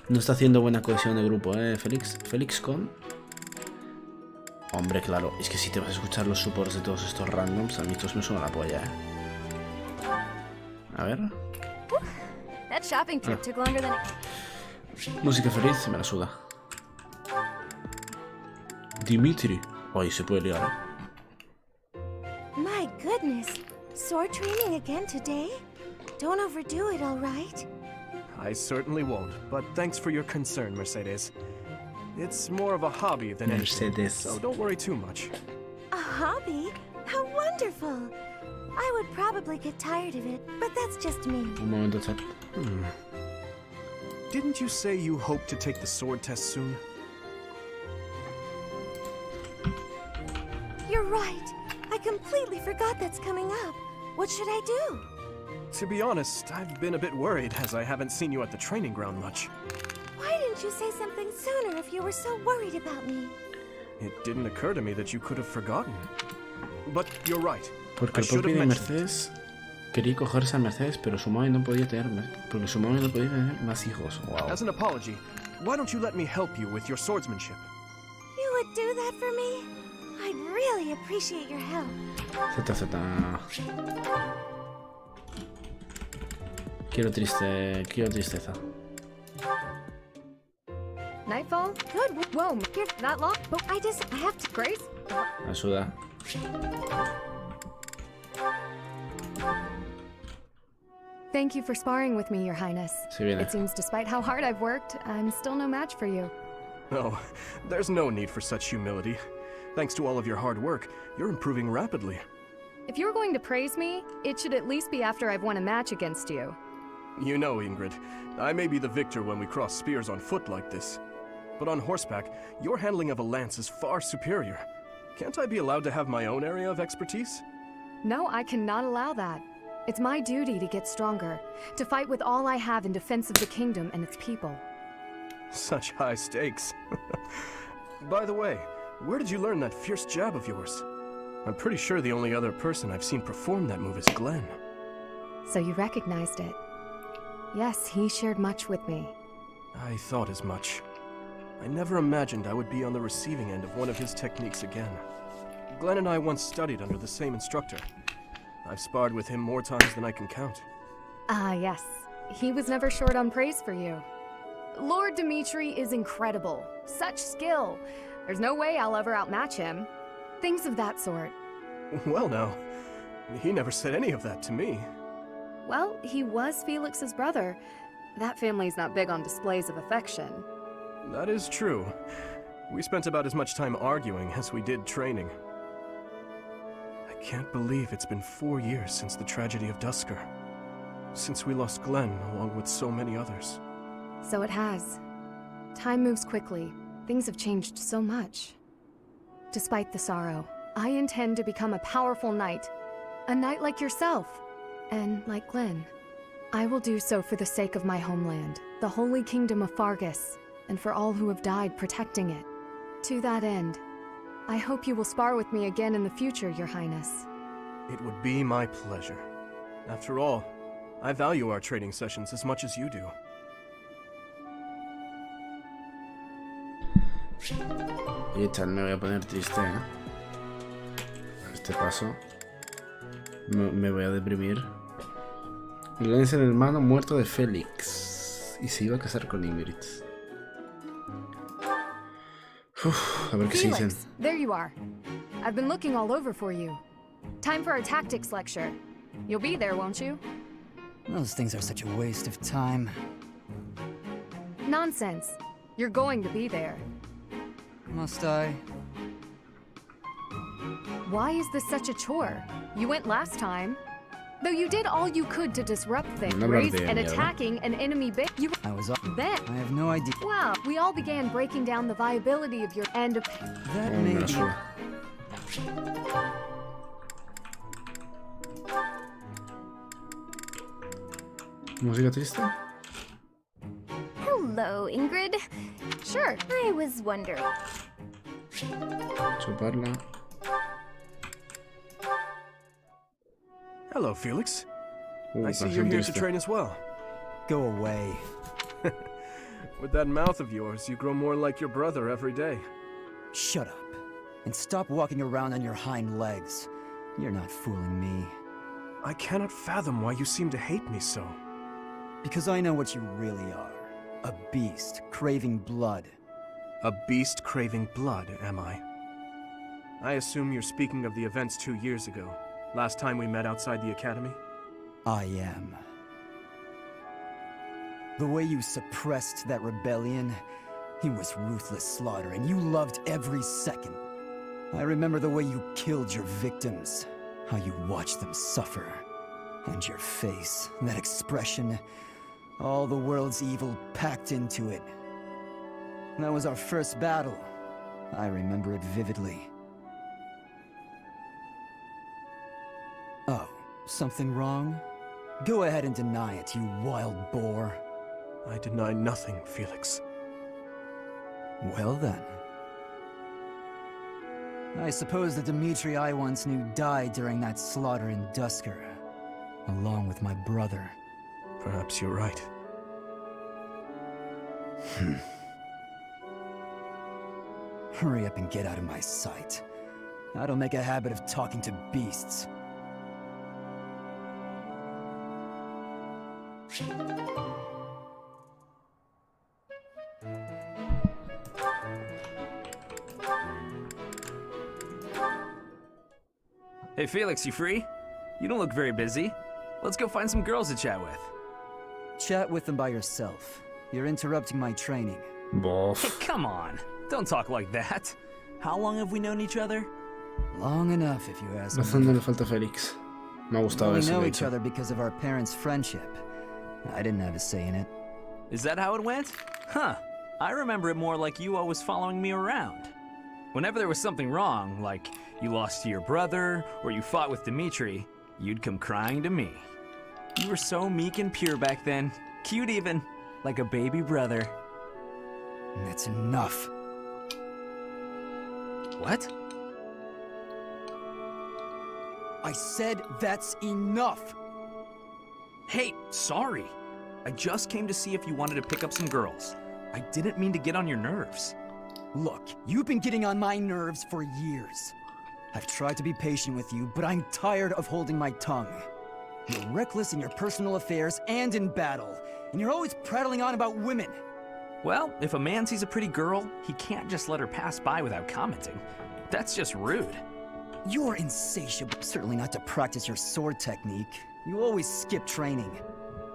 No está haciendo buena cohesión de grupo, Félix. Félix con... Hombre, claro. Es que si te vas a escuchar los supports de todos estos randoms, a mí estos me suenan la polla, A ver. That shopping trip took longer than Música feliz, me la suda. Dimitri. Ay, se puede liar. My goodness. Sword training again today? Don't overdo it, all right? I certainly won't, but thanks for your concern, Mercedes. It's more of a hobby than anything, so don't worry too much. A hobby? How wonderful! I would probably get tired of it, but that's just me. Un momento, chat. Didn't you say you hope to take the sword test soon? You're right. I completely forgot that's coming up. What should I do? To be honest, I've been a bit worried as I haven't seen you at the training ground much. Why didn't you say something sooner if you were so worried about me? It didn't occur to me that you could have forgotten. But you're right. Porque el papi de Mercedes quería cogerse a Mercedes, pero su madre no podía tener más hijos. Wow. As an apology, why don't you let me help you with your swordsmanship? You would do that for me? I'd really appreciate your help. Quiero tristeza. Nightfall? Good. Whoa, you're not long. But I have to. Grace? Ayuda. Thank you for sparring with me, Your Highness. It seems despite how hard I've worked, I'm still no match for you. Oh, there's no need for such humility. Thanks to all of your hard work, you're improving rapidly. If you're going to praise me, it should at least be after I've won a match against you. You know, Ingrid, I may be the victor when we cross spears on foot like this. But on horseback, your handling of a lance is far superior. Can't I be allowed to have my own area of expertise? No, I cannot allow that. It's my duty to get stronger, to fight with all I have in defense of the kingdom and its people. Such high stakes. By the way, where did you learn that fierce jab of yours? I'm pretty sure the only other person I've seen perform that move is Glenn. So you recognized it? Yes, he shared much with me. I thought as much. I never imagined I would be on the receiving end of one of his techniques again. Glenn and I once studied under the same instructor. I've sparred with him more times than I can count. Yes. He was never short on praise for you. Lord Dimitri is incredible. Such skill. There's no way I'll ever outmatch him. Things of that sort. Well now, he never said any of that to me. Well, he was Felix's brother. That family's not big on displays of affection. That is true. We spent about as much time arguing as we did training. I can't believe it's been 4 years since the tragedy of Dusker. Since we lost Glenn, along with so many others. So it has. Time moves quickly. Things have changed so much. Despite the sorrow, I intend to become a powerful knight. A knight like yourself. And like Glenn. I will do so for the sake of my homeland, the holy kingdom of Fargus, and for all who have died protecting it. To that end, I hope you will spar with me again in the future, Your Highness. It would be my pleasure. After all, I value our trading sessions as much as you do. Y tal, me voy a poner triste, A este paso. Me voy a deprimir. Glenn es el hermano muerto de Félix. Y se iba a casar con Ingrid. Uf, a ver qué se dicen. There you are. I've been looking all over for you. Time for a tactics lecture. You'll be there, won't you? Those things are such a waste of time. Nonsense. You're going to be there. Must I? Why is this such a chore? You went last time. Though you did all you could to disrupt things, and attacking an enemy base, I was off. Then I have no idea. Well, we all began breaking down the viability of your end of. That may be. ¿Música triste? Hello, Ingrid. Sure, I was wondering. Chuparla. Hello, Felix. I see you're here to train as well. Go away. With that mouth of yours, you grow more like your brother every day. Shut up. And stop walking around on your hind legs. You're not fooling me. I cannot fathom why you seem to hate me so. Because I know what you really are. A beast, craving blood. A beast craving blood, am I? I assume you're speaking of the events 2 years ago. Last time we met outside the academy? I am. The way you suppressed that rebellion, it was ruthless slaughter, and you loved every second. I remember the way you killed your victims, how you watched them suffer. And your face, that expression, all the world's evil packed into it. That was our first battle. I remember it vividly. Oh, something wrong? Go ahead and deny it, you wild boar. I deny nothing, Felix. Well then. I suppose the Dimitri I once knew died during that slaughter in Dusker, along with my brother. Perhaps you're right. Hurry up and get out of my sight. I don't make a habit of talking to beasts. Hey Felix, you free? You don't look very busy. Let's go find some girls to chat with. Chat with them by yourself. You're interrupting my training. Hey, come on. Don't talk like that. How long have we known each other? Long enough, if you ask me. Bastante le falta a Félix. Me ha gustado We eso. know de each hecho. other because of our parents' friendship. I didn't have a say in it. Is that how it went? Huh. I remember it more like you always following me around. Whenever there was something wrong, like you lost to your brother, or you fought with Dimitri, you'd come crying to me. You were so meek and pure back then. Cute even. Like a baby brother. That's enough. What? I said that's enough! Hey, sorry. I just came to see if you wanted to pick up some girls. I didn't mean to get on your nerves. Look, you've been getting on my nerves for years. I've tried to be patient with you, but I'm tired of holding my tongue. You're reckless in your personal affairs and in battle, and you're always prattling on about women. Well, if a man sees a pretty girl, he can't just let her pass by without commenting. That's just rude. You're insatiable, certainly not to practice your sword technique. You always skip training.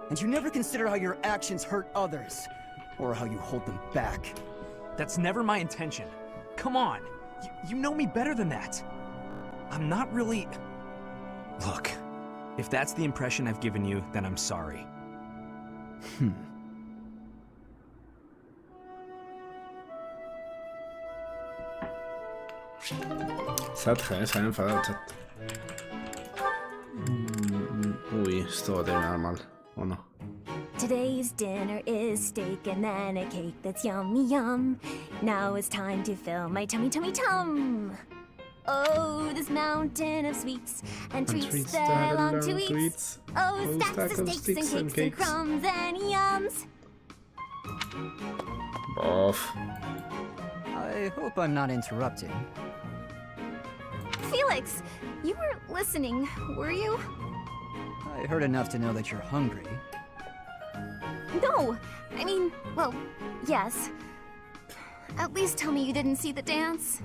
And you never consider how your actions hurt others, or how you hold them back. That's never my intention. Come on, you know me better than that. I'm not really... Look, if that's the impression I've given you, then I'm sorry. Sadja, se ha enfadado el chat. Uy, esto va a terminar mal, ¿o no? Today's dinner is steak and then a cake that's yummy yum. Now it's time to fill my tummy tummy tum. Oh, this mountain of sweets and treats that I long to eat. Oh, stacks of steaks and cakes and crumbs and yums. Off. I hope I'm not interrupting. Felix, you were listening, were you? I heard enough to know that you're hungry. No, I mean, well, yes. At least tell me you didn't see the dance.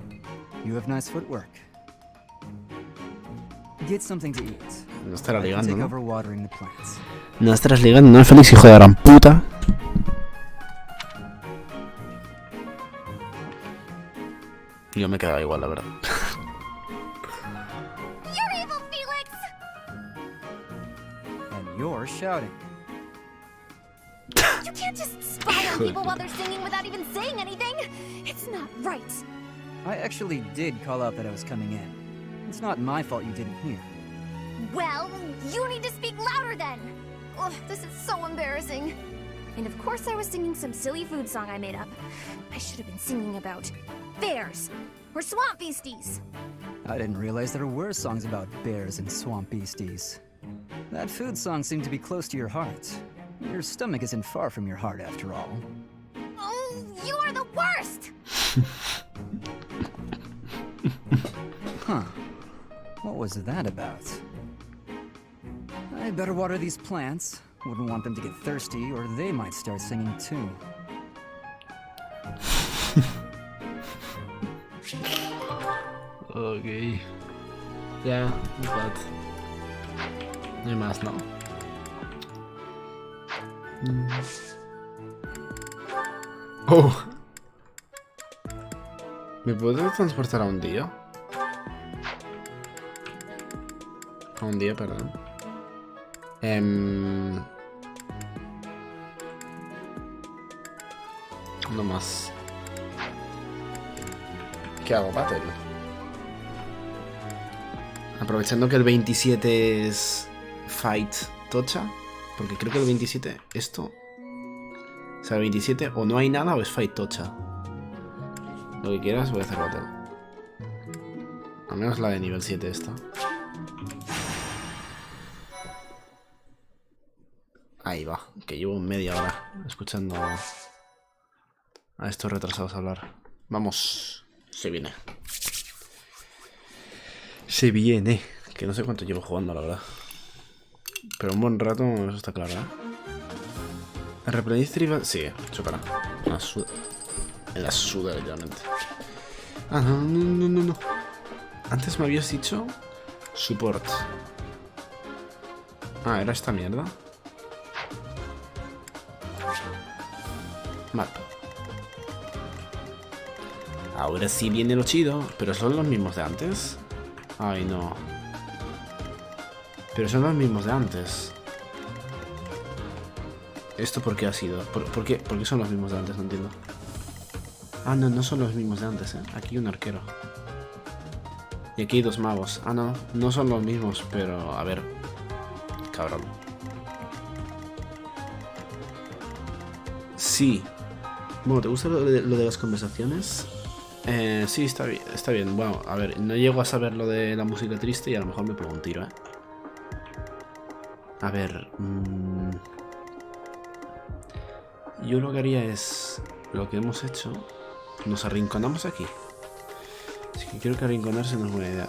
You have nice footwork. Get something to eat. No estará I can ligando, take ¿no? over watering the plants. No estarás ligando, ¿no, Félix, hijo de gran puta? Yo me quedaba igual, la verdad. You're evil, Felix! And you're shouting. You can't just spy on people while they're singing without even saying anything! It's not right! I actually did call out that I was coming in. It's not my fault you didn't hear. Well, you need to speak louder then! Ugh, this is so embarrassing. And of course I was singing some silly food song I made up. I should have been singing about bears or swamp beasties. I didn't realize there were songs about bears and swamp beasties. That food song seemed to be close to your heart. Your stomach isn't far from your heart, after all. You are the worst! Huh. What was that about? I better water these plants. Wouldn't want them to get thirsty, or they might start singing too. Ok. Ya, but... no hay más, ¿no? Oh. ¿Me puedo transportar a un día? A un día, perdón. No más. ¿Qué hago? Battle. Aprovechando que el 27 es Fight Tocha. Porque creo que el 27, esto... O sea, el 27 o no hay nada o es Fight Tocha. Lo que quieras, voy a hacer Battle. Al menos la de nivel 7 esta. Ahí va, que llevo media hora escuchando a estos retrasados hablar. Vamos, se viene. Se viene. Que no sé cuánto llevo jugando, la verdad. Pero un buen rato, eso está claro, ¿eh? ¿El replay tribal? Sí, chocará. En la suda, literalmente. Ah, no. Antes me habías dicho support. Ah, era esta mierda. Vale. Ahora sí viene lo chido. Pero son los mismos de antes. Ay, no. Pero son los mismos de antes. ¿Esto por qué ha sido? ¿Por qué son los mismos de antes? No entiendo. Ah, no, no son los mismos de antes, ¿eh? Aquí hay un arquero. Y aquí hay dos magos. Ah, no, no son los mismos, pero... A ver. Cabrón. Sí. Bueno, ¿te gusta lo de las conversaciones? Sí, está bien. Bueno, a ver, no llego a saber lo de la música triste y a lo mejor me pego un tiro, ¿eh? A ver... Yo lo que haría es... Lo que hemos hecho... Nos arrinconamos aquí. Así que creo que arrinconarse no es buena idea.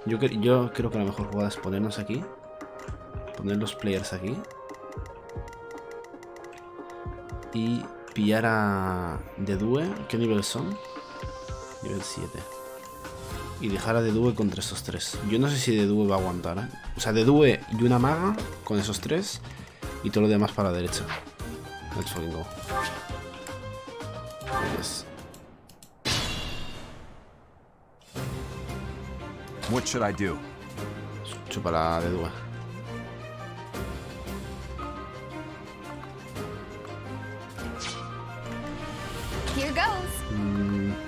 Yo creo que la mejor jugada es ponernos aquí. Poner los players aquí. Y pillar a Dedue. ¿Qué nivel son? Nivel 7. Y dejar a Dedue contra estos tres. Yo no sé si Dedue va a aguantar, ¿eh? O sea, Dedue y una maga con esos tres. Y todo lo demás para la derecha. Let's fucking go. Yes. What should I do? Chupa la Dedue. Here goes.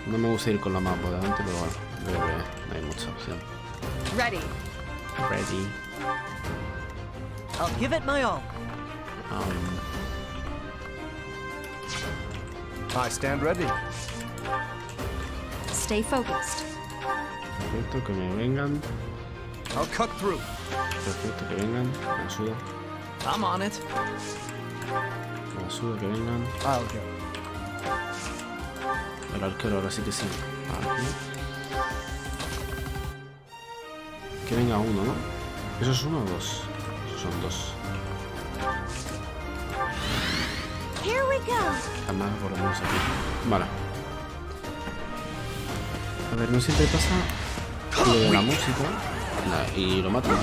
No me gusta ir con la mapa por delante, pero bueno, creo que no hay mucha opción. Ready. Ready. I'll give it my all. I stand ready. Stay focused. Perfecto, que me vengan. I'll cut through. Perfecto, que vengan. Me suda. I'm on it. Me suda, que vengan. I'll go. El arquero ahora sí que sí. Aquí. Que venga uno, ¿no? ¿Eso es uno o dos? Esos son dos. Here we go. Además, por lo menos aquí. Vale. A ver, no siempre pasa lo de la música. Nah, y lo matan.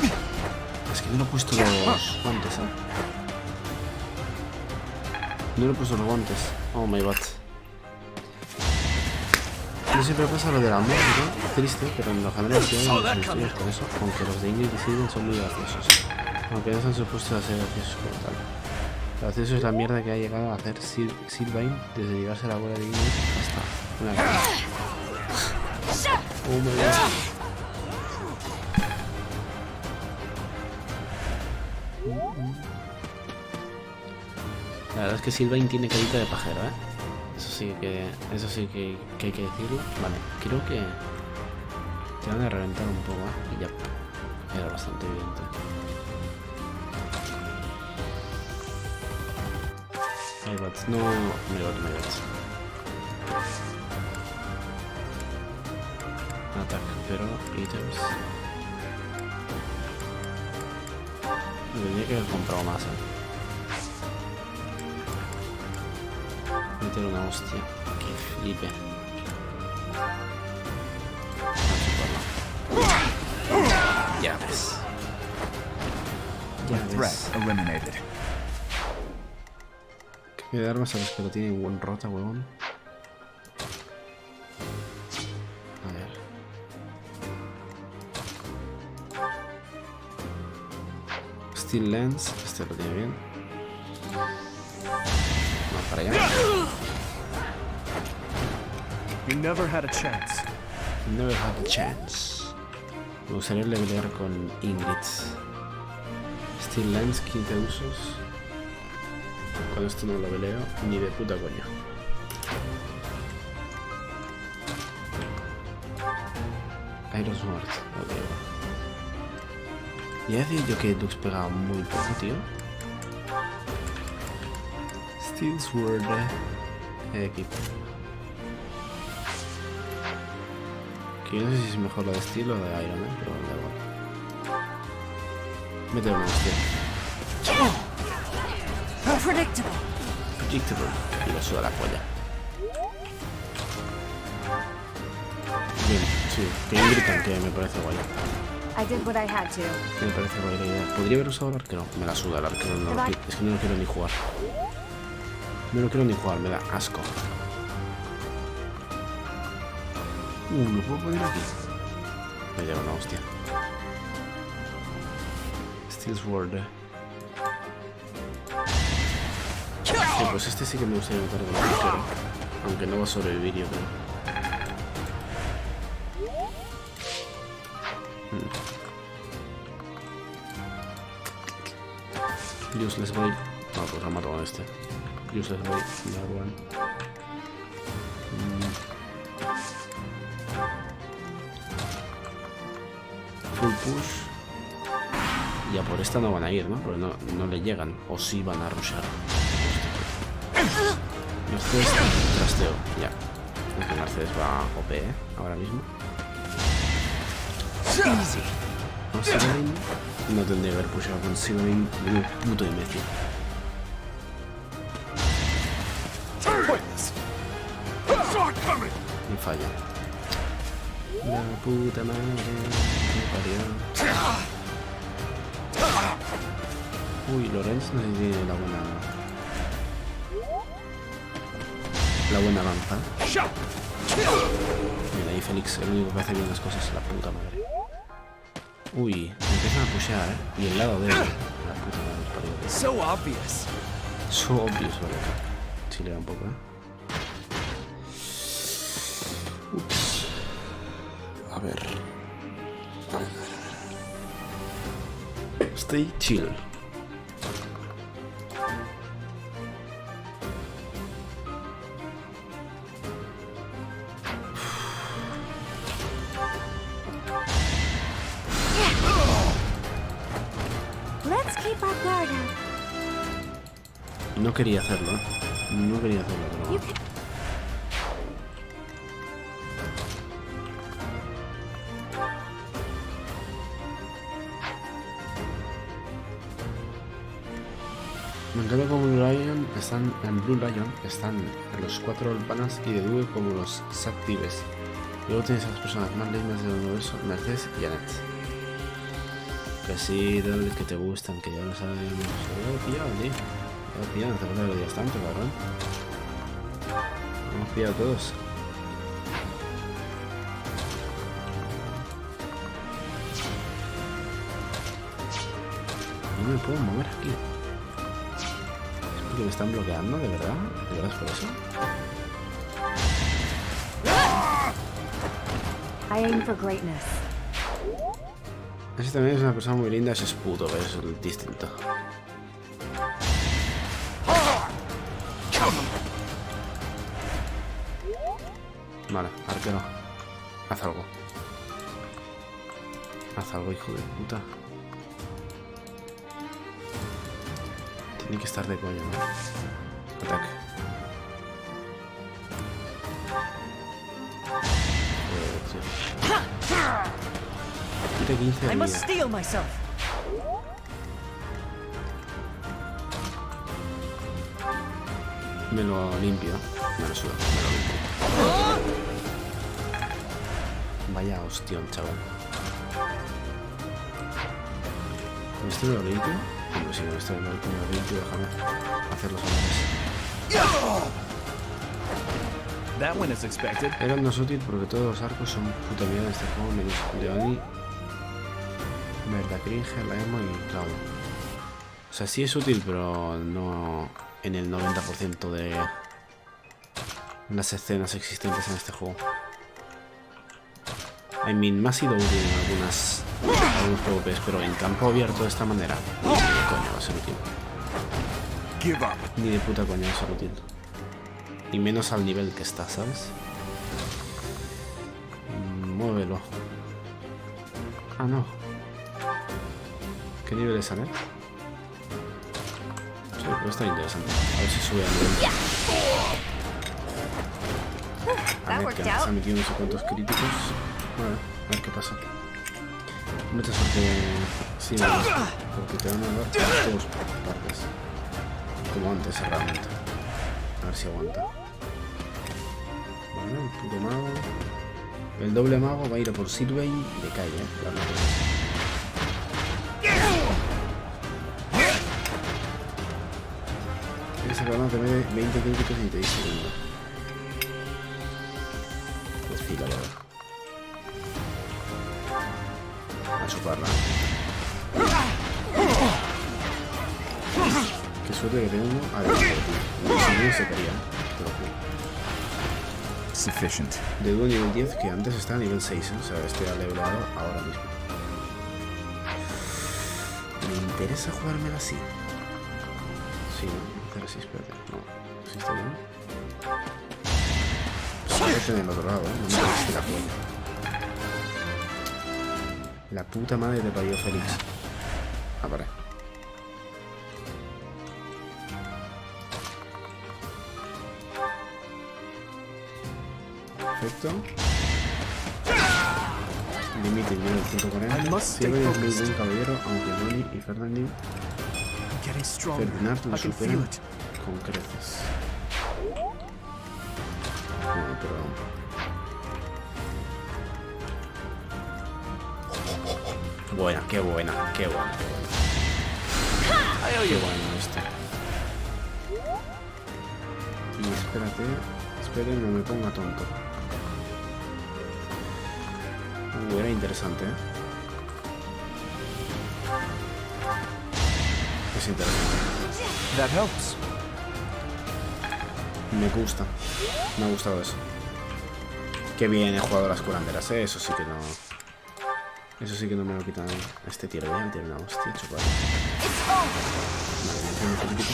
Es que no le he puesto los guantes, ¿eh? No le he puesto los guantes. Oh my god. No siempre pasa lo de la música. Triste, pero en lo general sí hay muchos estudios con eso. Aunque los de English deciden son muy graciosos. Aunque no están supuestos a ser graciosos como tal. Gracioso es la mierda que ha llegado a hacer Sylvain desde llegarse a la bola de English hasta una cara. Oh my god. La verdad es que Sylvain tiene carita de pajero, ¿eh? Eso sí que hay que decirlo. Vale, creo que te van a reventar un poco, ¿eh? Y ya, era bastante evidente. A I got, no, me got. Attack, pero ítems. Me tendría que haber comprado más, Meter una hostia. Que flipe. Ya ves. Threat eliminated. Que de armas a los que lo tienen buen rota, huevón. A ver. Steel Lens, este lo tiene bien. Vamos para allá. You never had a chance. Never had a chance. Me gustaría levelear con Ingrid. Steel Lens, 15 usos. Con esto no lo veleo ni de puta coña. Iron Sword, ok. Ya decía yo que Dux pegaba muy poco, tío. Steel Sword, equipo. Que yo no sé si es mejor lo de Steel o de Iron, pero da igual. Mételo en hostia. Predictable. Predictable. Y lo suda la polla. Bien, sí. Que gritan, que me parece guay. I did what I had to. Me parece guay la idea. ¿Podría haber usado el arquero? Me la suda el arquero. No lo es que no lo quiero ni jugar. No lo quiero ni jugar, me da asco. ¿Lo puedo poner aquí? Me lleva una hostia. Steel Sword. Sí, pues este sí que me gustaría matar con el arquero. Aunque no va a sobrevivir, yo creo. Useless Boy. No, pues lo mato con este. Useless Boy. Full push. Y a por esta no van a ir, ¿no? Porque no le llegan. O sí van a rushar. Mercedes trasteo. Ya. Es que Mercedes va a OP, ahora mismo. Easy. No tendría que haber pushado con Silverine. Un puto imbécil. Me falla. La puta madre. Me parió. Uy, Lorenz no sé si tiene la buena avanza. Mira, ahí Félix, el único que hace bien las cosas es la puta madre. Uy, empiezan a pushear, y el lado de él. La puta madre, parió. So obvious. So obvious, vale. Sí, le da un poco, Ups. A ver. Stay chill. Let's keep our guard up. No quería hacerlo, No quería hacerlo, pero bueno. Me encanta como en Blue Lion están los 4 panas y de Due como los Sactives. Luego tienes a las personas más lindas del universo, Mercedes y Annette. Besitos que te gustan, que ya lo sabemos. Lo he pillado, tío. Lo he pillado, no hace falta que lo digas tanto, cabrón. Lo hemos pillado todos. No me puedo mover aquí. ¿Que me están bloqueando? ¿De verdad? ¿De verdad es por eso? I aim for greatness. Ese también es una persona muy linda, ese es puto, pero es distinto. Vale, arquero. Haz algo. Haz algo, hijo de puta. Tiene que estar de coño, ¿no? Ataque. Quita 15 de I must vida. steel myself. Me lo limpio. Me lo sudo. Me lo limpio. Vaya hostión, chaval. ¿Con este me lo limpio? Hombre, si con este me lo limpio, déjame hacer los honores. That one is expected. Era no es útil porque todos los arcos son puta mierda en este juego, menos Leoni, Merda Cringe, la Emo y Claudio. O sea, sí es útil, pero no en el 90% de las escenas existentes en este juego. I mean, me ha sido útil en algunos PvPs, pero en campo abierto de esta manera, ni de coña va a ser útil. Ni de puta coña va a ser útil. Y menos al nivel que está, ¿sabes? Muévelo. Ah, no. ¿Qué nivel es, Anet? Sí, pero está interesante. A ver si sube al nivel. Anet, que antes ha metido no sé cuántos críticos. Vale, a ver qué pasa. Mucha suerte. Sí, vamos. Porque te van a dar por todas partes. Como antes, realmente. A ver si aguanta. Vale, el puto mago. El doble mago va a ir a por Sylvain y le cae, Ese cabrón te mete 20 críticos y te dice que no. Desfila, la verdad. A chuparla. Qué suerte que tengo. A ver, si no se caería, te lo juro. Sufficient. De dúo nivel 10, que antes estaba a nivel 6, ¿eh? O sea, este ha leveleado ahora mismo. ¿Me interesa jugármela así? Sí, no, pero sí, espérate. No, sí está bien. Estoy en el otro lado, ¿eh? No me parece que la juegue. La puta madre te parió Félix. Ah, vale. Perfecto. Límite nivel 140. Siempre es muy buen caballero, aunque Bonnie y Ferdinand lo superan con creces. Bueno, pero... Buena, qué buena, qué buena, qué buena. Qué bueno este. Y espérate, espere, no me ponga tonto. Era interesante, ¿eh? Es interesante. That helps. Me gusta. Me ha gustado eso. Qué bien he jugado las curanderas, ¿eh? Eso sí que no... Eso sí que no me lo quitan este tiro. Ya me tiene una hostia, chupado. Vale, me tiene un poquitito.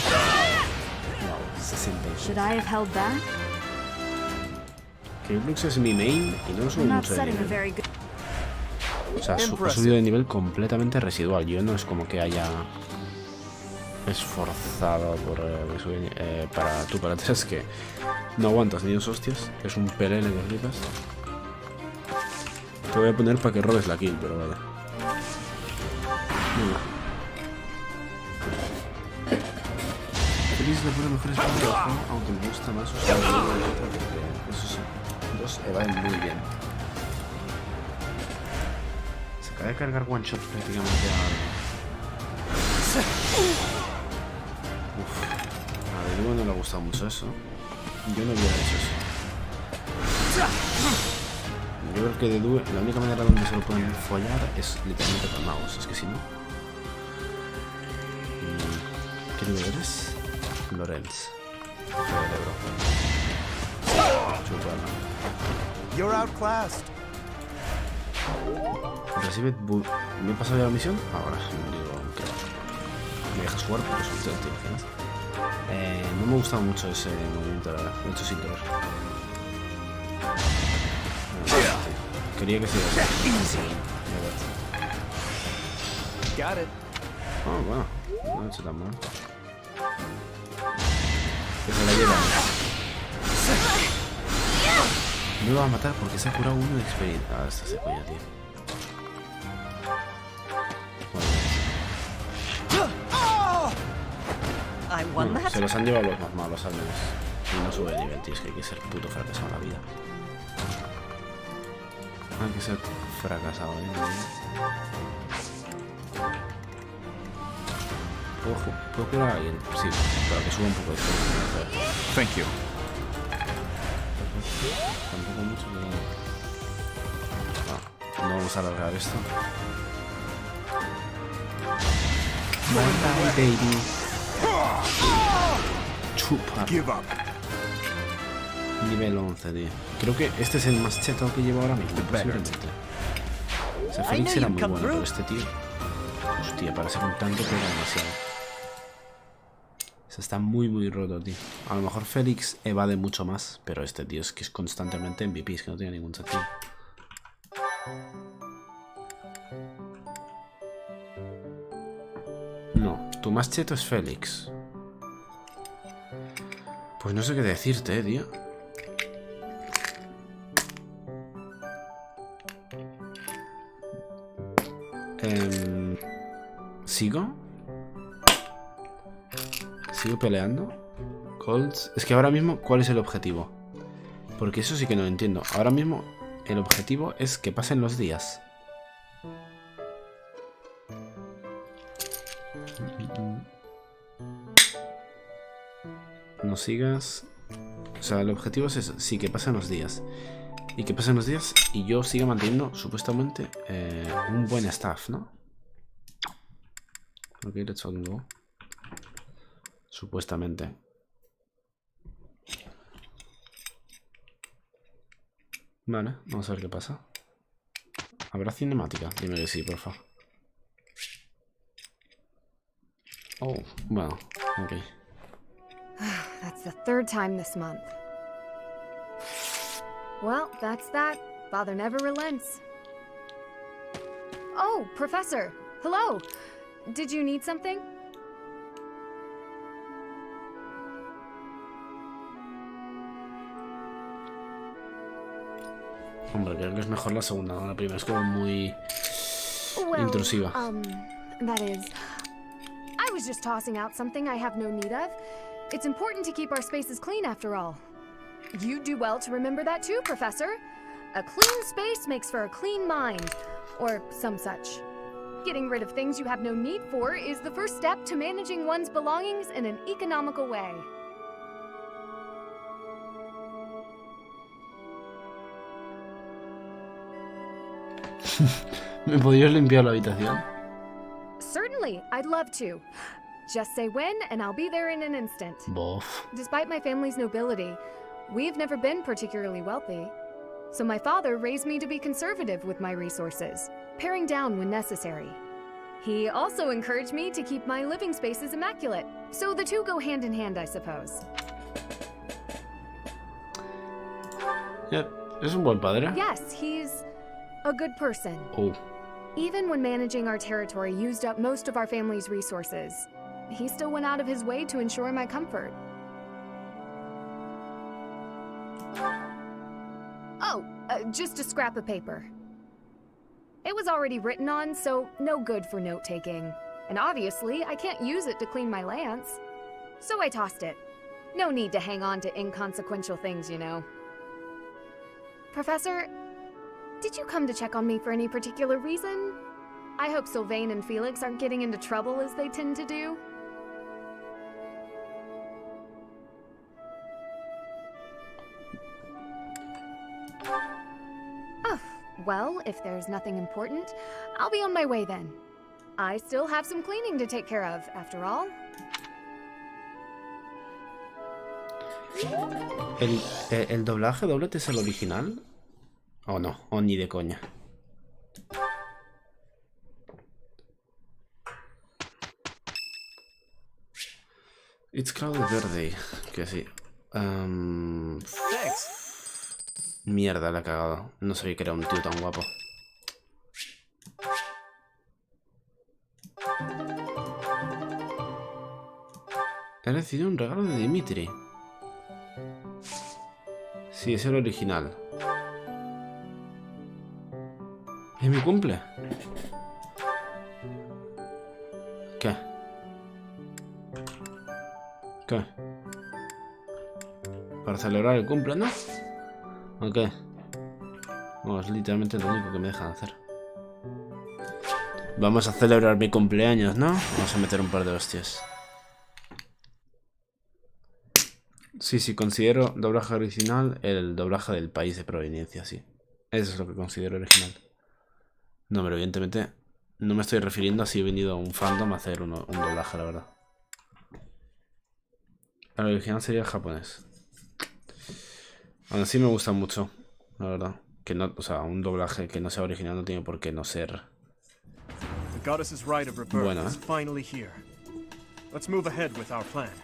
Wow, 66. Should I have held back? Que Influx es mi main y no subo mucho de nivel. O sea, he subido de nivel completamente residual. Yo no es como que haya esforzado por subir, para tú, para ti. Es que no aguantas ni dos hostias. Es un pelele que flipas. Te voy a poner para que robes la kill, pero vaya. Venga. Feliz le pone mejores partes del juego, aunque me gusta más usar el juego de letra porque esos dos evaden muy bien. Se acaba de cargar one shot prácticamente a Duelo no le ha gustado mucho eso. Yo no hubiera hecho eso. Yo creo que de Duel, la única manera donde se lo pueden follar es literalmente con magos, es que si no... ¿Qué nivel eres? Lorenz. You're outclassed. Recibe... ¿Me he pasado ya la misión? Ahora digo, ¿qué? ¿Me dejas jugar? Porque son 3 tiraciones. No me ha gustado mucho ese movimiento, la verdad. Lo he hecho sin querer. Quería que siga así. Got it. Oh, bueno. No he hecho tan mal. Que se la llevan. No lo va a matar porque se ha curado 1 de experiencia. Ah, está seco ya, tío. Bueno, se los han llevado los más malos al menos. Y no sube de nivel, tío. Es que hay que ser puto fracasado en la vida. Hay que ser fracasado, Ojo, ¿puedo curar a alguien? Sí, pero que suba un poco de experiencia. Thank you. Tampoco mucho, pero... No vamos a alargar esto. Bye bye, baby. Chupa. Nivel 11, tío. Creo que este es el más cheto que llevo ahora mismo, posiblemente. O sea, Félix era muy bueno, pero este tío... Hostia, para ser un tanque pega demasiado. O sea, está muy roto, tío. A lo mejor Félix evade mucho más, pero este tío es que es constantemente MVP, es que no tiene ningún sentido. No, tu más cheto es Félix. Pues no sé qué decirte, tío. ¿Sigo? ¿Sigo peleando? Colts. Es que ahora mismo, ¿cuál es el objetivo? Porque eso sí que no lo entiendo. Ahora mismo, el objetivo es que pasen los días. No sigas. O sea, el objetivo es eso. Sí, que pasen los días. Y que pasen los días y yo siga manteniendo, supuestamente, un buen staff, ¿no? Ok, let's all go. Supuestamente. Vale, vamos a ver qué pasa. ¿Habrá cinemática? Dime que sí, porfa. Oh, bueno, ok. That's the 3rd time this month. Well, that's that. Father never relents. Oh, Professor! Hello! Did you need something? Hombre, creo que es mejor la segunda, ¿no? La primera es como muy intrusiva. That is... I was just tossing out something I have no need of. It's important to keep our spaces clean after all. You'd do well to remember that too, Professor. A clean space makes for a clean mind. Or some such. Getting rid of things you have no need for is the first step to managing one's belongings in an economical way. ¿Me podrías limpiar la habitación? Certainly, I'd love to. Just say when, and I'll be there in an instant. Bof. Despite my family's nobility, we've never been particularly wealthy. So my father raised me to be conservative with my resources, paring down when necessary. He also encouraged me to keep my living spaces immaculate. So the two go hand in hand, I suppose. Yep, es un buen padre. Yes, he's a good person. Oh. Even when managing our territory used up most of our family's resources, he still went out of his way to ensure my comfort. Oh, just a scrap of paper. It was already written on, so no good for note-taking. And obviously, I can't use it to clean my lance. So I tossed it. No need to hang on to inconsequential things, you know. Professor, did you come to check on me for any particular reason? I hope Sylvain and Felix aren't getting into trouble as they tend to do. Oh, well, if there's nothing important, I'll be on my way then. I still have some cleaning to take care of, after all. ¿El doblaje doblete es el original? ¿O no? ¿O ni de coña? It's Crowded Birthday. Que sí. Mierda, la he cagado. No sabía que era un tío tan guapo. He recibido un regalo de Dimitri. Sí, es el original. ¿Es mi cumple? ¿Qué? ¿Qué? Para celebrar el cumple, ¿no? ¿O qué? No, es literalmente lo único que me dejan hacer. Vamos a celebrar mi cumpleaños, ¿no? Vamos a meter un par de hostias. Sí, considero doblaje original el doblaje del país de proveniencia, sí. Eso es lo que considero original. No, pero evidentemente no me estoy refiriendo a si he venido a un fandom a hacer un doblaje, la verdad. El original sería el japonés. Aún así me gusta mucho, la verdad. Que no, o sea, un doblaje que no sea original no tiene por qué no ser bueno, ¿eh?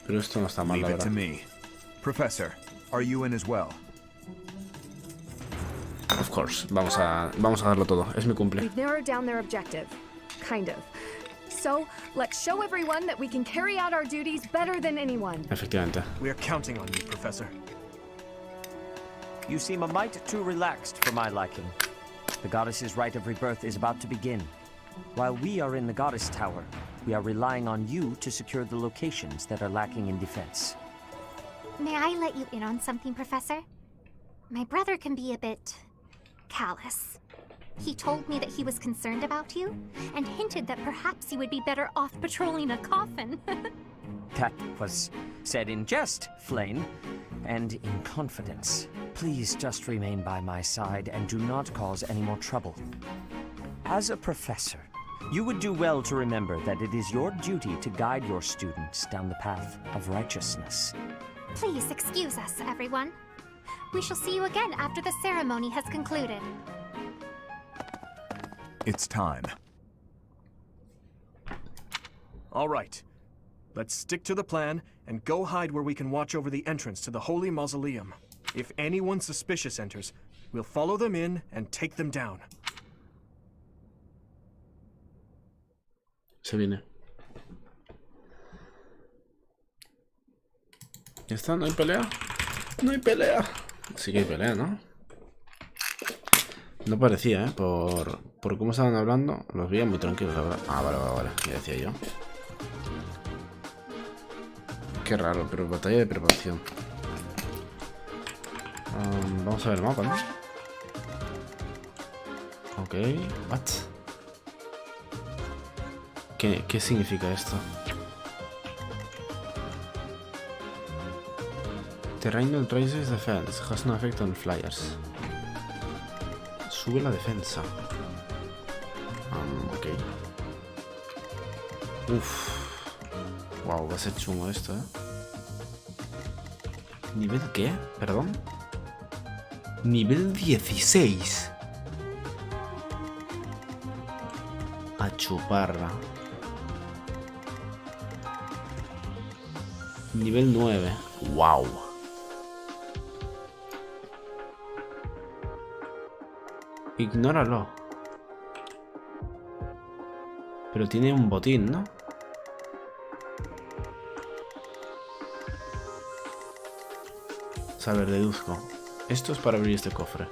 Pero esto no está mal, la verdad. Professor, are you in as well? Of course, vamos a darlo todo. Es mi cumple. We've narrowed down their objective, kind of. So, let's show everyone that we can carry out our duties better than anyone. Efectivamente. We are counting on you, Professor. You seem a mite too relaxed for my liking. The goddess's rite of rebirth is about to begin. While we are in the goddess tower, we are relying on you to secure the locations that are lacking in defense. May I let you in on something, Professor? My brother can be a bit callous. He told me that he was concerned about you, and hinted that perhaps you would be better off patrolling a coffin. That was said in jest, Flame, and in confidence. Please just remain by my side and do not cause any more trouble. As a professor, you would do well to remember that it is your duty to guide your students down the path of righteousness. Please excuse us, everyone. We shall see you again after the ceremony has concluded. It's time. All right. Let's stick to the plan and go hide where we can watch over the entrance to the Holy Mausoleum. If anyone suspicious enters, we'll follow them in and take them down. Se viene. ¿Ya está? ¿No hay pelea? ¡No hay pelea! Sí que hay pelea, ¿no? No parecía, ¿eh? Por cómo estaban hablando, los veía muy tranquilos, la verdad. Ah, vale, ya decía yo. Qué raro, pero batalla de preparación. Vamos a ver el mapa, ¿no? Ok, what? ¿Qué significa esto? Terrain neutralizes defense, has no effect on flyers. Sube la defensa. Ok. Wow, va a ser chungo esto, ¿eh? ¿Nivel qué? ¿Perdón? Nivel 16. A chuparla. Nivel 9. Wow. Ignóralo. Pero tiene un botín, ¿no? A ver, deduzco. Esto es para abrir este cofre.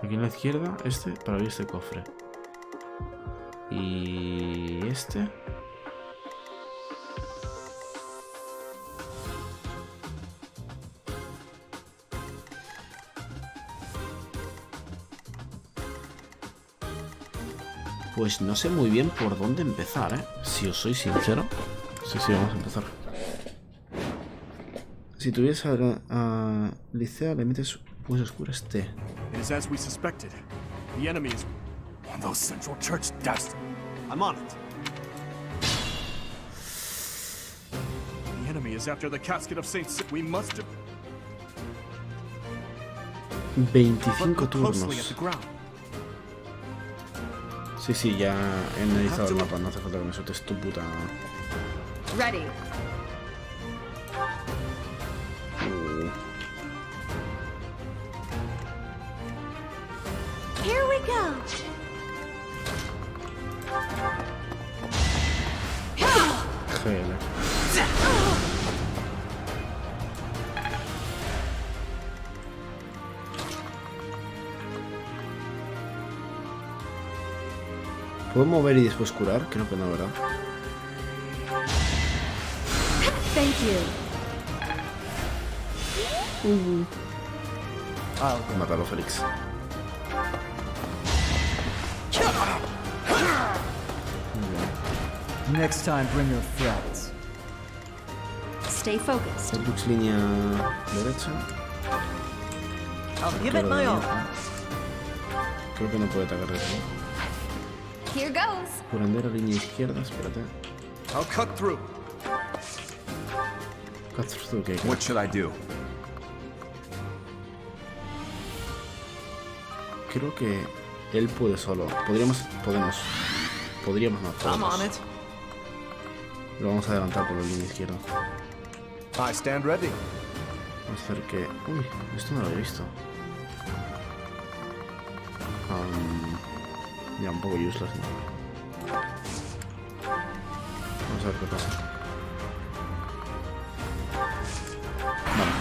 Aquí en la izquierda, este para abrir este cofre. Y este. Pues no sé muy bien por dónde empezar, ¿eh? Si os soy sincero. Sí, vamos a empezar. Si tuviese a Licea, le metes pues oscuras T. It is as we suspected. The enemy is on those central church desks. I'm on it. The enemy is after the casket of Saint. We must. 25 turnos. Sí, ya he analizado el mapa, no hace falta que me sueltes tu puta. Ready. Here we go. ¿Puedo mover y después curar? Creo que no, ¿verdad? Thank you. Mátalo, Félix. Next time, bring your friends. Stay focused. Lux línea derecha. I'll give it my all. Creo que no puede atacar eso. Here goes. Curandera, línea izquierda, espérate. I'll cut through. Cut through, okay. What should I do? Creo que él puede solo. Podríamos no. I'm on it. Lo vamos a adelantar por la línea izquierda. I stand ready. Vamos a hacer que... Uy, esto no lo había visto. Ya, un poco useless, ¿no? Vamos a ver qué pasa. Vale.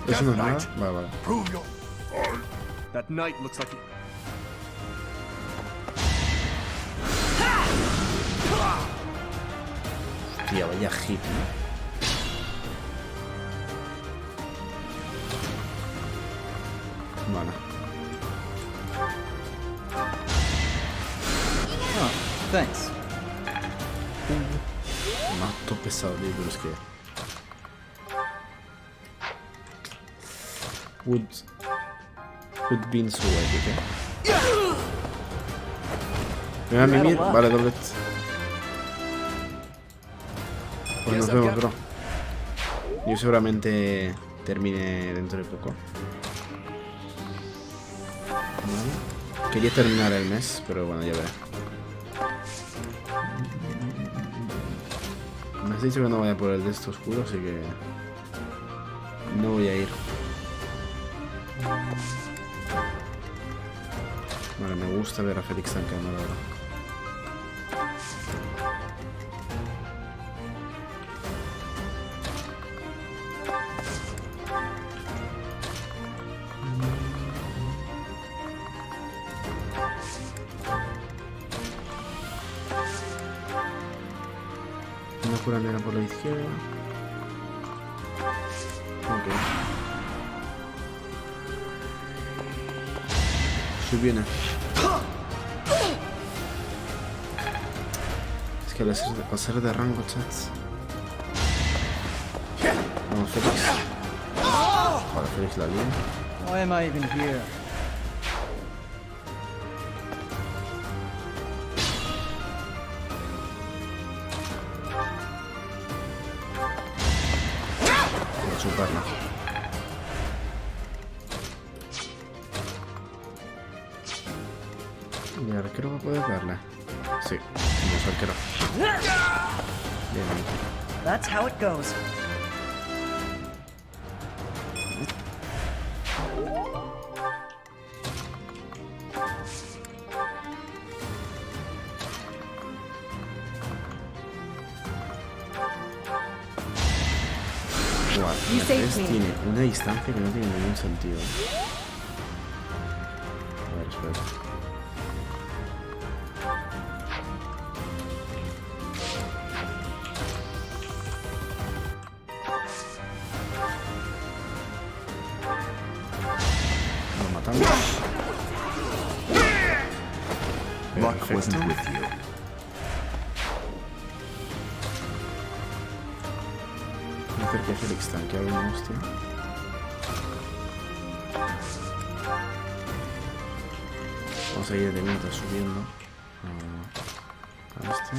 ¿Eso no es nada? Vale. That knight looks like Tía, vaya hit, ¿no? Vale. Oh, thanks. Mato pesado, tío, pero es que... Would been so epic, ¿eh? Me va a mimir. Vale, doblet. Pues nos vemos, bro. Yo seguramente termine dentro de poco. Vale. Quería terminar el mes, pero bueno, ya veré. Me has dicho que no vaya por el de esto oscuro, así que... no voy a ir. Vale, me gusta ver a Félix tancando ahora. Una curandera por la izquierda. Ok. Sí viene. Es que al ser de rango, chats. Vamos, Félix. Para Félix la línea. Why am I even here? Voy a chuparla. Y ahora creo que puedes darle. Sí, vamos al creo. Bien. That's how it goes. Tiene una distancia que no tiene ningún sentido. A ver, espera. Lo matamos. Luck wasn't with you. Voy a hacer que Félix tanque alguna hostia. Vamos a ir de mientras subiendo a este.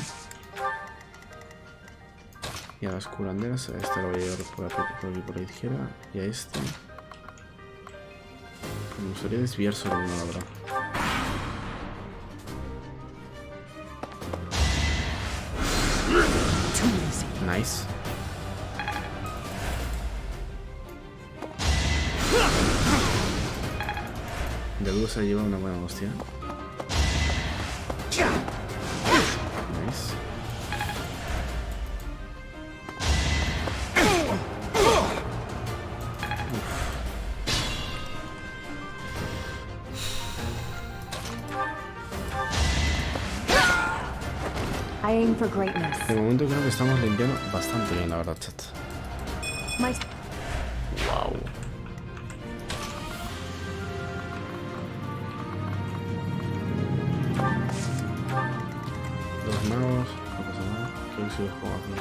Y a las curanderas, a este lo voy a llevar por aquí por la izquierda. Y a este. Me gustaría desviar solo uno, la verdad. Nice. De duda se lleva una buena hostia. Nice. praying for greatness. De momento creo que estamos limpiando bastante bien, la verdad, chat. Wow. Los magos, no pasa nada. Creo que sí los juego aquí.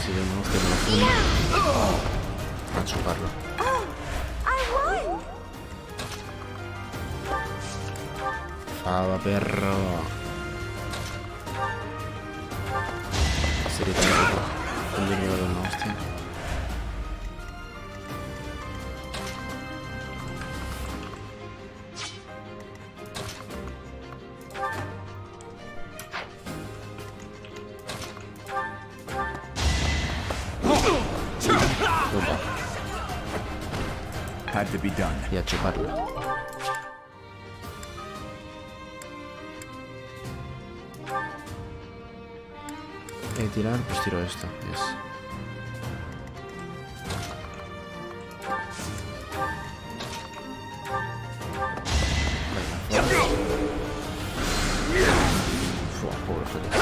Si vemos que no funciona. A chuparlo. Fava, perro. Sería tan dinero de una hostia. Had to be done. Y a chuparlo. Tirar, pues tiro esto. Yes. Pobre Félix.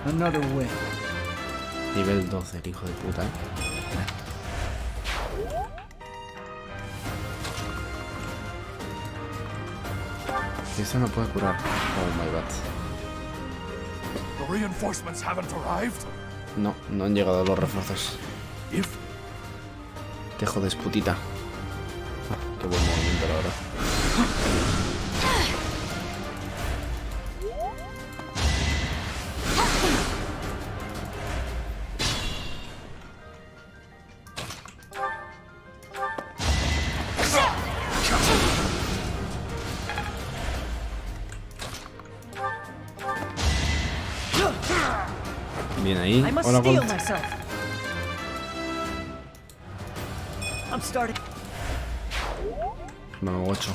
Another win. Nivel 12, el hijo de puta, Esta no puede curar. Oh my god. The reinforcements haven't arrived? No, no han llegado los refuerzos. Te jodes, putita. Qué buen movimiento, la verdad. Bien ahí. Hola, Gold. Vamos, 8.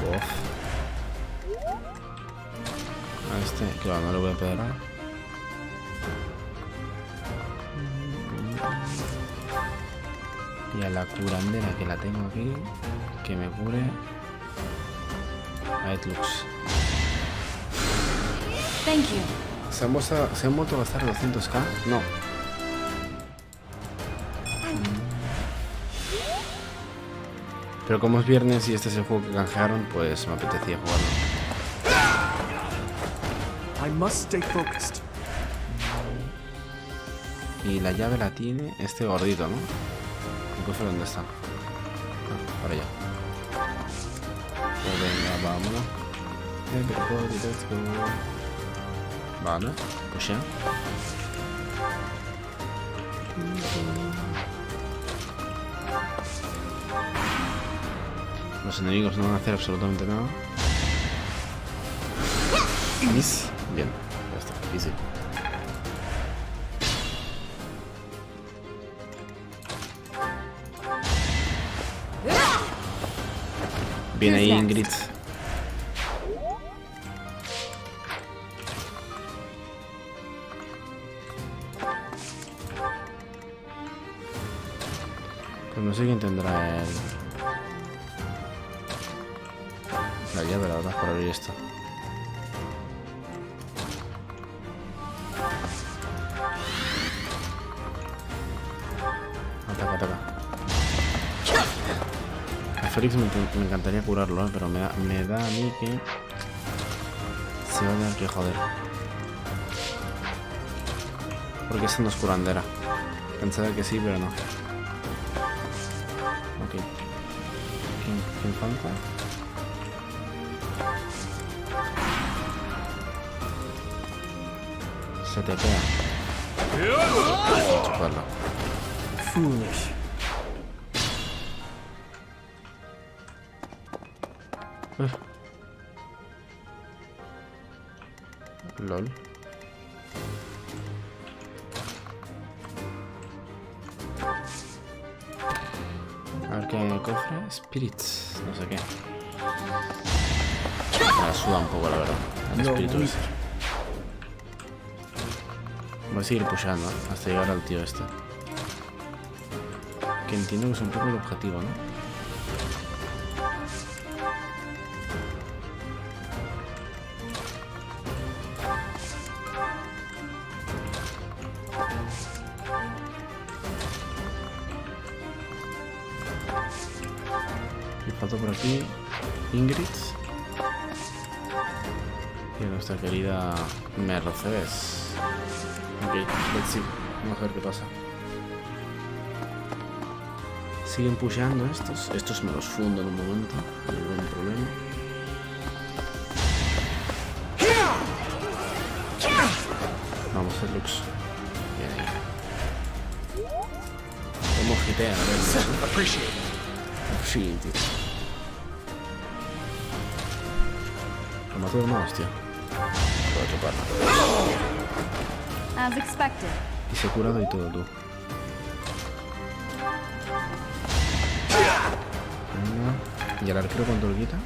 Bof. A este, claro, no le voy a pegar. Y a la curandera que la tengo aquí, que me cure. A Etlux. Thank you. ¿Se han vuelto a gastar 200k? No. Pero como es viernes y este es el juego que canjearon, pues me apetecía jugarlo. I must stay focused. Y la llave la tiene este gordito, ¿no? ¿El cofre dónde está? Ah, por allá. Pues venga, vámonos. Let's go. Vale, pues ya. Los enemigos no van a hacer absolutamente nada. Miss. Bien, ya está, easy. Bien ahí, Ingrid. Pues no sé quién tendrá el... la llave, la verdad, para abrir esto. Ataca, ataca. A Félix me encantaría curarlo, pero me da a mí que se va a tener que joder. Porque esta no es curandera. Pensaba que sí, pero no. Ok. ¿Quién falta? Se te pega. Chuparlo. Foolish. LOL. A ver qué hay en el cofre. Spirits, no sé qué. Me la suda un poco, la verdad. El espíritu ese. Voy a seguir pusheando hasta llegar al tío este. Que entiendo que es un poco el objetivo, ¿no? Y falta por aquí Ingrid y nuestra querida Mercedes. Ok, let's see. Vamos a ver qué pasa. Siguen pusheando estos. Estos me los fundo en un momento. No hay ningún problema. Vamos, Lux. Bien. ¿Cómo gitea? A ver. Sí, tío. Lo mato de una hostia. Puedo choparla. As expected. Y se ha curado y todo, tú. ¿Y el arquero cuánto lo quita?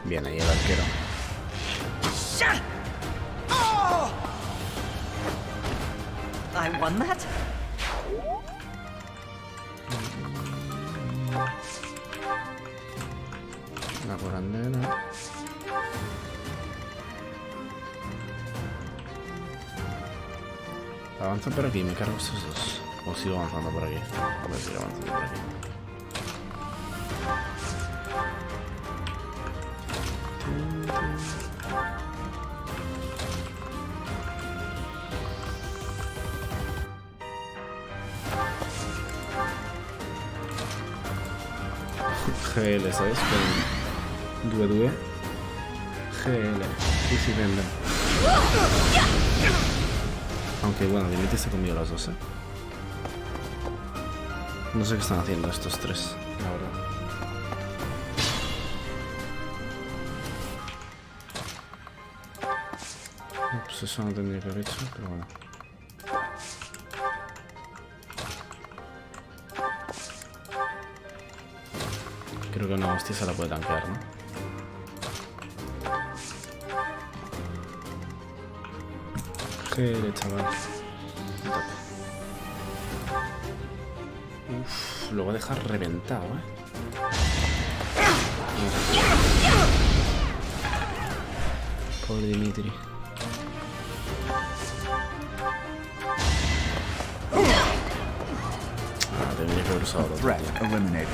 Bien, ahí el arquero. I won that? La curandera. Avanza por aquí, me cargo estos dos. O sigo avanzando por aquí. A ver si sigo avanzando por aquí. GL, ¿sabes? Con due. GL. Y si venden. Aunque bueno, Dimitri se ha comido las dos, ¿eh? No sé qué están haciendo estos tres, la verdad. Pues eso no tendría que haber hecho, pero bueno. Creo que una hostia se la puede tanquear, ¿no? GL, chaval. Uff, lo voy a dejar reventado, Pobre Dimitri. Tendría que haber usado lo Threat eliminated.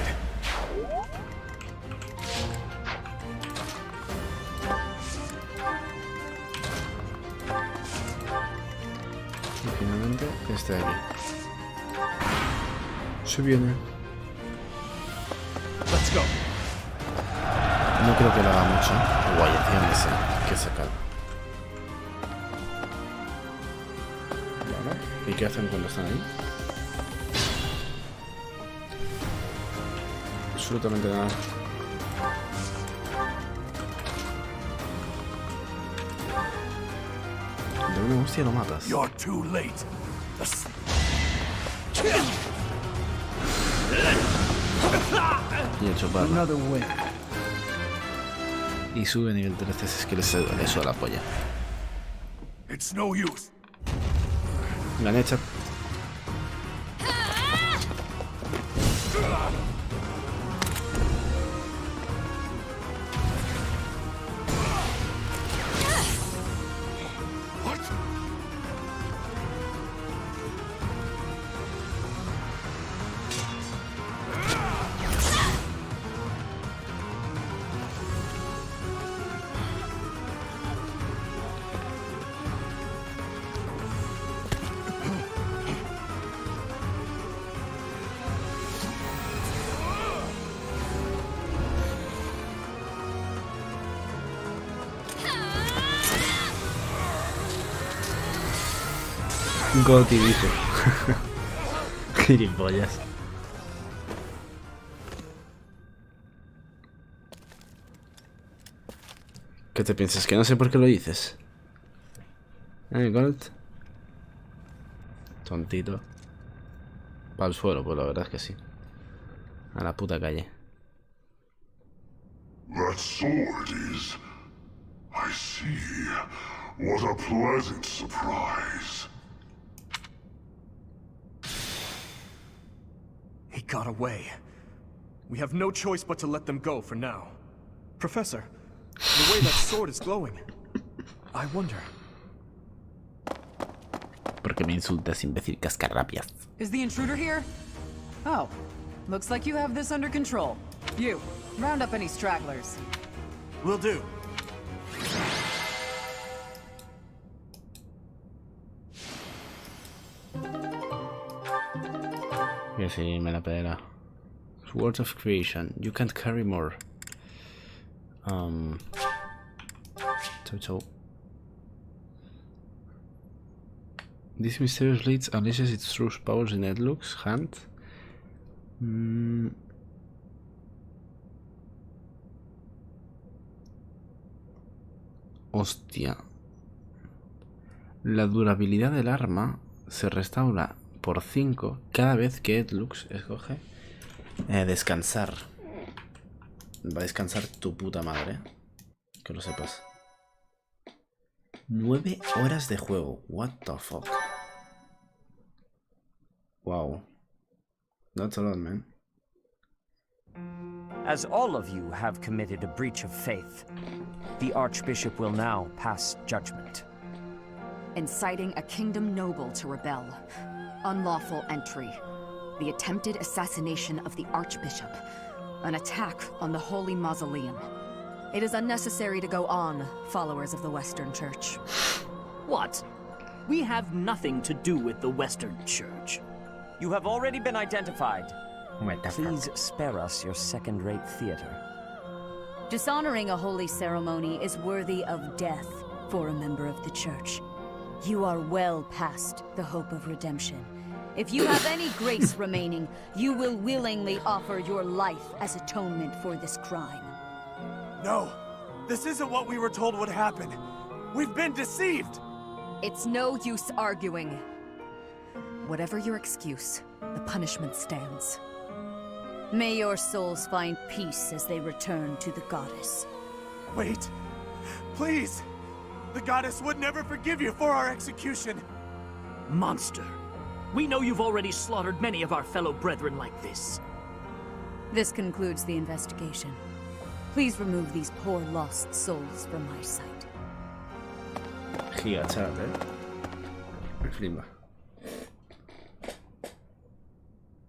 Y finalmente este de aquí. Se viene. Let's go. No creo que lo haga mucho. Guay, hacían que sacar. Vale. ¿Y qué hacen cuando están ahí? Absolutamente nada. De una hostia lo matas. You're too late. Y hecho barra. Y sube nivel 13, es que eso a la polla. It's no use. Gané, chat. Goti dice. Gilipollas. ¿Qué te piensas? ¿Que no sé por qué lo dices? Gold. Tontito. Para el suelo, pues la verdad es que sí. A la puta calle. That sword is... I see. What a pleasant surprise. He got away. We have no choice but to let them go for now. Professor, the way that sword is glowing, I wonder. ¿Por qué me insultas, imbécil cascarrabias? Is the intruder here? Oh, looks like you have this under control. You, round up any stragglers. Will do. Que sí, me la pela. Words of creation. You can't carry more. So. This mysterious leads unleashes its true powers in Edluk's hand. Hostia. La durabilidad del arma se restaura por 5 cada vez que Edlux escoge descansar. Va a descansar tu puta madre. Que lo sepas. 9 horas de juego. What the fuck. Wow. That's a lot, man. As all of you have committed a breach of faith, the Archbishop will now pass judgment. Inciting a kingdom noble to rebel. Unlawful entry. The attempted assassination of the Archbishop. An attack on the Holy Mausoleum. It is unnecessary to go on, followers of the Western Church. What? We have nothing to do with the Western Church. You have already been identified. Please spare us your second-rate theater. Dishonoring a holy ceremony is worthy of death for a member of the Church. You are well past the hope of redemption. If you have any grace remaining, you will willingly offer your life as atonement for this crime. No, this isn't what we were told would happen. We've been deceived! It's no use arguing. Whatever your excuse, the punishment stands. May your souls find peace as they return to the goddess. Wait, please! The goddess would never forgive you for our execution! Monster! We know you've already slaughtered many of our fellow brethren like this. This concludes the investigation. Please remove these poor lost souls from my sight. Giga chat, Me flipa.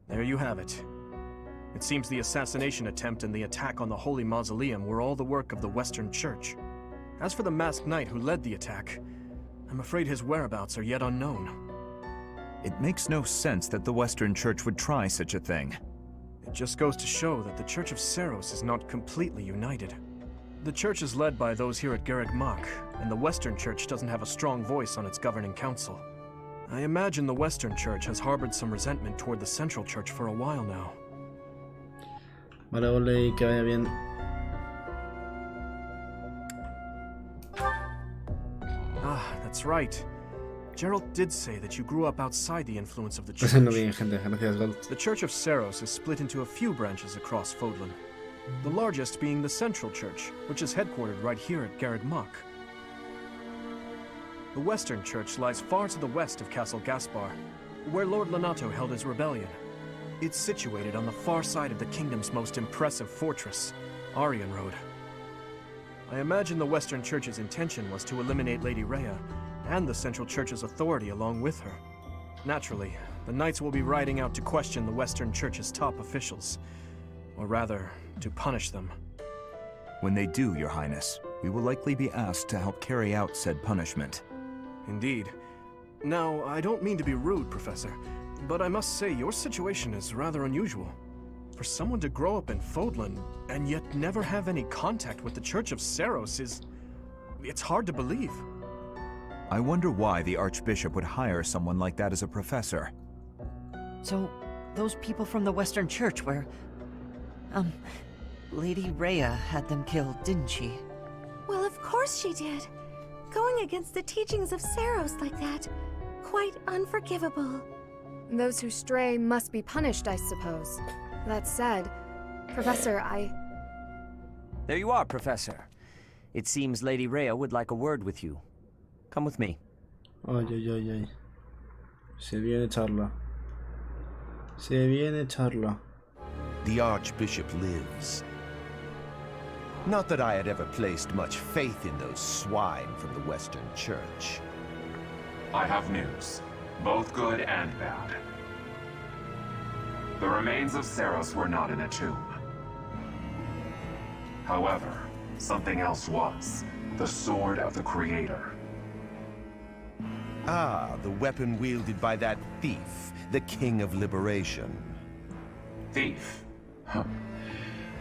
There you have it. It seems the assassination attempt and the attack on the Holy Mausoleum were all the work of the Western Church. As for the masked knight who led the attack, I'm afraid his whereabouts are yet unknown. It makes no sense that the Western Church would try such a thing. It just goes to show that the Church of Seros is not completely united. The Church is led by those here at Garreg Mach, and the Western Church doesn't have a strong voice on its governing council. I imagine the Western Church has harbored some resentment toward the Central Church for a while now. Vale, ole, y que vaya bien. Ah, that's right. Gerald did say that you grew up outside the influence of the Church. Pasando bien, gente. Gracias, Gold. The Church of Seros is split into a few branches across Fodlan. The largest being the Central Church, which is headquartered right here at Garreg Mach. The Western Church lies far to the west of Castle Gaspar, where Lord Lonato held his rebellion. It's situated on the far side of the kingdom's most impressive fortress, Aryan Road. I imagine the Western Church's intention was to eliminate Lady Rhea, and the Central Church's authority along with her. Naturally, the Knights will be riding out to question the Western Church's top officials. Or rather, to punish them. When they do, Your Highness, we will likely be asked to help carry out said punishment. Indeed. Now, I don't mean to be rude, Professor, but I must say your situation is rather unusual. For someone to grow up in Fodlan, and yet never have any contact with the Church of Seros it's hard to believe. I wonder why the Archbishop would hire someone like that as a professor. So, those people from the Western Church were... Lady Rhea had them killed, didn't she? Well, of course she did. Going against the teachings of Seros like that, quite unforgivable. Those who stray must be punished, I suppose. That said, Professor, There you are, Professor. It seems Lady Rhea would like a word with you. Come with me. Ay, ay, ay, ay. Se viene charla. Se viene charla. The Archbishop lives. Not that I had ever placed much faith in those swine from the Western Church. I have news, both good and bad. The remains of Saros were not in a tomb. However, something else was. The Sword of the Creator. Ah, the weapon wielded by that thief, the King of Liberation. Thief? Huh.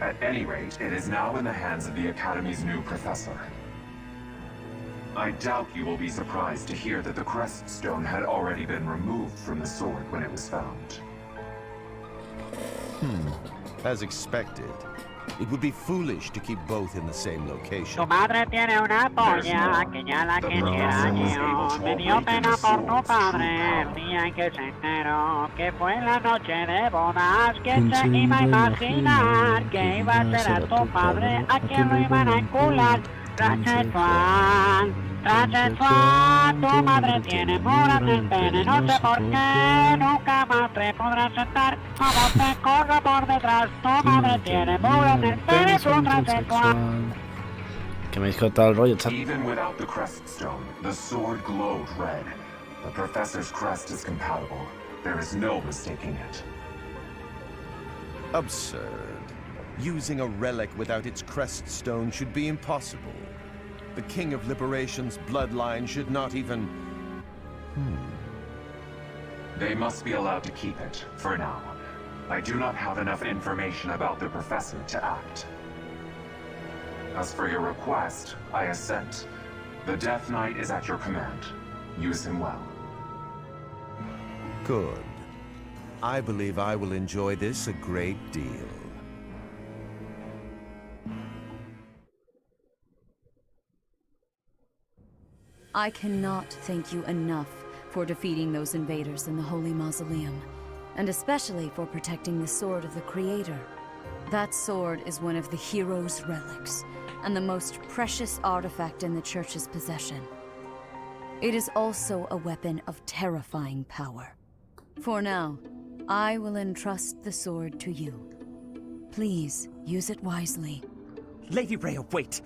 At any rate, it is now in the hands of the Academy's new professor. I doubt you will be surprised to hear that the crest stone had already been removed from the sword when it was found. As expected. It would be foolish to keep both in the same location. Tu madre tiene una polla que ya la quisiera yo. Me dio pena por tu padre el día en que se enteró que fue la noche de bodas. ¿Quién se iba a imaginar que iba a ser a tu padre a quien lo iban a encular? Trachetsuan, Trachetsuan, tu madre tiene moras en el pene, no sé por qué, nunca más te podrás sentar, como te corro por detrás, tu madre tiene moras en el pene, su Trachetsuan. Que me dijo tal rollo, chat. Even without the crest stone, the sword glowed red. The professor's crest is compatible. There is no mistaking it. Absurd. Using a relic without its crest stone should be impossible. The King of Liberation's bloodline should not even... They must be allowed to keep it, for now. I do not have enough information about the professor to act. As for your request, I assent. The Death Knight is at your command. Use him well. Good. I believe I will enjoy this a great deal. I cannot thank you enough for defeating those invaders in the Holy Mausoleum, and especially for protecting the Sword of the Creator. That sword is one of the hero's relics, and the most precious artifact in the Church's possession. It is also a weapon of terrifying power. For now, I will entrust the sword to you. Please, use it wisely. Lady Rhea, wait!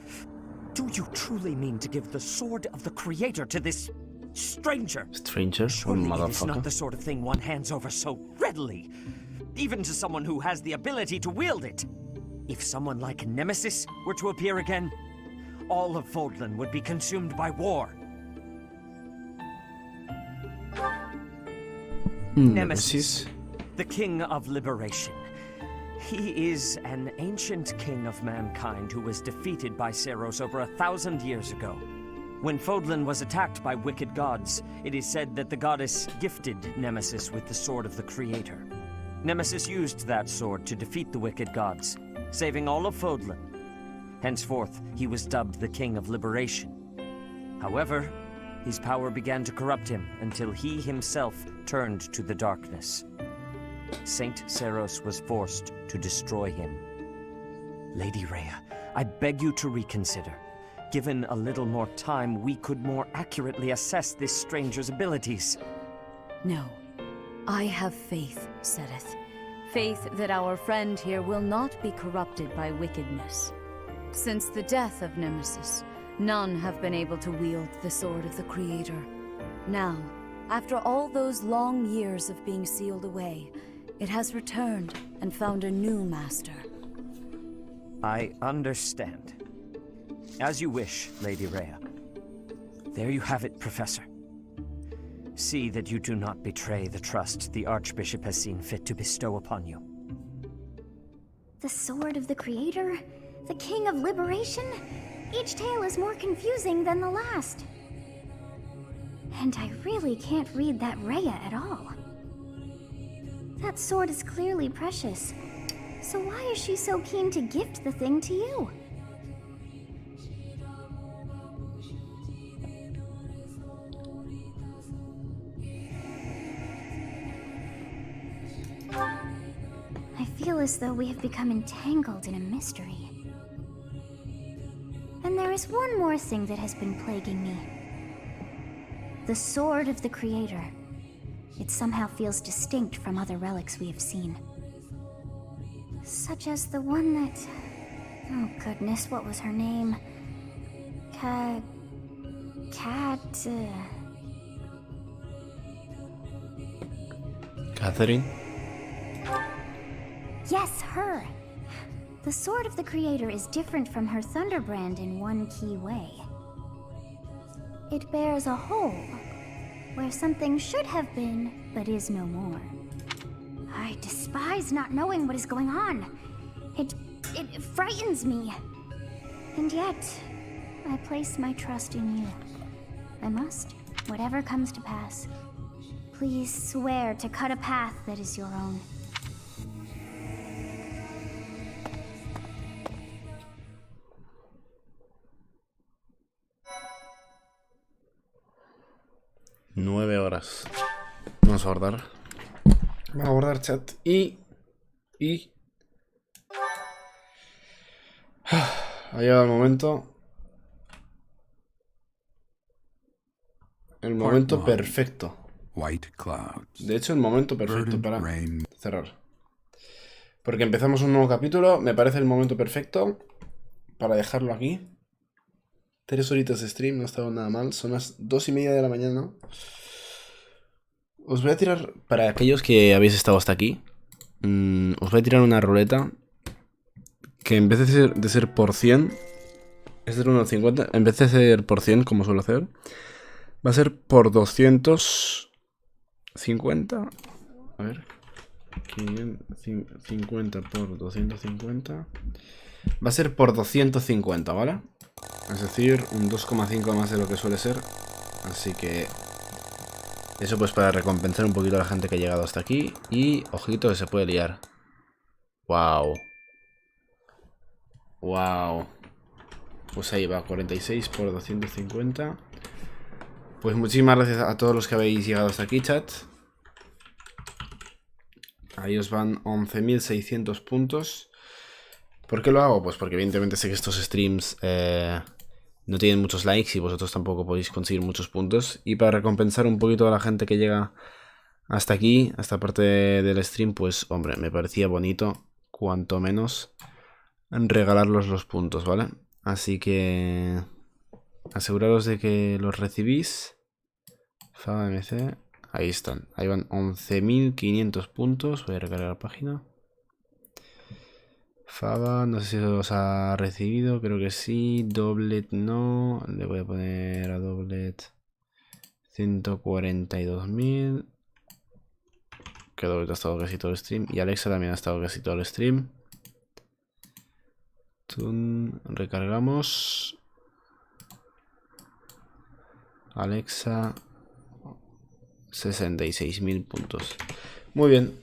Do you truly mean to give the Sword of the Creator to this stranger? Stranger? Surely it is not the sort of thing one hands over so readily, even to someone who has the ability to wield it. If someone like Nemesis were to appear again, all of Vodland would be consumed by war. Nemesis, the King of Liberation. He is an ancient king of mankind who was defeated by Saros over 1,000 years ago. When Fodlan was attacked by wicked gods, it is said that the goddess gifted Nemesis with the Sword of the Creator. Nemesis used that sword to defeat the wicked gods, saving all of Fodlan. Henceforth, he was dubbed the King of Liberation. However, his power began to corrupt him until he himself turned to the darkness. Saint Saros was forced to destroy him. Lady Rhea, I beg you to reconsider. Given a little more time, we could more accurately assess this stranger's abilities. No. I have faith, Sedith. Faith that our friend here will not be corrupted by wickedness. Since the death of Nemesis, none have been able to wield the Sword of the Creator. Now, after all those long years of being sealed away, it has returned and found a new master. I understand. As you wish, Lady Rhea. There you have it, Professor. See that you do not betray the trust the Archbishop has seen fit to bestow upon you. The Sword of the Creator? The King of Liberation? Each tale is more confusing than the last. And I really can't read that Rhea at all. That sword is clearly precious. So why is she so keen to gift the thing to you? I feel as though we have become entangled in a mystery. And there is one more thing that has been plaguing me. The Sword of the Creator. It somehow feels distinct from other relics we have seen. Such as the one that... Oh goodness, what was her name? Catherine? Yes, her! The sword of the Creator is different from her Thunderbrand in one key way. It bears a hole, where something should have been, but is no more. I despise not knowing what is going on. It frightens me. And yet, I place my trust in you. I must, whatever comes to pass. Please swear to cut a path that is your own. Nueve horas. Vamos a guardar. Vamos a guardar chat. Y... Ha llegado el momento. El momento perfecto. De hecho, el momento perfecto para cerrar. Porque empezamos un nuevo capítulo. Me parece el momento perfecto para dejarlo aquí. 3 horitas de stream, no ha estado nada mal. Son las 2:30 de la mañana. Os voy a tirar, para aquellos que habéis estado hasta aquí, os voy a tirar una ruleta que en vez de ser por 100, es del 1 al 50, en vez de ser por 100, como suelo hacer, va a ser por 250. A ver, 50 por 250. Va a ser por 250, ¿vale? Es decir, un 2,5 más de lo que suele ser. Así que eso pues para recompensar un poquito a la gente que ha llegado hasta aquí. Y ojito que se puede liar. Wow. Wow. Pues ahí va, 46 por 250. Pues muchísimas gracias a todos los que habéis llegado hasta aquí, chat. Ahí os van 11.600 puntos. ¿Por qué lo hago? Pues porque evidentemente sé que estos streams no tienen muchos likes y vosotros tampoco podéis conseguir muchos puntos. Y para recompensar un poquito a la gente que llega hasta aquí, a esta parte del stream, pues hombre, me parecía bonito, cuanto menos, regalarlos los puntos, ¿vale? Así que aseguraros de que los recibís. FABMC, ahí están, ahí van 11.500 puntos. Voy a recargar la página. Faba, no sé si los ha recibido, creo que sí. Doblet no, le voy a poner a Doblet 142.000. Que Doblet ha estado casi todo el stream. Y Alexa también ha estado casi todo el stream. Recargamos. Alexa, 66.000 puntos. Muy bien.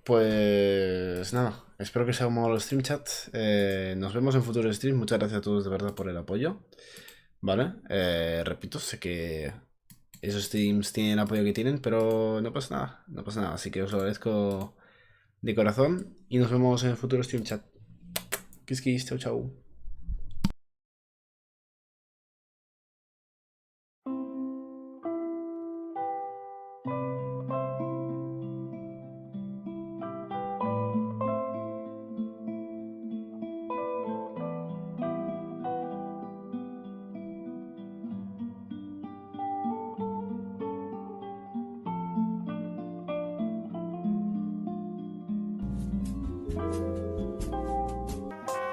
Pues nada, espero que os haya gustado el stream, chat. Nos vemos en futuros streams. Muchas gracias a todos de verdad por el apoyo. Vale, repito, sé que esos streams tienen el apoyo que tienen, pero no pasa nada, no pasa nada. Así que os lo agradezco de corazón y nos vemos en el futuro stream, chat. Kiss kiss, chau chau.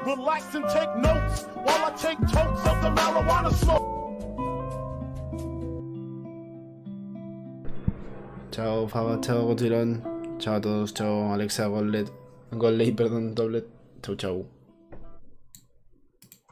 Relax and take notes while I take totes of the marijuana smoke. Chao Faba, chao Godzillon, chao a todos, chao Alexa, Golley, perdón, Doblet, chao chao.